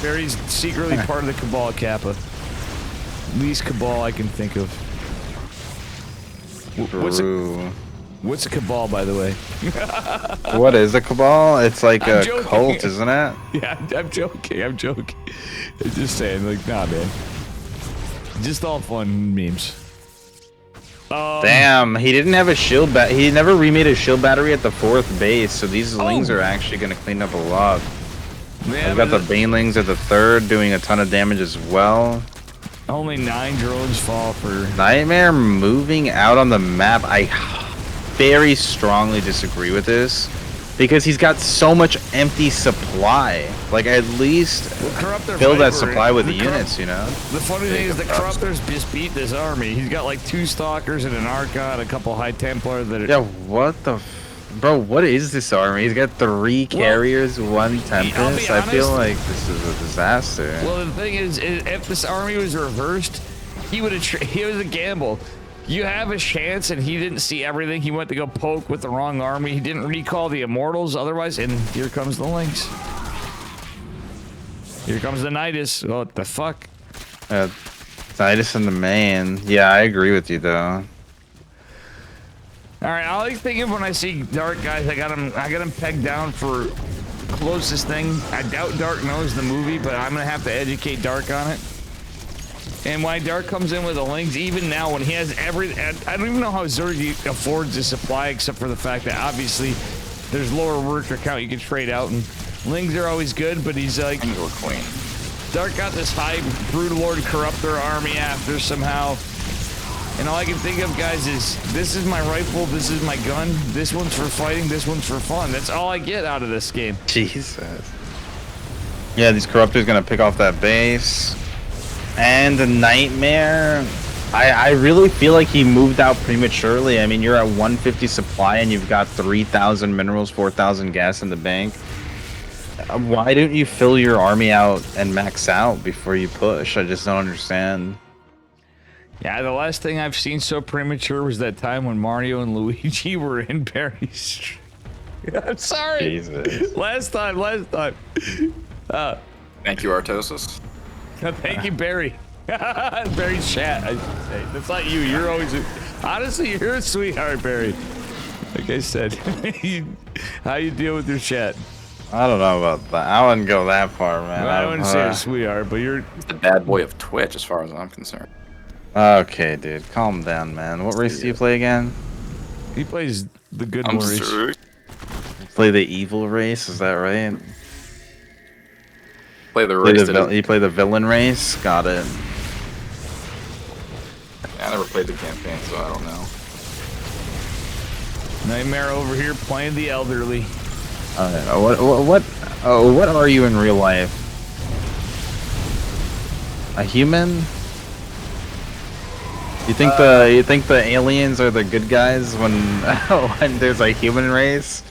Barry's secretly part of the Cabal Kappa. Least Cabal I can think of. What's a Cabal, by the way? What is a Cabal? It's like I'm a joking. cult, isn't it? Yeah, I'm joking. I'm just saying, like, nah, man. Just all fun memes. Damn, he didn't have a shield he never remade a shield battery at the 4th base, so these Lings are actually going to clean up a lot. Man, I've got the Banelings at the 3rd doing a ton of damage as well. only 9 drones fall for... Nightmare moving out on the map. I very strongly disagree with this because he's got so much empty supply. Like, at least fill that supply with the units, you know? The funny thing is the Corruptors just beat this army. He's got like 2 Stalkers and an Archon, a couple High Templar that are... Yeah, what the... Bro, what is this army? He's got 3 carriers, 1 Tempest. I feel like this is a disaster. Well, the thing is, if this army was reversed, he would have... He was a gamble. You have a chance, and he didn't see everything. He went to go poke with the wrong army. He didn't recall the Immortals, otherwise, and here comes the Lynx. Here comes the Nidus. What the fuck? Titus and the main. Yeah, I agree with you, though. All right, I like thinking when I see Dark guys, I got him pegged down for closest thing. I doubt Dark knows the movie, but I'm gonna have to educate Dark on it. And why Dark comes in with the Lings, even now when he has I don't even know how Zerg affords the supply, except for the fact that obviously there's lower worker count you can trade out, and Lings are always good, but he's like... Angel Queen. Dark got this high Broodlord Corruptor army after somehow. And all I can think of, guys, is this is my rifle, this is my gun, this one's for fighting, this one's for fun. That's all I get out of this game. Jesus. Yeah, these Corruptors gonna pick off that base. And the Nightmare, I really feel like he moved out prematurely. I mean, you're at 150 supply and you've got 3,000 minerals, 4,000 gas in the bank. Why don't you fill your army out and max out before you push? I just don't understand. Yeah, the last thing I've seen so premature was that time when Mario and Luigi were in Barry's. I'm sorry. Jesus. Last time. Thank you, Artosis. Thank you, Barry. Barry's chat, I should say. That's not you. You're always... Honestly, you're a sweetheart, Barry. Like I said. How you deal with your chat? I don't know about that. I wouldn't go that far, man. I wouldn't say a sweetheart, but you're... He's the bad boy of Twitch, as far as I'm concerned. Okay, dude. Calm down, man. What race do you play again? He plays the good I'm race. sorry. Play the evil race, is that right? Play the race. You play the villain race? Got it. I never played the campaign, so I don't know. Nightmare over here playing the elderly. What are you in real life? A human? You think the aliens are the good guys when there's a human race?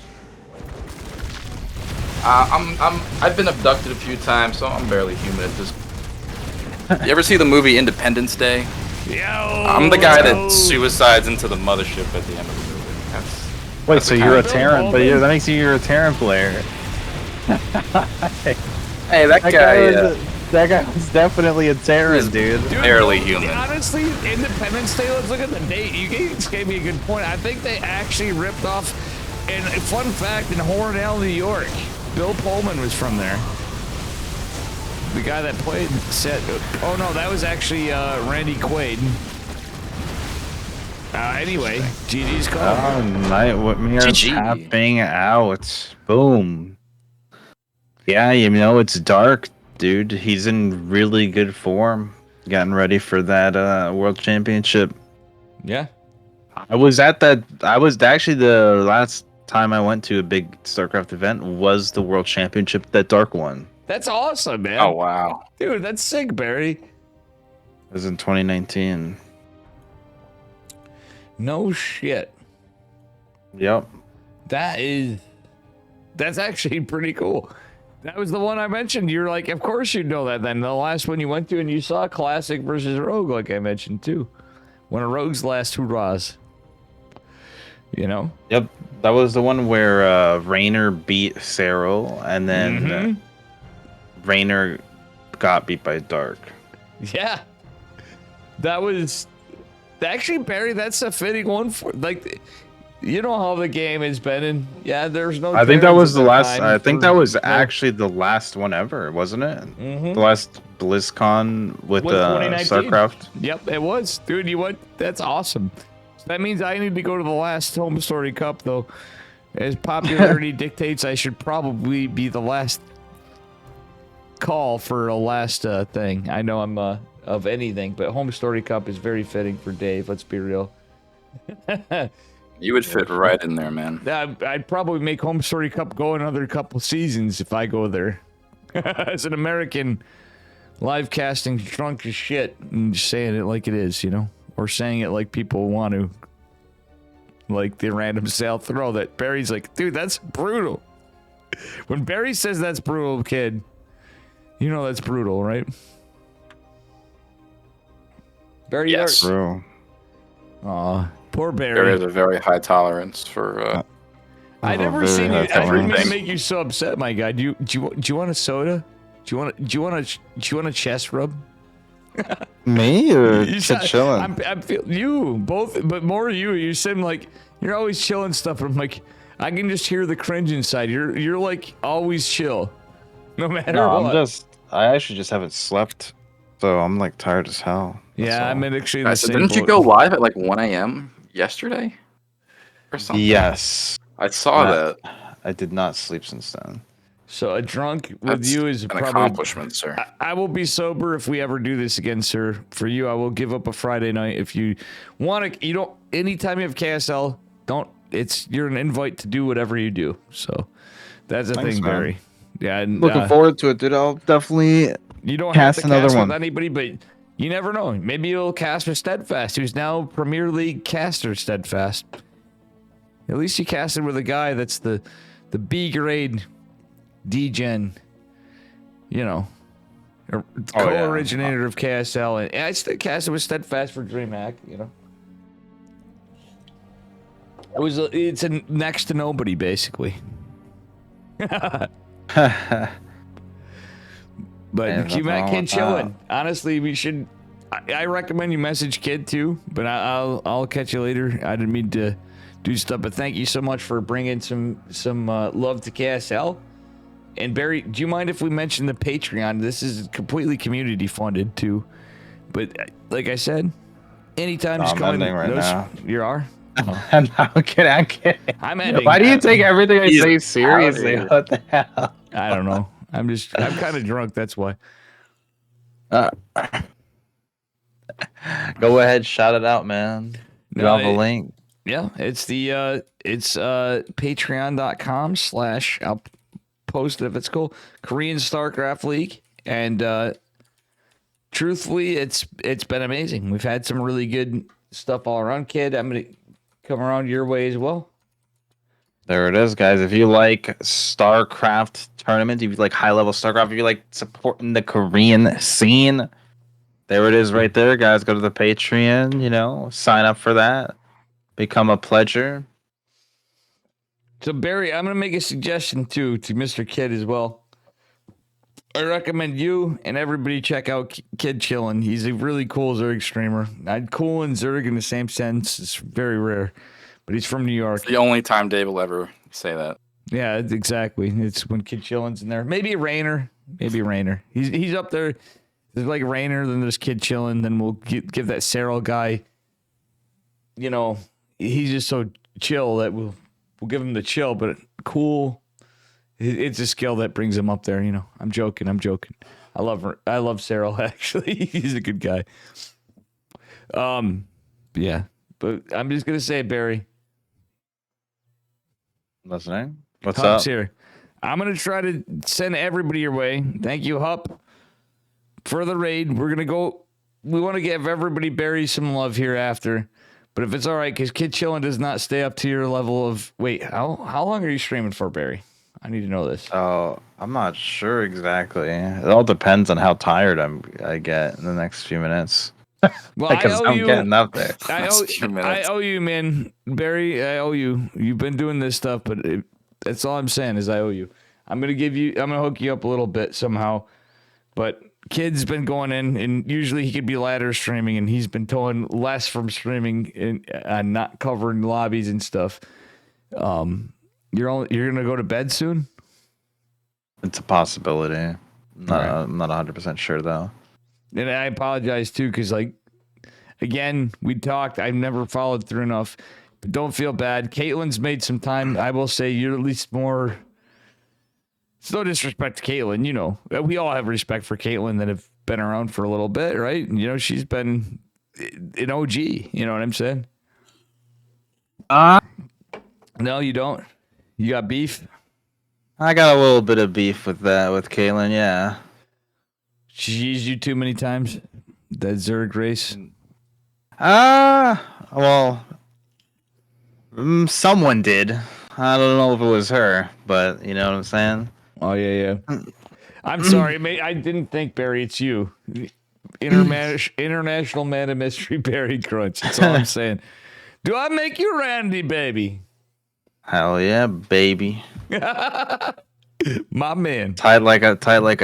I've been abducted a few times, so I'm barely human at this. You ever see the movie Independence Day? I'm the guy that suicides into the mothership at the end of the movie. Wait, so you're a Terran? But that makes you're a Terran player. Hey, that guy. That guy was definitely a Terran, dude. Barely human. Honestly, Independence Day, let's look at the date. You just gave me a good point. I think they actually ripped off, and fun fact, in Hornell, New York, Bill Pullman was from there. The guy that played said, oh no, that was actually Randy Quaid. Anyway, GG's call. Oh, Nightmare GG. tapping out. Boom. Yeah, you know, it's dark, dude. He's in really good form. Getting ready for that World Championship. Yeah. I was actually the last time I went to a big StarCraft event was the World Championship that Dark won. That's awesome, man. Oh wow. Dude, that's sick, Barry. It was in 2019. No shit. Yep. That's actually pretty cool. That was the one I mentioned. You're like, of course you know that then. The last one you went to and you saw Classic versus Rogue, like I mentioned too. One of Rogue's last hurrahs. You know? Yep. That was the one where Raynor beat Cyril, and then Raynor got beat by Dark. Yeah. That was actually, Barry, that's a fitting one for like, you know how the game has been, and yeah, there's no. I think that was the last. time I think for- that was actually the last one ever, wasn't it? Mhm. The last BlizzCon with Was 2019. StarCraft. Yep, it was, dude. You what? That's awesome. So that means I need to go to the last Home Story Cup, though. As popularity dictates, I should probably be the last call for a last thing. I know I'm of anything, but Home Story Cup is very fitting for Dave. Let's be real. You would fit right in there, man. I'd probably make Home Story Cup go another couple seasons if I go there. As an American, live casting drunk as shit and just saying it like it is, you know? Or saying it like people want to. Like the random sale throw that Barry's like, dude, that's brutal. When Barry says that's brutal, kid, you know that's brutal, right? Barry, Yes. Bro. Aw, poor There Barry. is a very high tolerance for. I never very seen you. high I didn't mean to tolerance. make you so upset, my guy. Do you want a soda? Do you want a chest rub? Me or You just said- chilling? I'm feel you both, but more you. You seem like you're always chilling stuff. I'm like, I can just hear the cringe inside. You're like always chill, no matter No, what. I actually just haven't slept, so I'm like tired as hell. That's Yeah, all. I'm actually in the So same didn't you boat. go live at like 1 a.m. yesterday? Or something? Yes, I saw Nah. that. I did not sleep since then. So a drunk with That's you is an probably. accomplishment, sir. I will be sober if we ever do this again, sir. For you, I will give up a Friday night if you want to. You don't. Anytime you have KSL, don't. You're an invite to do whatever you do. So that's a Thanks, thing, man. Barry. Yeah, and, Looking forward to it, dude. I'll definitely. You don't cast have to another cast one. with anybody, but you never know. Maybe you'll cast with Steadfast, who's now Premier League caster Steadfast. At least you casted with a guy that's the B grade D-Gen, you know, co-originator of KSL. And I still casted with Steadfast for DreamHack, you know. It's a next to nobody, basically. But Yeah, keep nothing that wrong kid with chilling. Honestly, we should. I recommend you message kid too. But I'll catch you later. I didn't mean to do stuff, but thank you so much for bringing some love to KSL. And Barry, do you mind if we mention the Patreon? This is completely community funded too. But like I said, anytime No, just I'm come in. ending right now. You are. I'm kidding. I'm ending. Why do you take everything I He's say out seriously? here. What the hell? I don't know. I'm kind of drunk. That's why. Go ahead, shout it out, man. You No, have a link. Yeah, it's patreon.com/ I'll post it if it's cool. Korean Starcraft League. And truthfully, it's been amazing. We've had some really good stuff all around, kid. I'm gonna come around your way as well. There it is, guys. If you like StarCraft tournaments, if you like high level StarCraft, if you like supporting the Korean scene, there it is right there, guys. Go to the Patreon, sign up for that. Become a pledger. So Barry, I'm gonna make a suggestion too to Mr. Kid as well. I recommend you and everybody check out Kid Chillin'. He's a really cool Zerg streamer. Cool and Zerg in the same sense. It's very rare, but he's from New York. It's the only time Dave will ever say that. Yeah, exactly. It's when Kid Chillin's in there. Maybe Rainer. He's up there. There's like Rainer, then there's Kid Chillin'. Then we'll give that Cyril guy. You know, he's just so chill that we'll give him the chill, but cool. It's a skill that brings him up there, you know. I'm joking. I love Cyril, actually. He's a good guy. Yeah. But I'm just gonna say, Barry. Listening. What's Hup's up? here. I'm gonna try to send everybody your way. Thank you, Hup, for the raid. We're gonna go. We want to give everybody Barry some love here after. But if it's all right, because Kid Chillin' does not stay up to your level of. Wait, how long are you streaming for, Barry? I need to know this. Oh, I'm not sure exactly. It all depends on how tired I get in the next few minutes. Well, Because I'm getting up there. I owe you, man, Barry. I owe you. You've been doing this stuff, but that's all I'm saying is I owe you. I'm gonna hook you up a little bit somehow. But Kid's been going in, and usually he could be ladder streaming, and he's been towing less from streaming and not covering lobbies and stuff. You're gonna go to bed soon? It's a possibility. I'm not 100% sure though. And I apologize too, because like, again, we talked. I've never followed through enough. But don't feel bad. Caitlin's made some time. I will say you're at least more. It's no disrespect to Caitlin. You know, we all have respect for Caitlin that have been around for a little bit, right? You know, she's been an OG. You know what I'm saying? No, you don't. You got beef? I got a little bit of beef with Caitlin, yeah. She used you too many times? That Zerg race? Well, someone did. I don't know if it was her, but you know what I'm saying? Oh, yeah. I'm sorry, mate. I didn't think, Barry, it's you. International Man of Mystery, Barry Crunch. That's all I'm saying. Do I make you Randy, baby? Hell yeah, baby. My man. Tied like a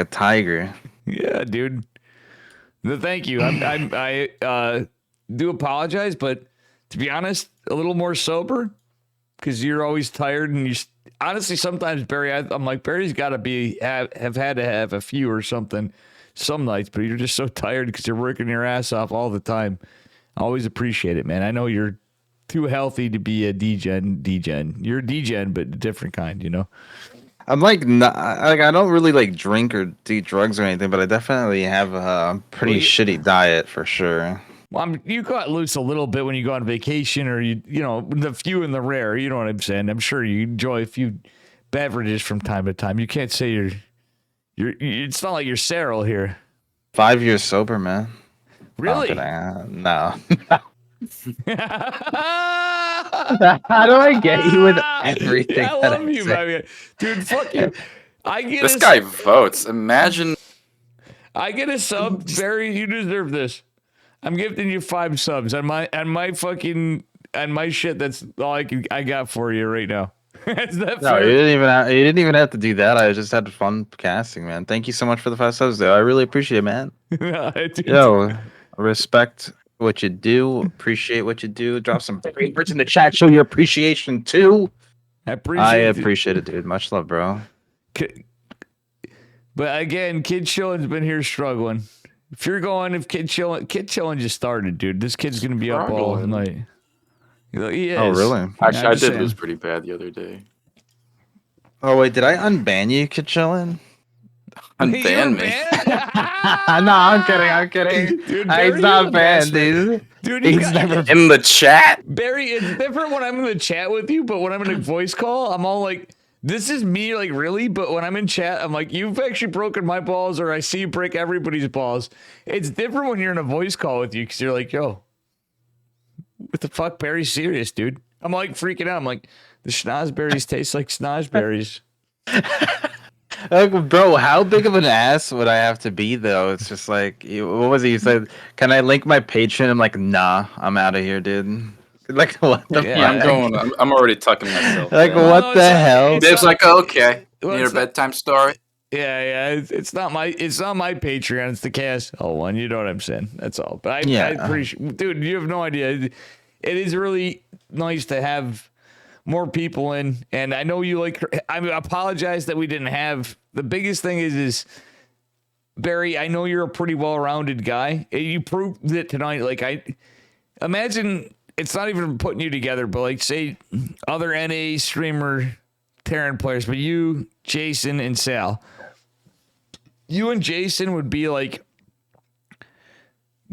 tiger. Yeah, dude. No, thank you. I do apologize, but to be honest, a little more sober because you're always tired, and honestly sometimes Barry, I'm like Barry's got to have had to have a few or something some nights, but you're just so tired because you're working your ass off all the time. I always appreciate it, man. I know you're too healthy to be a degen. You're a degen, but a different kind, you know. I'm like I don't really like drink or do drugs or anything, but I definitely have a pretty shitty diet for sure. Well, you got loose a little bit when you go on vacation, or you know, the few and the rare. You know what I'm saying? I'm sure you enjoy a few beverages from time to time. You can't say you're. It's not like you're Cyril here. 5 years sober, man. Really? No. How do I get you with everything? Yeah, I love you, man. Dude. Fuck you. This guy votes. Imagine. I get a sub, Barry. You deserve this. I'm gifting you 5 subs on my shit. That's all I got for you right now. Is that No, fair? you didn't even have to do that. I just had fun casting, man. Thank you so much for the 5 subs, though. I really appreciate it, man. Dude. Yo, respect what you do. Appreciate what you do. Drop some great words in the chat. Show your appreciation too. I I appreciate it, dude. Much love, bro. But again, Kid Chillin's been here struggling. If Kid Chillin just started, dude. This kid's gonna be up all night. He is. Oh, really? Actually, I just did saying. lose pretty bad the other day. Oh wait, did I unban you, Kitchellin? Unban me. No, I'm kidding. Dude, He's Barry's not the banned, best, man. dude. Dude, He's never. In the chat. Barry, it's different when I'm in the chat with you, but when I'm in a voice call, I'm all like, this is me, like, really? But when I'm in chat, I'm like, you've actually broken my balls, or I see you break everybody's balls. It's different when you're in a voice call with you, because you're like, yo, what the fuck? Barry's serious, dude. I'm like freaking out. I'm like, the schnozberries taste like schnozberries. Bro, how big of an ass would I have to be, though? It's just like, what was it? You said, can I link my Patreon? I'm like, nah, I'm out of here, dude. Like, what the Yeah, fuck? I'm already tucking myself. Like, in. what the hell? it's Dave's like, okay. Well, Need a it's not- bedtime story? Yeah. It's not my Patreon. It's the KSL one. You know what I'm saying? That's all. But I appreciate, dude. You have no idea. It is really nice to have more people in, and I know you like. I apologize that we didn't have. The biggest thing is Barry. I know you're a pretty well-rounded guy. You proved it tonight. Like I imagine, it's not even putting you together, but like say other NA streamer Terran players, but you, Jason, and Sal. You and Jason would be like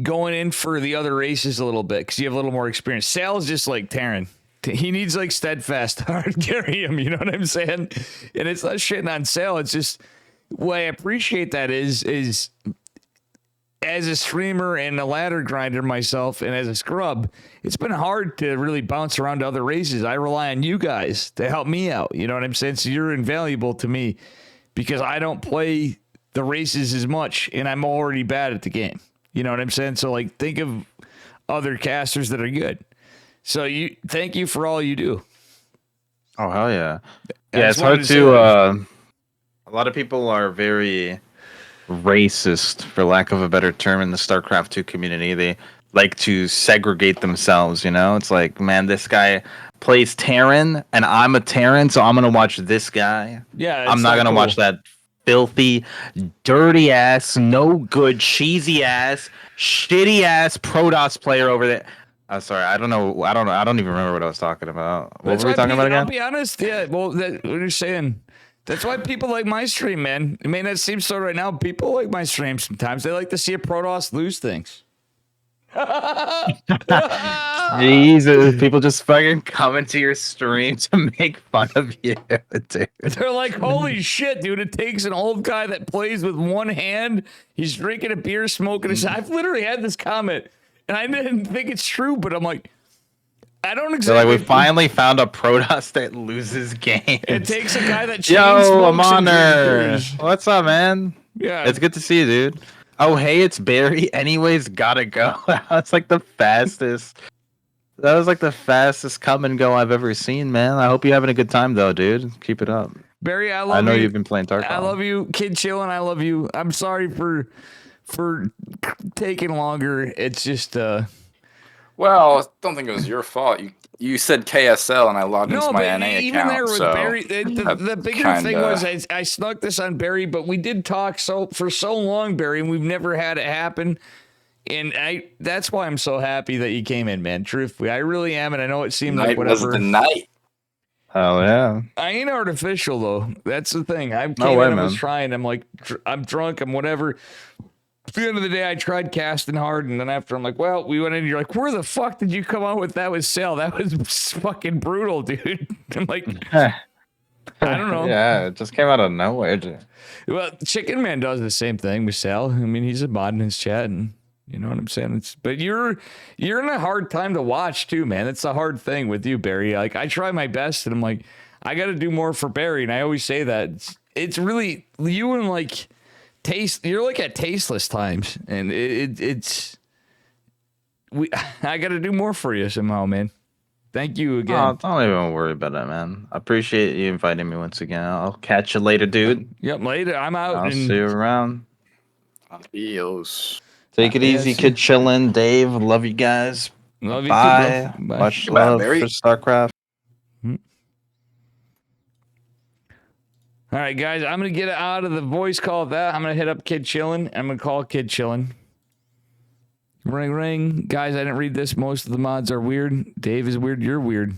going in for the other races a little bit because you have a little more experience. Sal is just like Terran. He needs like steadfast hard carry him. You know what I'm saying? And it's not shitting on Sal. It's just what I appreciate that is as a streamer and a ladder grinder myself and as a scrub, it's been hard to really bounce around to other races. I rely on you guys to help me out. You know what I'm saying? So you're invaluable to me because I don't play the races as much and I'm already bad at the game. You know what I'm saying? So like think of other casters that are good. So thank you for all you do. Oh hell yeah. Yeah, it's hard to a lot of people are very racist, for lack of a better term, in the StarCraft 2 community. They like to segregate themselves, you know? It's like, man, this guy plays Terran and I'm a Terran, so I'm gonna watch this guy. Yeah. I'm not gonna watch that filthy, dirty ass, no good, cheesy ass, shitty ass Protoss player over there. Sorry, I don't know. I don't even remember what I was talking about. What were we talking about again? I'll be honest. Yeah. Well, what you're saying. That's why people like my stream, man. It may not seem so right now. People like my stream sometimes. They like to see a Protoss lose things. Jesus, people just fucking come into your stream to make fun of you, dude. They're like, holy shit, dude. It takes an old guy that plays with one hand. He's drinking a beer, smoking a shot. I've literally had this comment, and I didn't think it's true, but I'm like, I don't exactly. So like, we finally found a Protoss that loses games. It takes a guy that Yo, I'm on there. What's up, man? Yeah, it's good to see you, dude. Oh, hey, it's Barry. Anyways, gotta go. That's like the fastest. That was like the fastest come and go I've ever seen, man. I hope you're having a good time, though, dude. Keep it up. Barry, I love you. I know you've been playing Tarkov. I love you, Kid Chillin'. I love you. I'm sorry for taking longer. It's just Well, I don't think it was your fault. You said KSL and I logged into my NA account. Even there with so Barry, the bigger thing was I snuck this on Barry, but we did talk for so long, Barry, and we've never had it happen. And that's why I'm so happy that you came in, man. Truthfully, I really am, and I know it seemed like whatever. Was the night. Oh yeah. I ain't artificial though. That's the thing. I came No way, in and man. was trying. I'm like, I'm drunk. I'm whatever. At the end of the day, I tried casting hard, and then after I'm like, well, we went in, and you're like, where the fuck did you come out with that with Sal? That was fucking brutal, dude. I'm like, I don't know. Yeah, it just came out of nowhere, dude. Well, Chicken Man does the same thing with Sal. I mean, he's a mod in his chat, and you know what I'm saying? But you're in a hard time to watch too, man. That's the hard thing with you, Barry. Like, I try my best, and I'm like, I got to do more for Barry, and I always say that. It's really you and like taste. You're like at tasteless times, and I got to do more for you somehow, man. Thank you again. Oh, don't even worry about it, man. I appreciate you inviting me once again. I'll catch you later, dude. Yep, later. I'm out. I'll see you around. Adios. Take it easy, Kid Chillin'. Dave, love you guys. Love you Bye. too, bro. Bye. Much love Barry. for StarCraft. All right, guys, I'm going to get out of the voice call of that. I'm going to hit up Kid Chillin'. I'm going to call Kid Chillin'. Ring, ring. Guys, I didn't read this. Most of the mods are weird. Dave is weird. You're weird.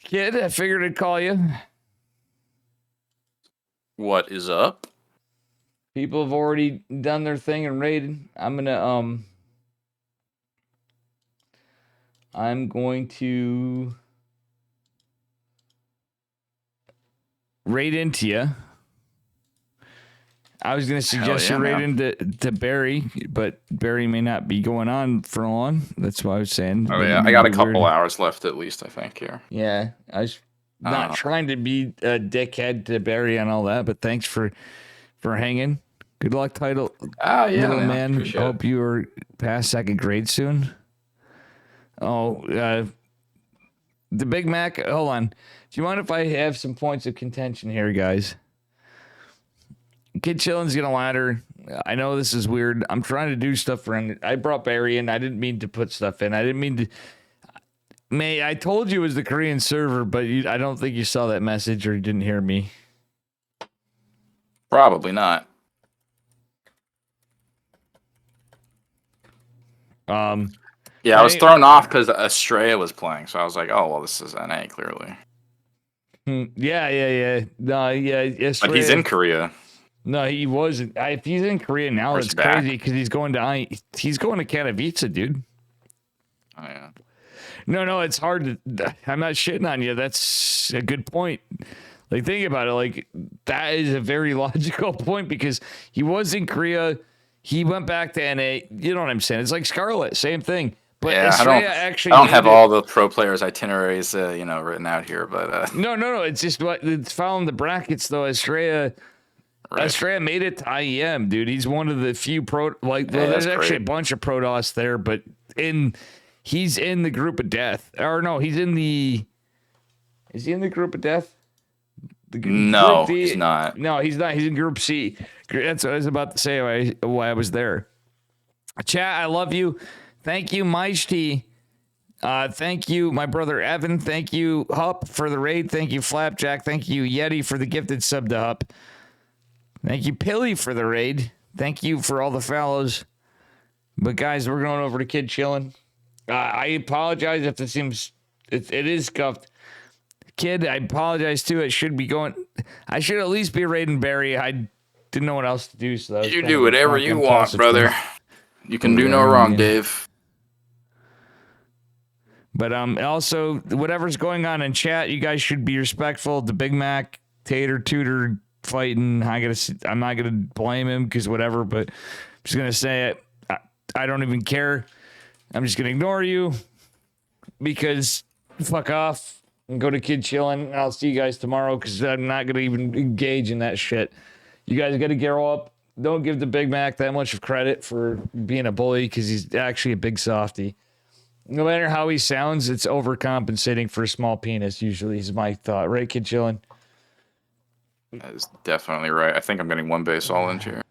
Kid, I figured I'd call you. What is up? People have already done their thing and raided. I'm going to raid into you. I was going to suggest you raid into Barry, but Barry may not be going on for long. That's what I was saying. Oh yeah, I got a couple hours left at least, I think, here. Yeah, I was not trying to be a dickhead to Barry and all that, but thanks for hanging. Good luck, title. Oh yeah, little man. Appreciate Hope you are past second grade soon. Oh, the Big Mac. Hold on. Do you mind if I have some points of contention here, guys? Kid Chillin's gonna ladder. I know this is weird. I'm trying to do stuff for him. I brought Barry in. I didn't mean to put stuff in. I didn't mean to. May I told you it was the Korean server, but I don't think you saw that message or you didn't hear me. Probably not. Yeah, I was thrown off because Astrea was playing, so I was like, "Oh, well, this is NA clearly." Yeah. No, yeah. But he's in Korea. No, he wasn't. If he's in Korea now, Or it's back. crazy because he's going to Katowice, dude. Oh yeah. No, it's hard to. I'm not shitting on you. That's a good point. Like, think about it. Like, that is a very logical point because he was in Korea. He went back to NA. You know what I'm saying? It's like Scarlet, same thing. But Yeah, Astrea I don't have all the pro players' itineraries, written out here. But No. It's just it's following the brackets though. Astrea made it to IEM, dude. He's one of the few pro. There's actually a bunch of Protoss there, but he's in the group of death. Or no, he's in the. Is he in the group of death? No, he's not. No, he's not. He's in Group C. That's what I was about to say. Why I was there. Chat, I love you. Thank you, Maishti. Thank you, my brother Evan. Thank you, Hup, for the raid. Thank you, Flapjack. Thank you, Yeti, for the gifted sub to Hup. Thank you, Pilly, for the raid. Thank you for all the follows. But guys, we're going over to Kid Chillin'. I apologize if this seems it is scuffed. Kid, I apologize too. It should be going. I should at least be raiding Barry. I didn't know what else to do, so You do whatever you want, brother. You can do no wrong, Dave. But also, whatever's going on in chat, you guys should be respectful. The Big Mac, Tater, Tutor fighting. I'm not gonna blame him because whatever. But I'm just gonna say it. I don't even care. I'm just gonna ignore you because fuck off and go to Kid Chillin'. I'll see you guys tomorrow because I'm not gonna even engage in that shit. You guys got to grow up. Don't give the Big Mac that much of credit for being a bully because he's actually a big softy. No matter how he sounds, it's overcompensating for a small penis, usually, is my thought. Right, Kid Chillin'? That is definitely right. I think I'm getting one base all in here.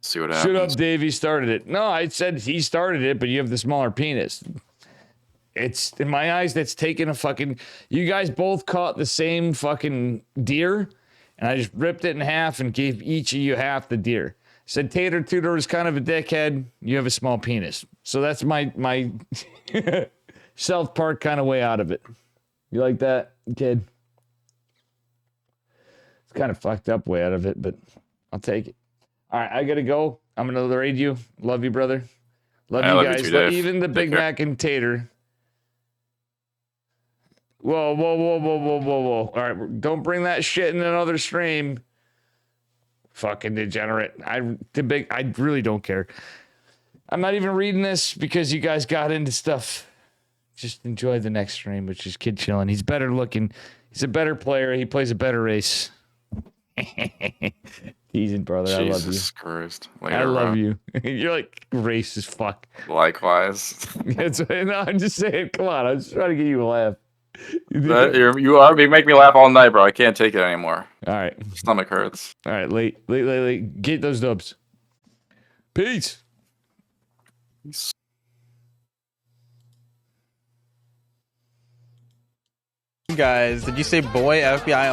See what happens. Shut up, Dave. He started it. No, I said he started it, but you have the smaller penis. It's, in my eyes, that's taking a fucking... You guys both caught the same fucking deer, and I just ripped it in half and gave each of you half the deer. Said Tater Tutor is kind of a dickhead. You have a small penis. So that's my South Park kind of way out of it. You like that, kid? It's kind of fucked up way out of it, but I'll take it. All right, I got to go. I'm going to raid you. Love you, brother. Love you guys. You too, Dave. Even the Big Mac and Tater. Whoa. All right, don't bring that shit in another stream. Fucking degenerate. I really don't care. I'm not even reading this because you guys got into stuff. Just enjoy the next stream, which is Kid Chillin'. He's better looking. He's a better player. He plays a better race. Teasing, brother. I love you. Jesus Christ. Later, I love you. You're like race as fuck. Likewise. No, I'm just saying. Come on. I'm just trying to get you a laugh. You make me laugh all night, bro. I can't take it anymore. All right. Stomach hurts. All right. Late. Get those dubs. Peace. Guys, did you say boy FBI